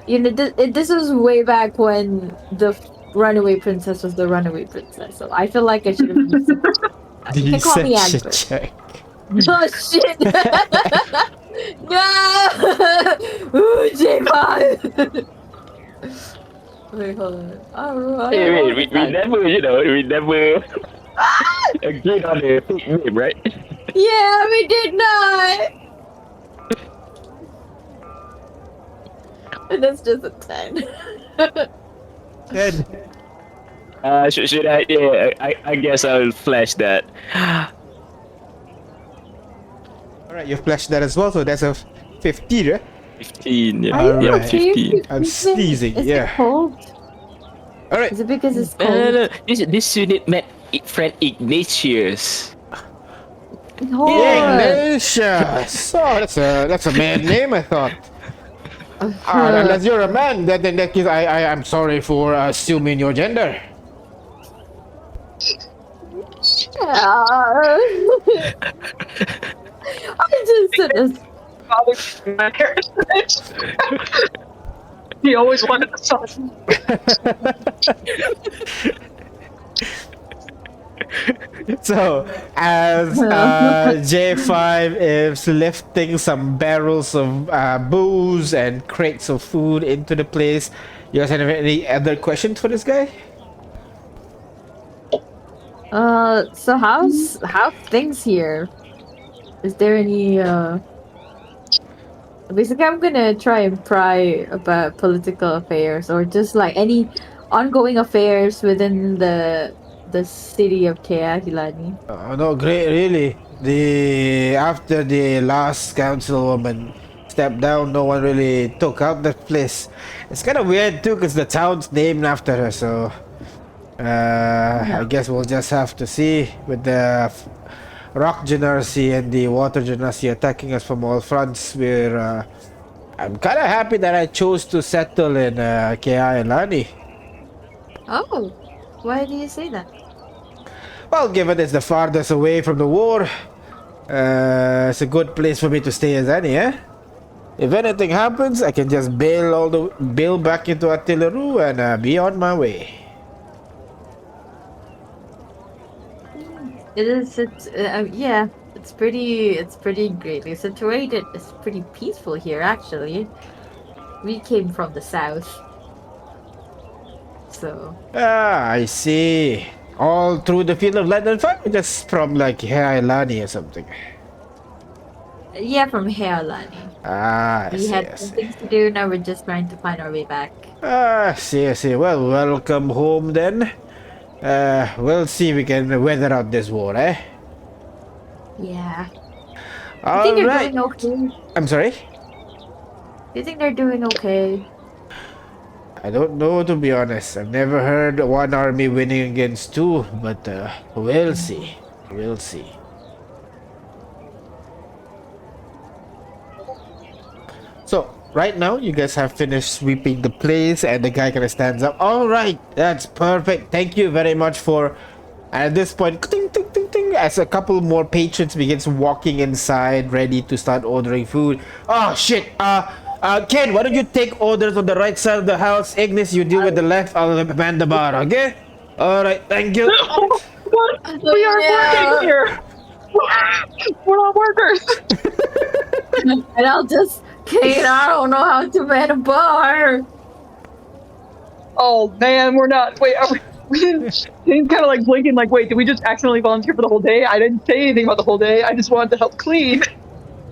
This was way back when the runaway princess was the runaway princess. So I feel like I should have used it. You can call me Deception Amber. check. Oh shit! No! Ooh, J5! Wait, hold on. Alright. Wait, we never agreed on a fake name, right? Yeah, we did not! And that's just a 10. Good. Should I? Yeah, I guess I'll flash that. All right, you flashed that as well, so that's a 50, right? 15, yeah. Are you Yeah, okay? 15. I'm sneezing, Is yeah. it cold? All right. Is it because it's No, cold? no, no. This unit met friend Ignatius. No. Ignatius. Oh, that's a man name, I thought. Unless you're a man, then in that case, I'm sorry for assuming your gender. I just said a Father, my parents. He always wanted a son. So, as J5 is lifting some barrels of booze and crates of food into the place, you guys have any other questions for this guy? So how's things here? Is there any basically I'm gonna try and pry about political affairs or just like any ongoing affairs within the city of Keahilani. No, great, really. After the last councilwoman stepped down, no one really took out the place. It's kind of weird too, cause the town's named after her. So, I guess we'll just have to see with the rock genasi and the water genasi attacking us from all fronts. I'm kind of happy that I chose to settle in Keailani. Oh, why do you say that? Well, given it's the farthest away from the war, it's a good place for me to stay as any, eh? If anything happens, I can just bail back into Artillery and be on my way. It is. Yeah. It's pretty greatly situated. It's pretty peaceful here, actually. We came from the south, so. Ah, I see. All through the field of light and fire, just from like Hailani or something. Yeah, from Hairlani. Ah, I We see, I had some see. things to do. Now we're just trying to find our way back. Ah, I see. Well, welcome home then. We'll see if we can weather out this war, eh? Yeah. I think All they're right. doing okay. I'm sorry? Do you think they're doing okay? I don't know, to be honest. I've never heard one army winning against two, but we'll see. We'll see. So, right now, you guys have finished sweeping the place, and the guy kind of stands up. All right, that's perfect. Thank you very much for. And at this point, ting, ting, ting, ting, as a couple more patrons begins walking inside, ready to start ordering food. Oh shit! Ken, why don't you take orders on the right side of the house? Ignis, you deal with the left. I'll man the bar. Okay? All right. Thank you. What? We are working here. We're not workers. And I'll just, Kate, I don't know how to man a bar. Oh man, we're not. Wait, are we? He's kind of like blinking, like, wait, did we just accidentally volunteer for the whole day? I didn't say anything about the whole day. I just wanted to help clean.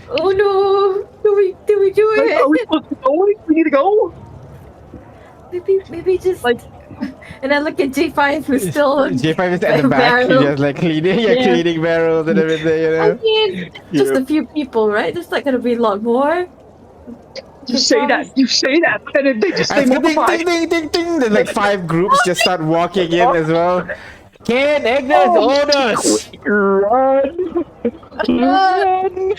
Oh no! Did we do Like, are we it? supposed to go? We need to go. Maybe just. Like- And I look at J5 who's still. J5 is at the back. Barrel. Just like cleaning, yeah, Yeah. cleaning barrels and everything, you I know. mean, just a few people, right? There's not gonna be a lot more. You say that, and then they just And they ding, ding, multiply. ding, ding, ding. Then like 5 groups just start walking in as well. Ken, Ignis, orders! Run! Run!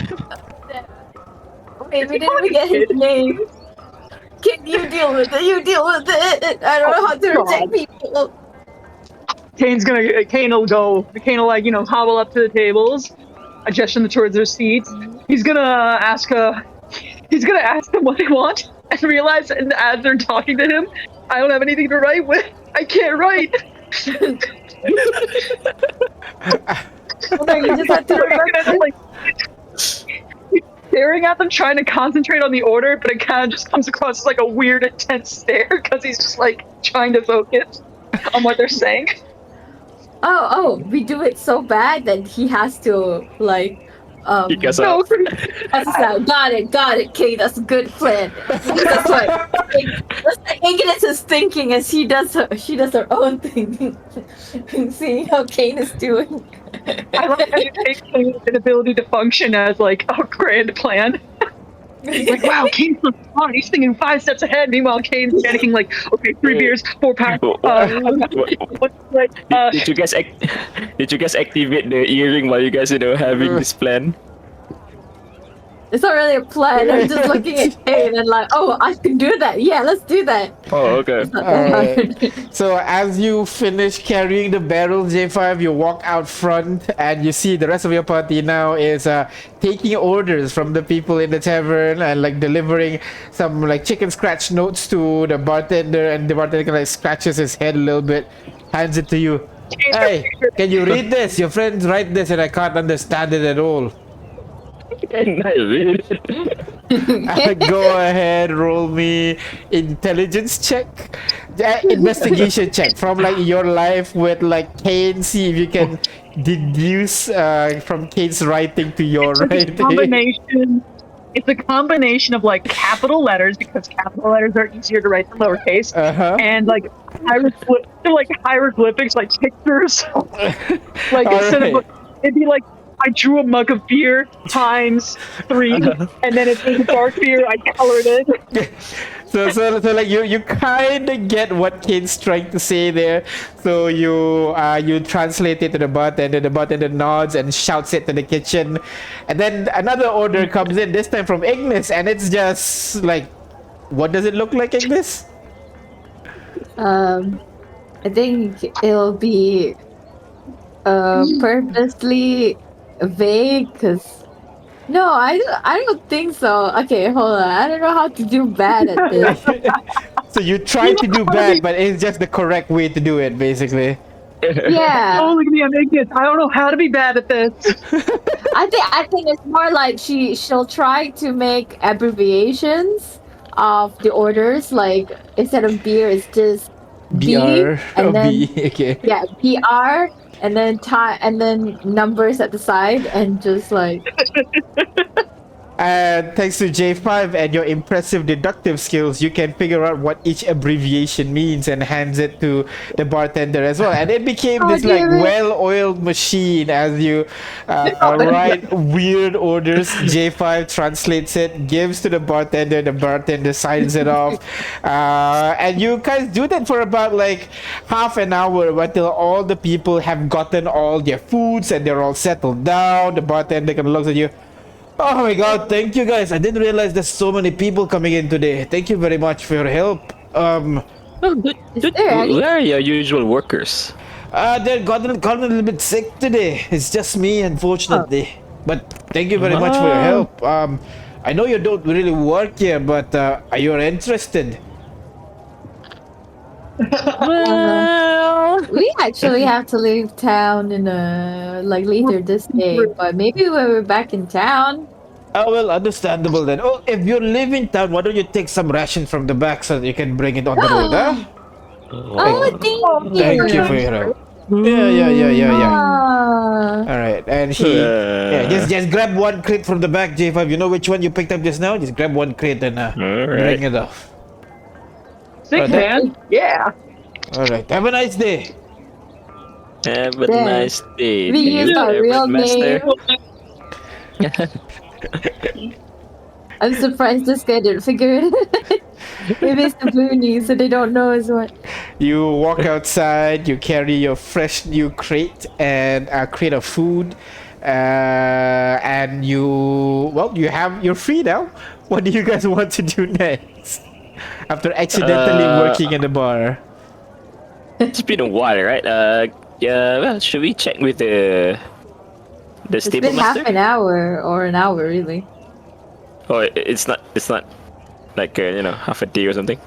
Wait, we didn't even get his name. Can you deal with it? You deal with it. I don't know how to reject people. Kane will go. Kane will like, hobble up to the tables, gesture them towards their seats. He's gonna ask them what they want, and realize, and as they're talking to him, I don't have anything to write with. I can't write. Well, no, you just have to remember. Like, staring at them, trying to concentrate on the order, but it kind of just comes across as like a weird, intense stare because he's just like trying to focus on what they're saying. Oh, we do it so bad that he has to like. Kick us No, out. Got it, Kate. That's a good plan. That's what Ignis is thinking as she does her own thing. Seeing how Kane is doing. I like how you take Kane's inability to function as like a grand plan. Like, wow, Kane's so smart. He's thinking 5 steps ahead. Meanwhile, Kane's panicking like, okay, 3 beers, 4 packs. Did you guys did you guys activate the earring while you guys having this plan? It's not really a plan. I'm just looking at Kane and like, oh, I can do that. Yeah, let's do that. Oh, okay. It's not that hard. So as you finish carrying the barrel, J5, you walk out front and you see the rest of your party now is taking orders from the people in the tavern and like delivering some like chicken scratch notes to the bartender, and the bartender like scratches his head a little bit, hands it to you. Hey, can you read this? Your friends write this and I can't understand it at all. Can I read it? Go ahead, roll me intelligence check, investigation check from like your life with like Kane. See if you can deduce from Kane's writing to your writing. It's a combination of like capital letters, because capital letters are easier to write than lowercase, and like hieroglyphics, like pictures. Like instead of it'd be like, I drew a mug of beer times 3, and then if it's dark beer, I colored it. So like you kind of get what Kane's trying to say there. So you translate it to the bartender. The bartender nods and shouts it to the kitchen, and then another order comes in. This time from Ignis, and it's just like, what does it look like, Ignis? I think it'll be Purposely vague? Cause no, I don't think so. Okay, hold on. I don't know how to do bad at this. So you try to do bad, but it's just the correct way to do it, basically. Yeah, Oh, look at me, I'm Ignis. I don't know how to be bad at this. I think it's more like she'll try to make abbreviations of the orders. Like instead of beer, it's just B, BR and then B. Okay. yeah, BR, and then time, and then numbers at the side, and just like And thanks to J5 and your impressive deductive skills, you can figure out what each abbreviation means and hands it to the bartender as well. And it became oh this like damn it. well-oiled machine as you write weird orders. J5 translates it, gives to the bartender signs it off. And you guys do that for about like half an hour until all the people have gotten all their foods and they're all settled down. The bartender kind of looks at you. Oh my god, thank you guys. I didn't realize there's so many people coming in today. Thank you very much for your help. Well, good, Is good. there any? Where are your usual workers? They're gotten a little bit sick today. It's just me, unfortunately. But thank you very much for your help. I know you don't really work here, but are you interested? Well, We actually have to leave town in like later this day, but maybe when we're back in town. Oh, well, understandable then. Oh, if you live in town, why don't you take some ration from the back so that you can bring it on the road, huh? Oh, thank you. Thank you for your help. Yeah. Ah. All right, and just grab one crate from the back, J5. You know which one you picked up just now? Just grab one crate and bring it off. Sick, man. Yeah. All right, have a nice day. Have a Damn. nice day. We used our real Master. name. I'm surprised this guy didn't figure it. Maybe it's the boonies, so they don't know as what. You walk outside. You carry your fresh new crate and a crate of food, and you're free now. What do you guys want to do next? After accidentally working in the bar. It's been a while, right? Yeah. Well, should we check with the It's stable been master? half an hour or an hour, really. Oh, it's not. It's not like half a day or something.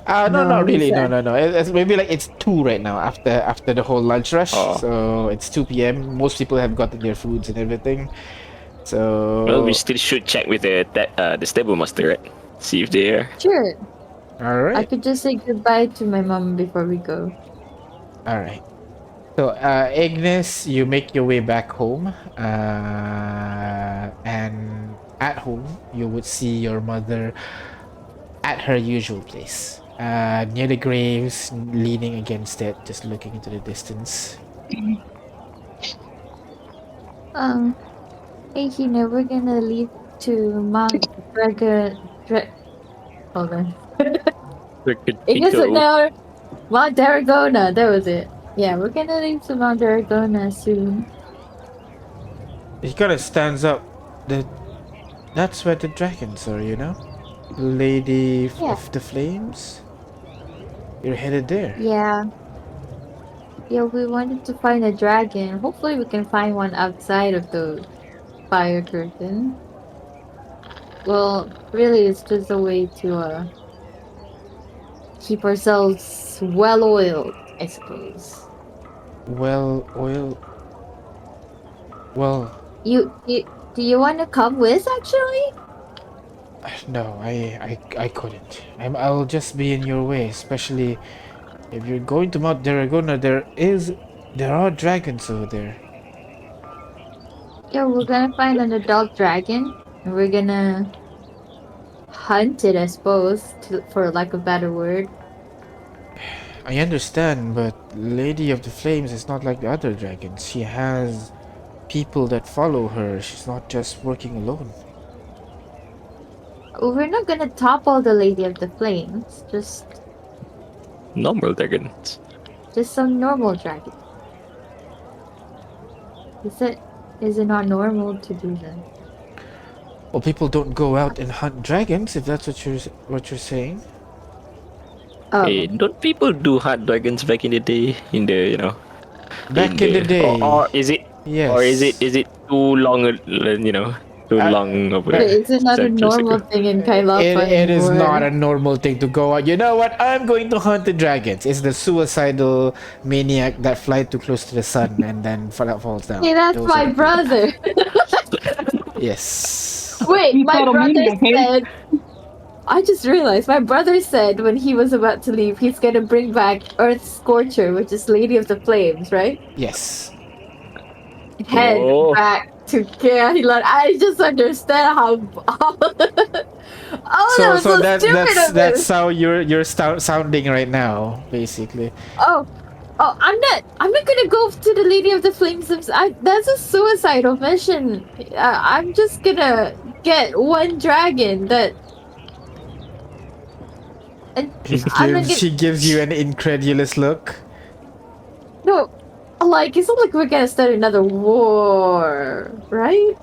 No, No, not he really. said. No. It's maybe like it's 2 right now after the whole lunch rush. Oh. So it's 2 p.m. Most people have gotten their foods and everything. So Well, we still should check with the stable master, right? See if they're. Sure. all I right, could just say goodbye to my mom before we go. all right. So Ignis, you make your way back home, and at home you would see your mother at her usual place, near the graves, leaning against it, just looking into the distance. Hey, Hina, we're gonna leave to Mount Hold on. I guess no, Mount Daragona. That was it. Yeah, we're gonna leave to Mount Daragona soon. He kind of stands up. That's where the dragons are, you know? Lady Yeah. of the Flames? You're headed there. Yeah. Yeah, we wanted to find a dragon. Hopefully, we can find one outside of the fire curtain. Well, really, it's just a way to keep ourselves well oiled, I suppose. Well, oil. Well, You do you want to come with? Actually, no, I couldn't. I'll just be in your way, especially if you're going to Mount Daragona. There are dragons over there. yeah, we're gonna find an adult dragon, and we're gonna hunt it, I suppose, for lack of a better word. I understand, but Lady of the Flames is not like the other dragons. She has people that follow her. She's not just working alone. We're not gonna topple the Lady of the Flames. Just Normal dragons. some normal dragon. Is it not normal to do that? Well, people don't go out and hunt dragons, if that's what you're saying. Oh, Hey, don't people do hunt dragons back in the day? In the Back in the day. Or is it? Yes. Or is it too long? Too long of But a is it not a centuries normal ago? thing in Kailapa It is not a anymore? normal thing to go out. You know what? I'm going to hunt the dragons. It's the suicidal maniac that fly too close to the sun and then falls down. Hey, that's Those my are the brother. people. Yes. Wait, You my thought of brother maniac, hey? said. I just realized my brother said when he was about to leave, he's gonna bring back Earth Scorcher, which is Lady of the Flames, right? Yes. Head Oh. back to Kailan. I just understand how. Oh, that was so stupid of That's him. how you're sounding right now, basically. Oh, I'm not gonna go to the Lady of the Flames. That's a suicidal mission. I'm just gonna get one dragon that. And I'm gonna get She gives you an incredulous look. no. Like, it's not like we're gonna start another war, right?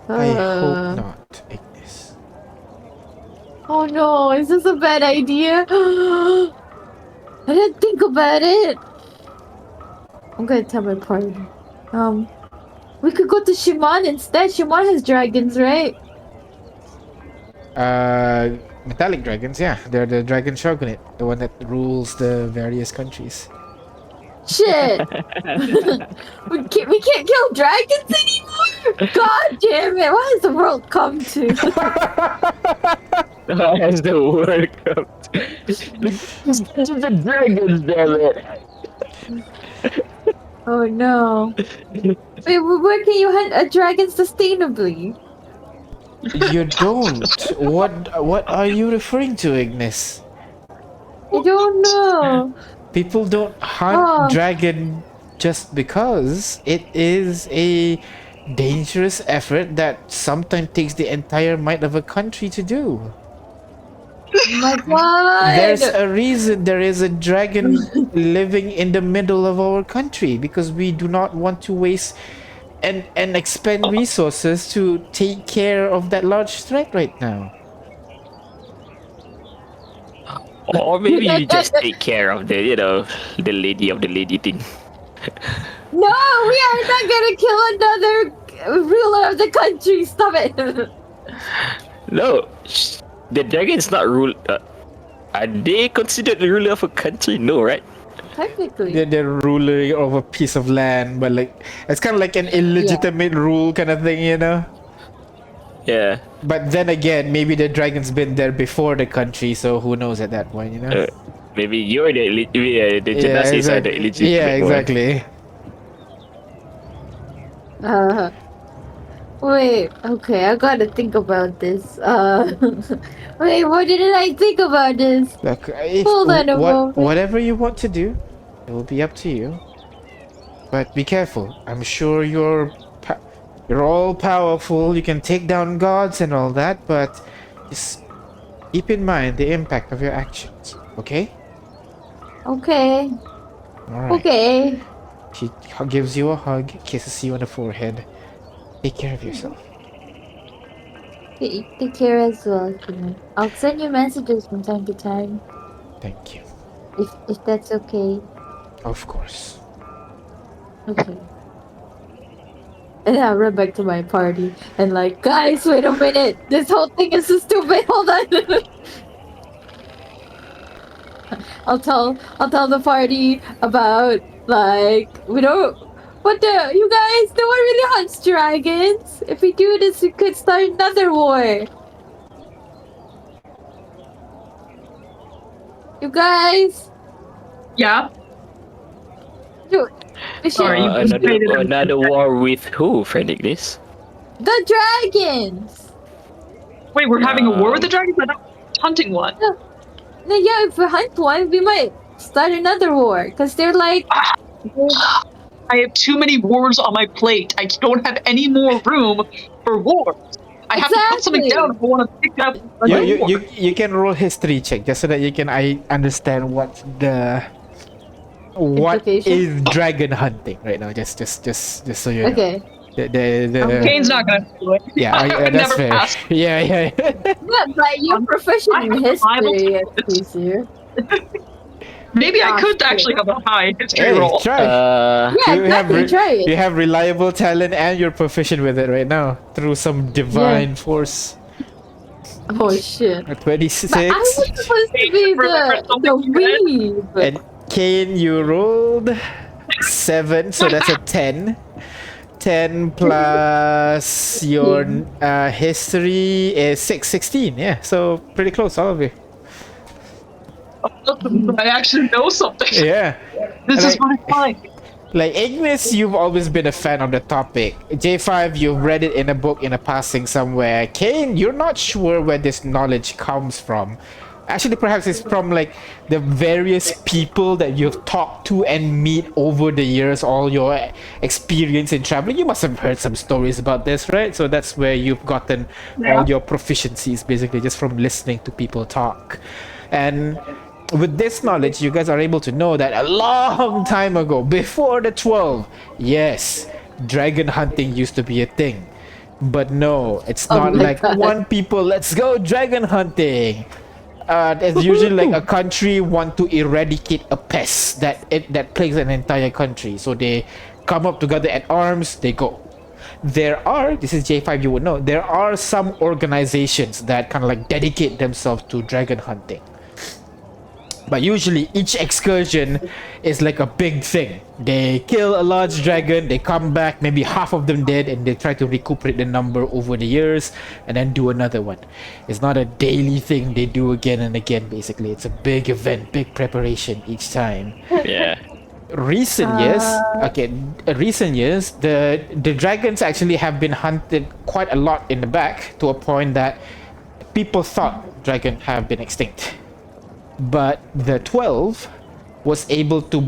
I hope not, Ignis. Oh no, is this a bad idea? I didn't think about it. I'm gonna tell my party. We could go to Shimon instead. Shimon has dragons, right? Metallic dragons, yeah. They're the dragon shogunate, the one that rules the various countries. Shit! we can't kill dragons anymore? God damn it, what has the world come to? As the world comes. The dragons, damn it. Oh no. Wait, where can you hunt a dragon sustainably? You don't. What are you referring to, Ignis? I don't know. People don't hunt Oh. dragon just because it is a dangerous effort that sometimes takes the entire might of a country to do. Oh my god! There's a reason there is a dragon living in the middle of our country because we do not want to waste and expend resources to take care of that large threat right now. Or maybe you just take care of the lady of the lady thing. No, we are not gonna kill another ruler of the country. Stop it. No, the dragon's not rule. Are they considered the ruler of a country? No, right? Technically. They're ruling of a piece of land, but like it's kind of like an illegitimate rule kind of thing, you know. Yeah. But then again, maybe the dragon's been there before the country, so who knows at that point, you know? Maybe you're the Genesis are the illegitimate yeah, one. exactly. Wait, okay, I gotta think about this. Wait, what did I think about this? Look, Hold on a moment. whatever you want to do, it will be up to you. But be careful. I'm sure you're all powerful. You can take down gods and all that, but just keep in mind the impact of your actions. Okay? Okay, All right. okay. She gives you a hug, kisses you on the forehead. Take care of yourself. Take care as well, Kimo. I'll send you messages from time to time, Thank you. if that's okay. Of course. Okay. And then I run back to my party and like, guys, wait a minute. This whole thing is so stupid. Hold on. I'll tell the party about like you guys, no one really hunts dragons. If we do this, we could start another war. You guys, Yeah. we Sorry, should- you participated in- Another war with who, friend Ignis? the dragons. Wait, we're having a war with the dragons? I thought we were hunting one. No, yeah, if we hunt one, we might start another war because they're like. I have too many wars on my plate. I don't have any more room for wars. I have to put something Exactly. down if I want to pick up a You, new you, war. you can roll history check just so that you can understand what Implication? is dragon hunting right now. Just so you know. Okay. The Kane's not gonna do it. yeah, I would that's never fair. pass. Yeah. Yeah, but you're proficient I in have a Bible history, to- Kisu. Maybe I Gosh, could actually have a high history Hey, roll. try. Yeah, You have exactly. Try it. you have reliable talent and you're proficient with it right now through some divine force. Oh shit. A But I 26. was supposed to Thank be you for the something good. weeb. And Kane, you rolled 7, so that's a 10. 10 plus your history is 6, 16. Yeah, so pretty close, all of you. I actually know something. Yeah. This is Like, my fine. like Ignis, you've always been a fan of the topic. J5, you've read it in a book in a passing somewhere. Kane, you're not sure where this knowledge comes from. Actually, perhaps it's from like the various people that you've talked to and meet over the years, all your experience in traveling. You must have heard some stories about this, right? So that's where you've gotten all your proficiencies, basically, just from listening to people talk. And with this knowledge, you guys are able to know that a long time ago, before the 12, yes, dragon hunting used to be a thing. But no, it's Oh not my like God. one people, let's go dragon hunting. It's usually like a country want to eradicate a pest that plagues an entire country. So they come up together at arms, they go. There are, this is J5, you would know, there are some organizations that kind of like dedicate themselves to dragon hunting. But usually each excursion is like a big thing. They kill a large dragon, they come back, maybe half of them dead, and they try to recuperate the number over the years and then do another one. It's not a daily thing they do again and again, basically. It's a big event, big preparation each time. Yeah. Recent years, the dragons actually have been hunted quite a lot in the back, to a point that people thought dragons have been extinct. But the 12 was able to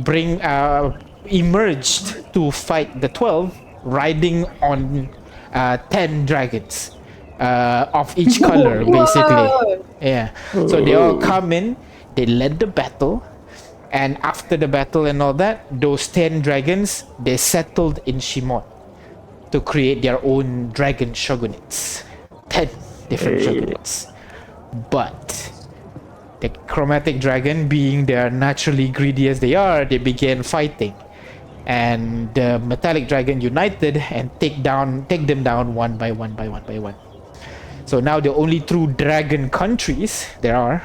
emerged to fight the 12, riding on 10 dragons of each color, basically. Yeah. So they all come in, they led the battle, and after the battle and all that, those 10 dragons, they settled in Shimon to create their own dragon shogunates. 10 different shogunates. But the chromatic dragon, being they are naturally greedy as they are, they began fighting. And the metallic dragon united and take them down one by one by one by one. So now the only true dragon countries there are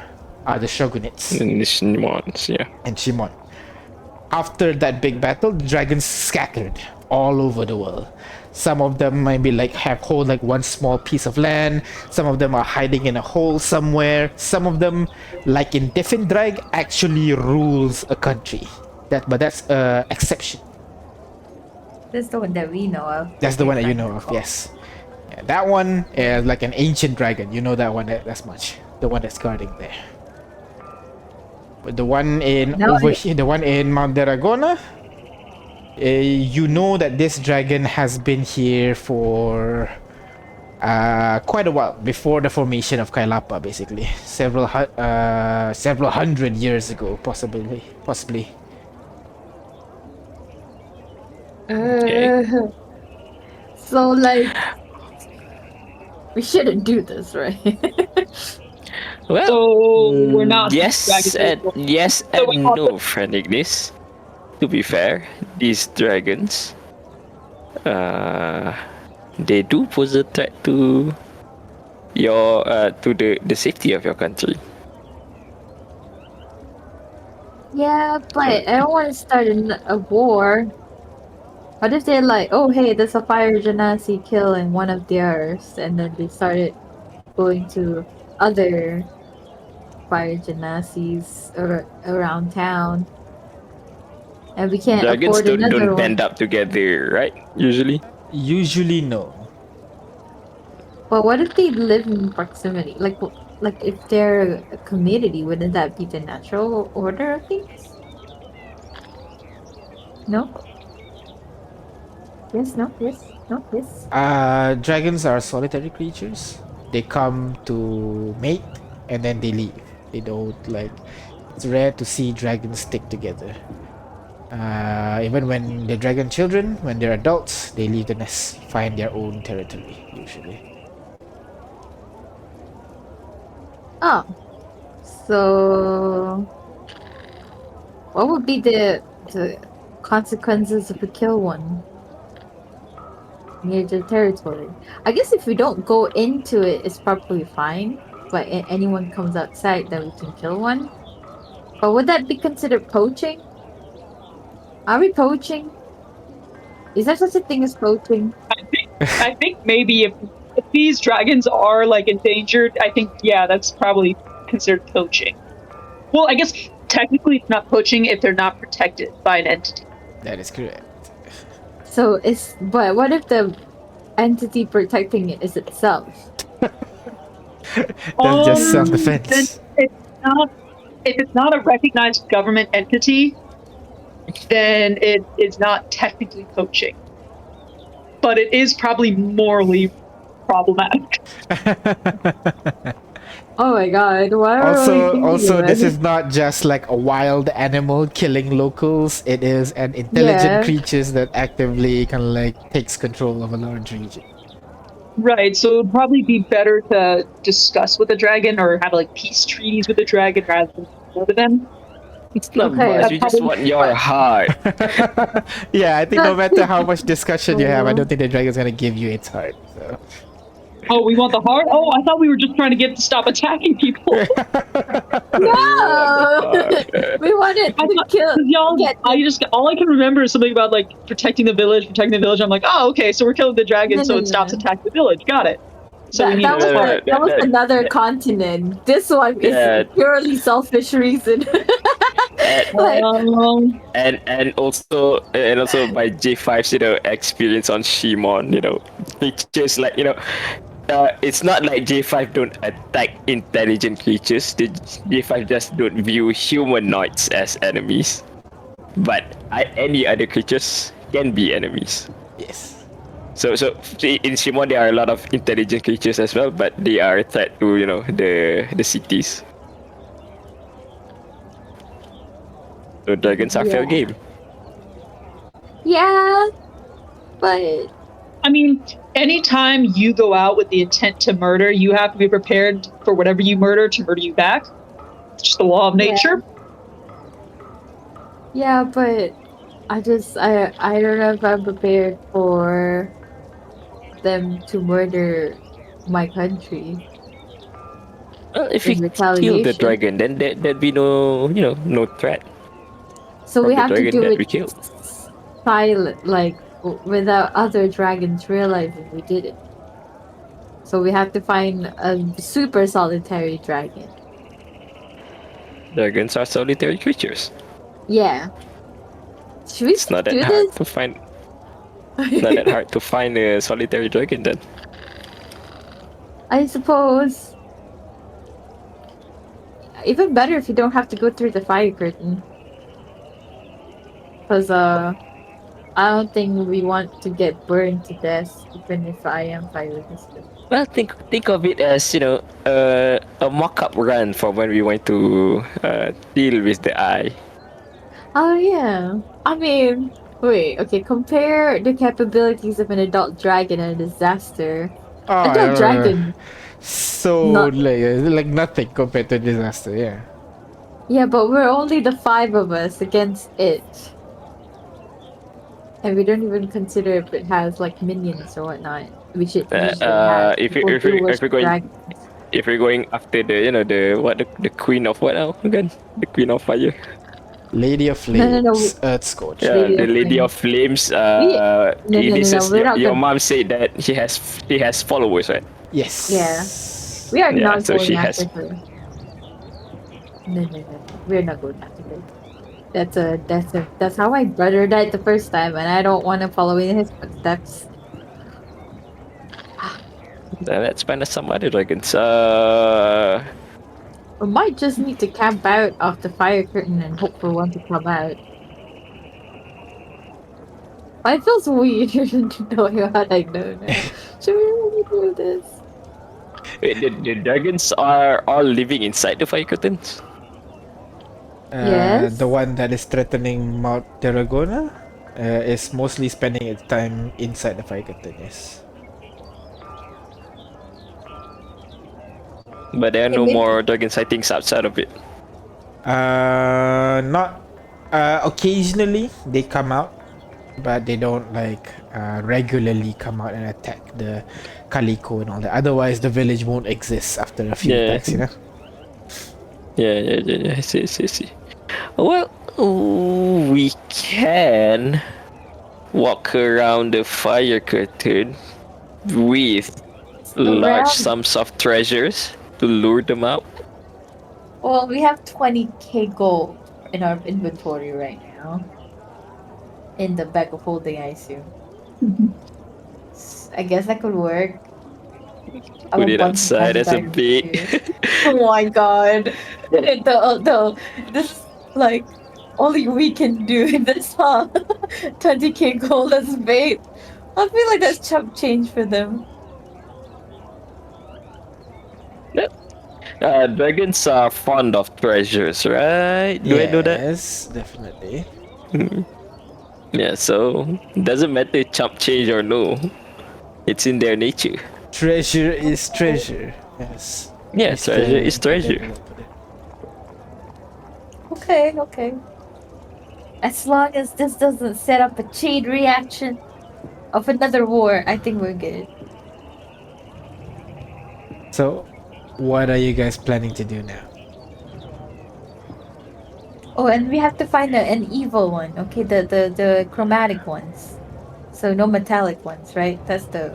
the shogunates And this ones, yeah. and Shimon. After that big battle, the dragons scattered all over the world. Some of them might be like hold like one small piece of land. Some of them are hiding in a hole somewhere. Some of them, like in Diffendrag, actually rules a country. But that's exception. That's the one that we know of. That's the one that you know of, yes. Yeah, that one is like an ancient dragon. You know that one that's much. The one that's guarding there. But the one in here, the one in Mount Dragona, you know that this dragon has been here for quite a while, before the formation of Kailapa, basically. Several hundred years ago, possibly. So like, we shouldn't do this, right? Well, So we're not yes and yes So we and have no, friend Ignis. To be fair, these dragons, they do pose a threat to your to the safety of your country. Yeah, but I don't want to start a war. What if they're like, oh hey, there's a fire genasi killing one of theirs, and then they started going to other fire genasis around town, and we can't Dragons afford another don't one. band up together, right? Usually. Usually no. But what if they live in proximity? Like if they're a community, wouldn't that be the natural order of things? No. Yes. No. Yes. No. Yes. Dragons are solitary creatures. They come to mate and then they leave. They don't like. It's rare to see dragons stick together. Even when they're dragon children, when they're adults, they leave the nest, find their own territory usually. Oh. So What would be the consequences if we kill one near the territory? I guess if we don't go into it, it's probably fine. But anyone comes outside, then we can kill one. But would that be considered poaching? Are we poaching? Is there such a thing as poaching? I think maybe if these dragons are like endangered, I think yeah, that's probably considered poaching. Well, I guess technically it's not poaching if they're not protected by an entity. That is correct. But what if the entity protecting it is itself? That's just Then self-defense. if it's not a recognized government entity, then it is not technically poaching. But it is probably morally problematic. Oh my god! Why are we thinking Also, of this it? is not just like a wild animal killing locals. It is an intelligent Yeah. creatures that actively kind of like takes control of a large region. Right, so it would probably be better to discuss with the dragon or have like peace treaties with the dragon rather than go to them. It's not Okay, much. that's You just probably want your heart. Yeah, I think no That's matter how much discussion you have, I cool. don't think the dragon's gonna give you its heart. So. Oh, we want the heart? Oh, I thought we were just trying to get to stop attacking people. No! We wanted I to thought, kill. 'cause y'all, Get all I can remember is something about like protecting the village. I'm like, oh, okay, so we're killing the dragon, No, so no, it no, stops no. attacking the village. Got it. So we That, need that its was heart. that was another continent. This one is Yeah. purely selfish reason. and, Like, and also by J5's experience on Shimon, it's just like it's not like J5 don't attack intelligent creatures. The J5 just don't view humanoids as enemies, but any other creatures can be enemies. Yes. So in Shimon there are a lot of intelligent creatures as well, but they are a threat to the cities. So dragons are fair Yeah. game. yeah, but I mean, anytime you go out with the intent to murder, you have to be prepared for whatever you murder to murder you back. It's just the law of Yeah. nature. yeah, but I don't know if I'm prepared for them to murder my country Well, if in you kill the retaliation. dragon, then there'd be no threat So from we the have to dragon do that it we killed. silent, like without other dragons realizing we did it. So we have to find a super solitary dragon. Dragons are solitary creatures. Yeah. Should we It's not do that hard this? to find. Not that hard to find a solitary dragon then. I suppose. Even better if you don't have to go through the fire curtain. Because I don't think we want to get burned to death, even if I am fire resistant. Well, think of it as a mock-up run for when we went to deal with the eye. Oh yeah. I mean, wait. Okay, compare the capabilities of an adult dragon and a disaster. Oh, Adult dragon. so Not- like nothing compared to disaster. Yeah. Yeah, but we're only the 5 of us against it. And we don't even consider if it has like minions or whatnot. We should usually have. If People do you're worship going dragons. if you're going after the queen of what now again? The queen of fire. Lady of No, no, no. Flames, Earthscorch. Yeah, Lady the of Lady Flames. of Flames. No, we're not your gonna- mom said that she has followers, right? Yes. Yeah. We are Yeah, not so going she after has- her. No. We're not going after her. That's how my brother died the first time, and I don't want to follow in his footsteps. Then let's find some other dragons. We might just need to camp out of the fire curtain and hope for one to come out. But it feels weird knowing what I know now. Should we really do this? wait, the dragons are all living inside the fire curtains. Yes. The one that is threatening Mount Terragona is mostly spending its time inside the fire curtain. Yes. But there are no maybe- more dragon sightings outside of it. Not Occasionally they come out, but they don't like regularly come out and attack the Calico and all that. Otherwise, the village won't exist after a few Yeah. attacks, you know? Yeah. I see. Well, we can walk around the fire curtain with large Around. sums of treasures to lure them out. Well, we have 20k gold in our inventory right now. In the bag of holding, I assume. I guess that could work. I have Put a it bunch of outside as a diamonds too. bait. Oh my god. This like only we can do this, huh? 20k gold as bait. I feel like that's chump change for them. Dragons are fond of treasures, right? Do I know that? Yes, definitely. Yeah, so doesn't matter chump change or no. It's in their nature. Treasure is treasure. Yes. Yeah, That's treasure the is treasure. better way to put it. Okay. As long as this doesn't set up a chain reaction of another war, I think we're good. So, what are you guys planning to do now? Oh, and we have to find an evil one. Okay, the chromatic ones. So no metallic ones, right? That's the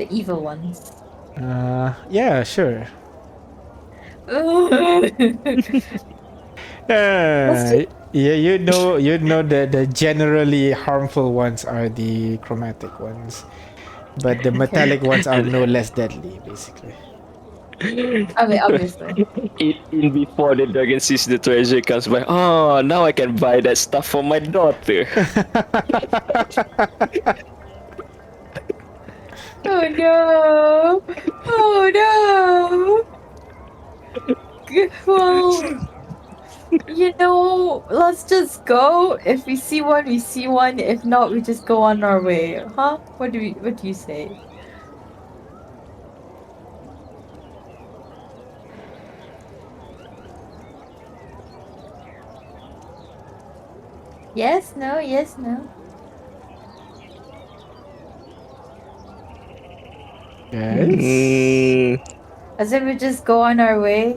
evil ones. Yeah, sure. Let's Yeah, you know that the generally harmful ones are the chromatic ones, but the metallic ones are no less deadly, basically. I mean, obviously. In before the dragon sees the treasure comes by. Oh, now I can buy that stuff for my daughter. Oh no! Oh no! Well, let's just go. If we see one, we see one. If not, we just go on our way. Huh? What do you say? Yes, no, yes, no. Yes. As if we just go on our way.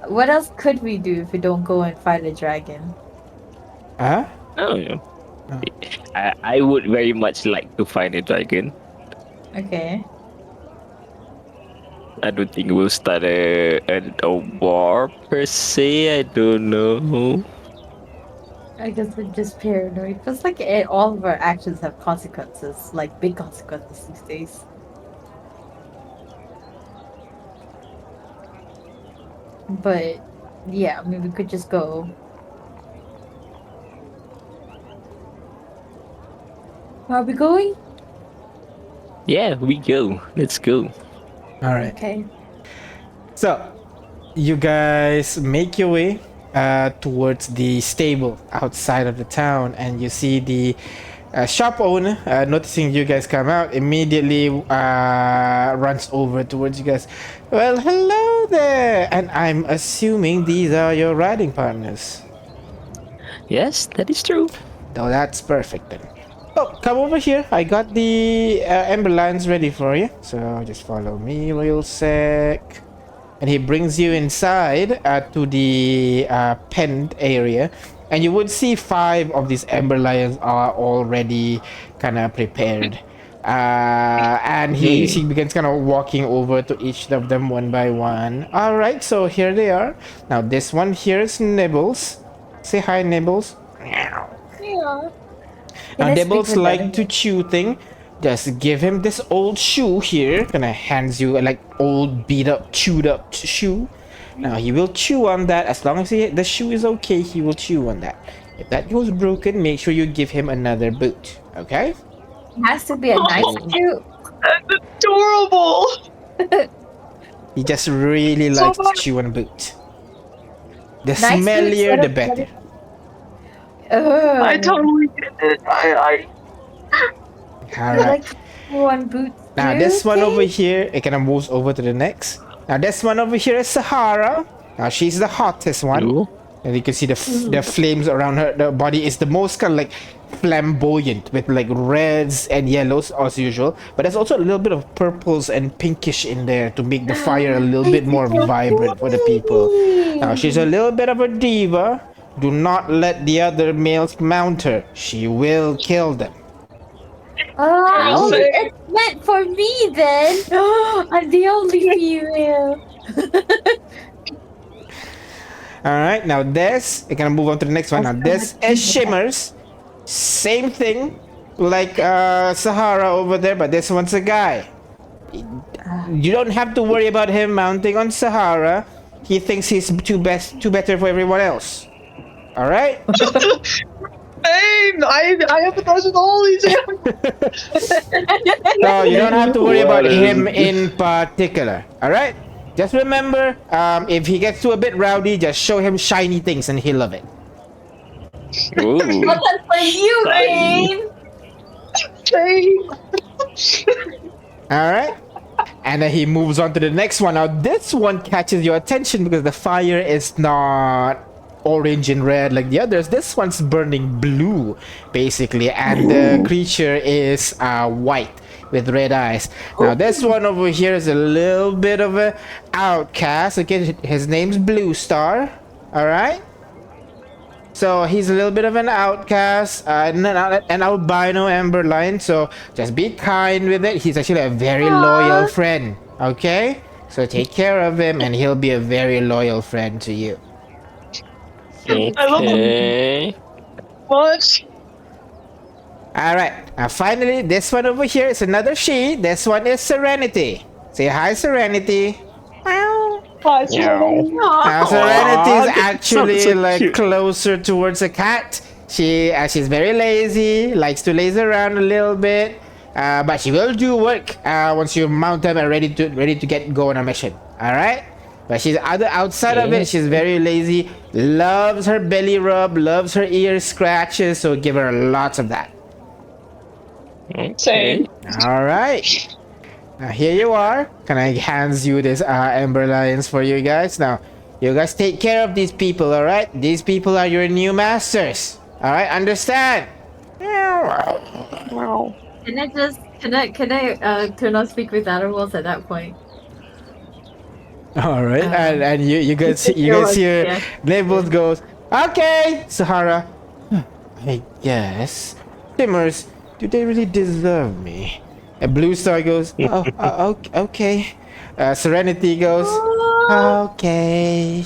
What else could we do if we don't go and fight a dragon? Huh? Oh, yeah. Oh. I would very much like to find a dragon. Okay. I don't think we'll start a war per se. I don't know. I guess we're just paranoid. Feels like all of our actions have consequences, like big consequences these days. But yeah, I mean, we could just go. Are we going? Yeah, we go. Let's go. All right. Okay. So, you guys make your way towards the stable outside of the town, and you see the shop owner, noticing you guys come out, immediately runs over towards you guys. Well, hello there, and I'm assuming these are your riding partners. Yes, that is true. Oh, that's perfect then. Oh, come over here. I got the Ember Lions ready for you. So just follow me real sec. And he brings you inside to the penned area. And you would see 5 of these Ember Lions are already kind of prepared. And she begins kind of walking over to each of them one by one. Alright, so here they are. Now this one here is Nibbles. Say hi, Nibbles. Yeah. Now Can I speak Nibbles with like them? to chew thing. Just give him this old shoe here. Gonna hands you a like old beat up, chewed up shoe. Now he will chew on that as long as the shoe is okay. He will chew on that. If that goes broken, make sure you give him another boot. Okay? It has to be a nice shoe. That's adorable. He just really So likes to much. chew on a boot. The Nice boots, smellier, what the a- better. I totally get it. I I All right. like to chew on boots. Now too, this one over okay? here, it kind of moves over to the next. Now this one over here is Sahara. Now she's the hottest one. Ooh. And you can see the flames around her. The body is the most kind of like flamboyant with like reds and yellows as usual. But there's also a little bit of purples and pinkish in there to make the fire a little bit more vibrant for the people. Now she's a little bit of a diva. Do not let the other males mount her. She will kill them. Oh, it's meant for me then. I'm the only female. Alright, now this, we're gonna move on to the next one. Now this is Shimmers. Same thing like Sahara over there, but this one's a guy. You don't have to worry about him mounting on Sahara. He thinks he's too better for everyone else. Alright? Hey, I empathize with all these animals. So you don't have to worry about him in particular. Alright? Just remember, if he gets to a bit rowdy, just show him shiny things and he'll love it. Ooh. Well, that's for you, Rain. Alright? And then he moves on to the next one. Now this one catches your attention because the fire is not orange and red like the others. This one's burning blue, basically, and the creature is white with red eyes. Now this one over here is a little bit of a outcast. Okay, his name's Blue Star. Alright? So he's a little bit of an outcast, an albino Ember Lion, so just be kind with it. He's actually a very loyal friend, okay? So take care of him and he'll be a very loyal friend to you. Okay. What? Alright, now finally, this one over here is another she. This one is Serenity. Say hi, Serenity. Meow. Hi, Meow. Now Serenity is Aw, actually so like cute. closer towards a cat. She's very lazy, likes to laze around a little bit, but she will do work once you mount them and ready to get go on a mission. All right, but she's outside of it. She's very lazy. Loves her belly rub, loves her ear scratches. So give her lots of that. Same. All right. Now here you are. Can I hands you this Ember Lions for you guys? Now, you guys take care of these people, alright? These people are your new masters. Alright, understand? Can I turn on speak with animals at that point? Alright, and you guys hear Yeah. Nibbles goes, okay, Sahara. I guess. Shimmers, do they really deserve me? And Blue Star goes, okay. Serenity goes, okay.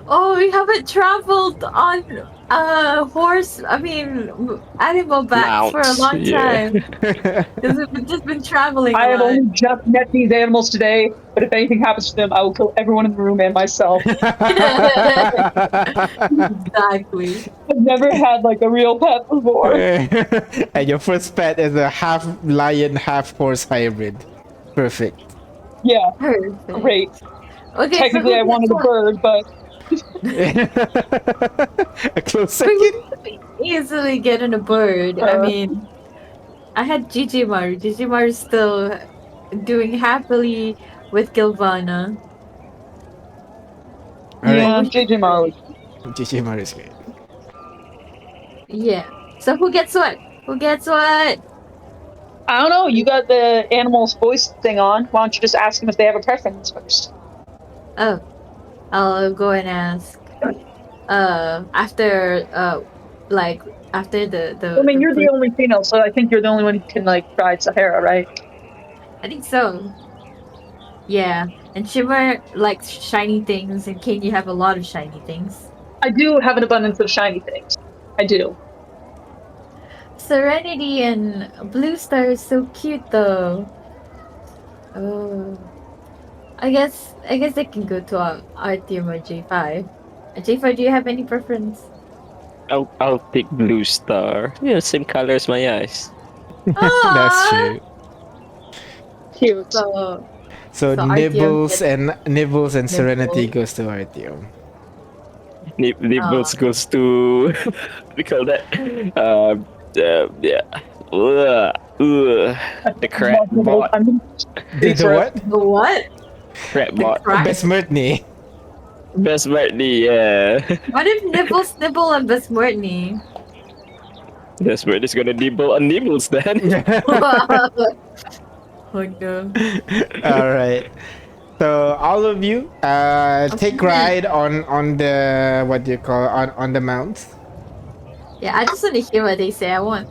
Oh, we haven't traveled on animal backs for a Mounts, long yeah. time. Because we've just been traveling I a have lot. only just met these animals today, but if anything happens to them, I will kill everyone in the room and myself. Exactly. I've never had like a real pet before. And your first pet is a half lion, half horse hybrid. Perfect. Yeah, Perfect. great. Okay, Technically, I wanted a bird, but A close We second. could easily get in a bird. I mean, I had Jijimaru. Jijimaru's still doing happily with Gilvana. yeah, Alright. JJ Marley. GG Mario is great. Yeah. So who gets what? Who gets what? I don't know. You got the animal's voice thing on. Why don't you just ask them if they have a preference first? Oh, I'll go and ask. After the. I mean, you're the only female, so I think you're the only one who can like ride Sahara, right? I think so. Yeah, and Shimmer likes shiny things, and Kane, you have a lot of shiny things. I do have an abundance of shiny things. I do. Serenity and Blue Star is so cute, though. Oh, I guess they can go to Artyom or J5. J5, do you have any preference? I'll pick Blue Star. Yeah, same color as my eyes. That's true. Cute. So So So Nibbles Artyom Nibbles and Serenity Nibbles. goes to Artyom. Nibbles goes to we call that yeah. The crab bot. The what? the what? Crap The bot. crack. Besmertney. Best birthday, yeah. What if Nibble, Snibble, and Besmortney? That's where it's gonna nibble on nibbles then. Oh no. All right. So all of you, take ride on the what do you call on the mounts. Yeah, I just want to hear what they say. I won't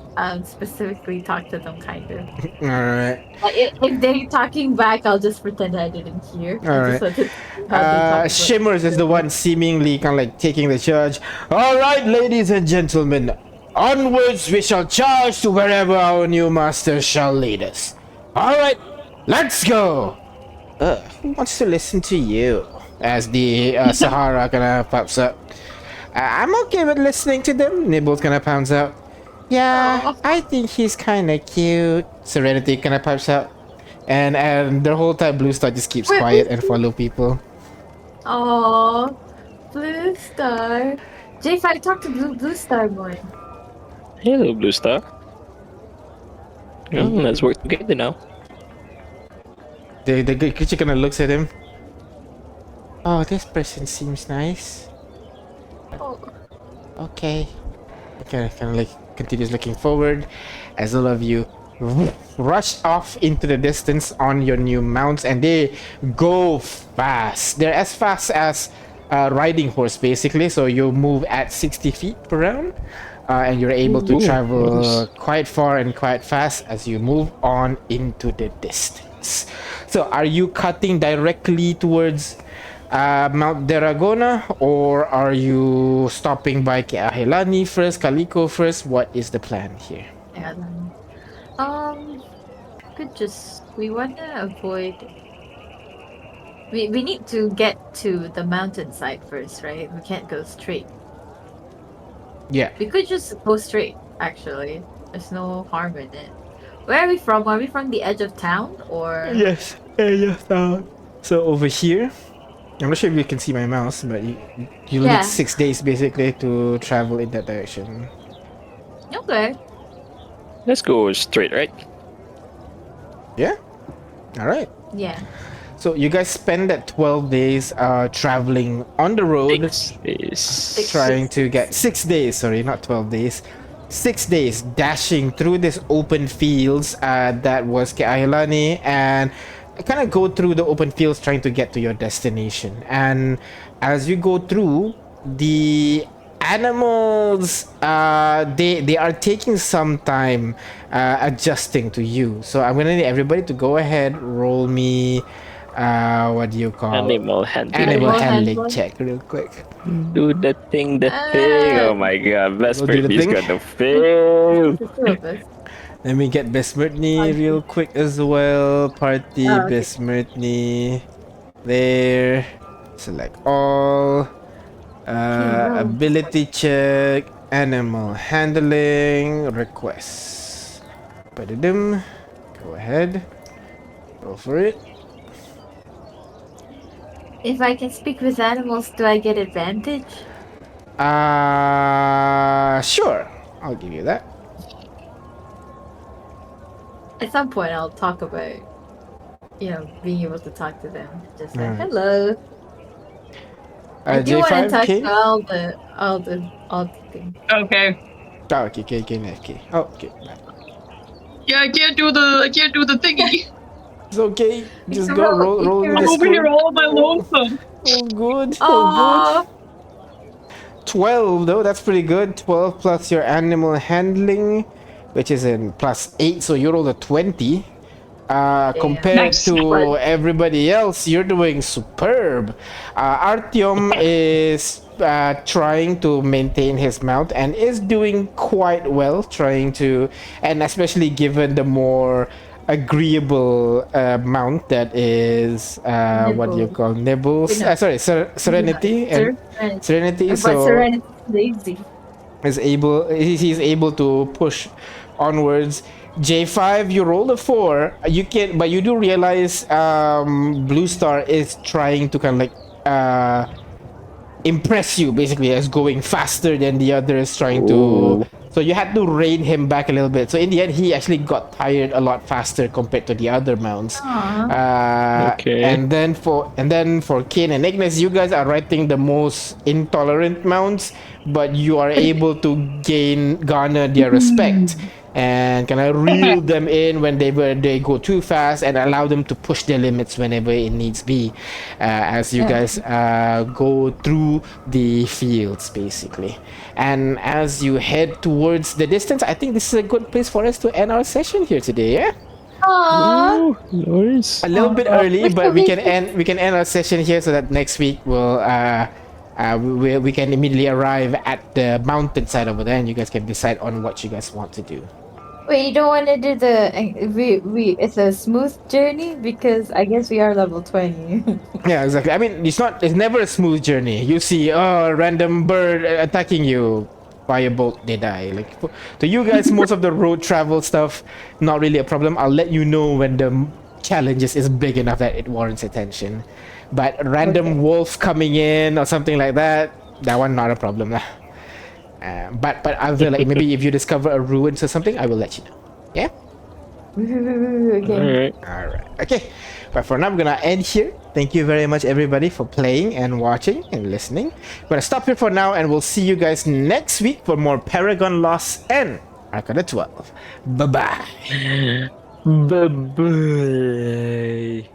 specifically talk to them, kind of. All right. Like, if they're talking back, I'll just pretend I didn't hear. All I just right. want to see how they talk about Shimmers is the one seemingly kind of like taking the charge. All right, ladies and gentlemen, onwards we shall charge to wherever our new master shall lead us. All right, let's go. Who wants to listen to you? As the Sahara kind of pops up. I'm okay with listening to them. Nibbles kind of pounds out. Yeah, I think he's kind of cute. Serenity kind of pipes out. And the whole time Blue Star just keeps quiet and follow people. Oh, Blue Star. J5, talk to Blue Star more. Hello, Blue Star. Oh, let's work together now. The good creature kind of looks at him. Oh, this person seems nice. Oh. Okay. Okay, kind of like continues looking forward as all of you rush off into the distance on your new mounts, and they go fast. They're as fast as a riding horse, basically. So you move at 60 feet per round, and you're able to travel quite far and quite fast as you move on into the distance. So, are you cutting directly towards Mount Deragona, or are you stopping by Keahelani first, Calico first? What is the plan here? Yeah, then. We want to avoid. We need to get to the mountainside first, right? We can't go straight. Yeah. We could just go straight, actually. There's no harm in it. Where are we from? Are we from the edge of town, or? Yes. So over here, I'm not sure if you can see my mouse, but you Yeah. need 6 days basically to travel in that direction. Okay. Let's go straight, right? Yeah. All right. Yeah. So you guys spend that 12 days traveling on the road, Is trying to get 6 days. Sorry, not 12 days. 6 days dashing through this open fields that was Keahelani, and kind of go through the open fields trying to get to your destination. And as you go through, the animals they are taking some time adjusting to you. So I'm gonna need everybody to go ahead, roll me what do you call animal handling. animal Animal handling handling. check real quick. Do the thing. Oh my god, best Go do the birthday is thing. gonna fail. The two of us. Let me get Besmertney real quick as well. Party Oh, okay. Besmertney. There. Select all. no. Ability check. Animal handling. Requests. Ba-da-dum. Go ahead. Go for it. If I can speak with animals, do I get advantage? Sure. I'll give you that. At some point, I'll talk about, being able to talk to them. Just like, Alright. hello. I do want to J5, talk K? to all the things. Okay. Oh, okay, K, FK. Oh, okay. Yeah, I can't do the thingy. It's okay. Just can go roll- roll you in can the I'm over here Discord. all by lonesome. Oh, good. Oh, Oh, good. 12 though, that's pretty good. 12 plus your animal handling, which is in plus 8, so you rolled a 20. Compared Nice. to everybody else, you're doing superb. Artyom is trying to maintain his mount and is doing quite well, trying to, and especially given the more agreeable mount that is what do you Nibble. call nibbles? No. Serenity and Serenity. But So Serenity's lazy. he's able to push onwards. J5, you rolled a 4. You can, but you do realize Blue Star is trying to kind of like impress you, basically, as going faster than the others, trying to So you had to rein him back a little bit. So in the end, he actually got tired a lot faster compared to the other mounts. Okay. And then for Kane and Ignis, you guys are riding the most intolerant mounts, but you are able to garner their respect and kind of reel them in when they go too fast and allow them to push their limits whenever it needs be, as you guys go through the fields basically. And as you head towards the distance, I think this is a good place for us to end our session here today. Yeah. Aww. Oh, nice. A little bit Oh, early, which but one we is can end our session here so that next week we can immediately arrive at the mountainside over there, and you guys can decide on what you guys want to do. Wait, you don't want to do the it's a smooth journey because I guess we are level 20. Yeah, exactly. I mean, it's never a smooth journey. You see, random bird attacking you, firebolt, they die. Like to you guys, most of the road travel stuff, not really a problem. I'll let you know when the challenges is big enough that it warrants attention. But random wolf coming in or something like that one not a problem lah. But other like maybe if you discover a ruins or something, I will let you know. Yeah. Okay. All right. Okay. But for now, I'm gonna end here. Thank you very much, everybody, for playing and watching and listening. I'm gonna stop here for now, and we'll see you guys next week for more Paragon Lost and Arcana 12. Bye bye. Bye bye.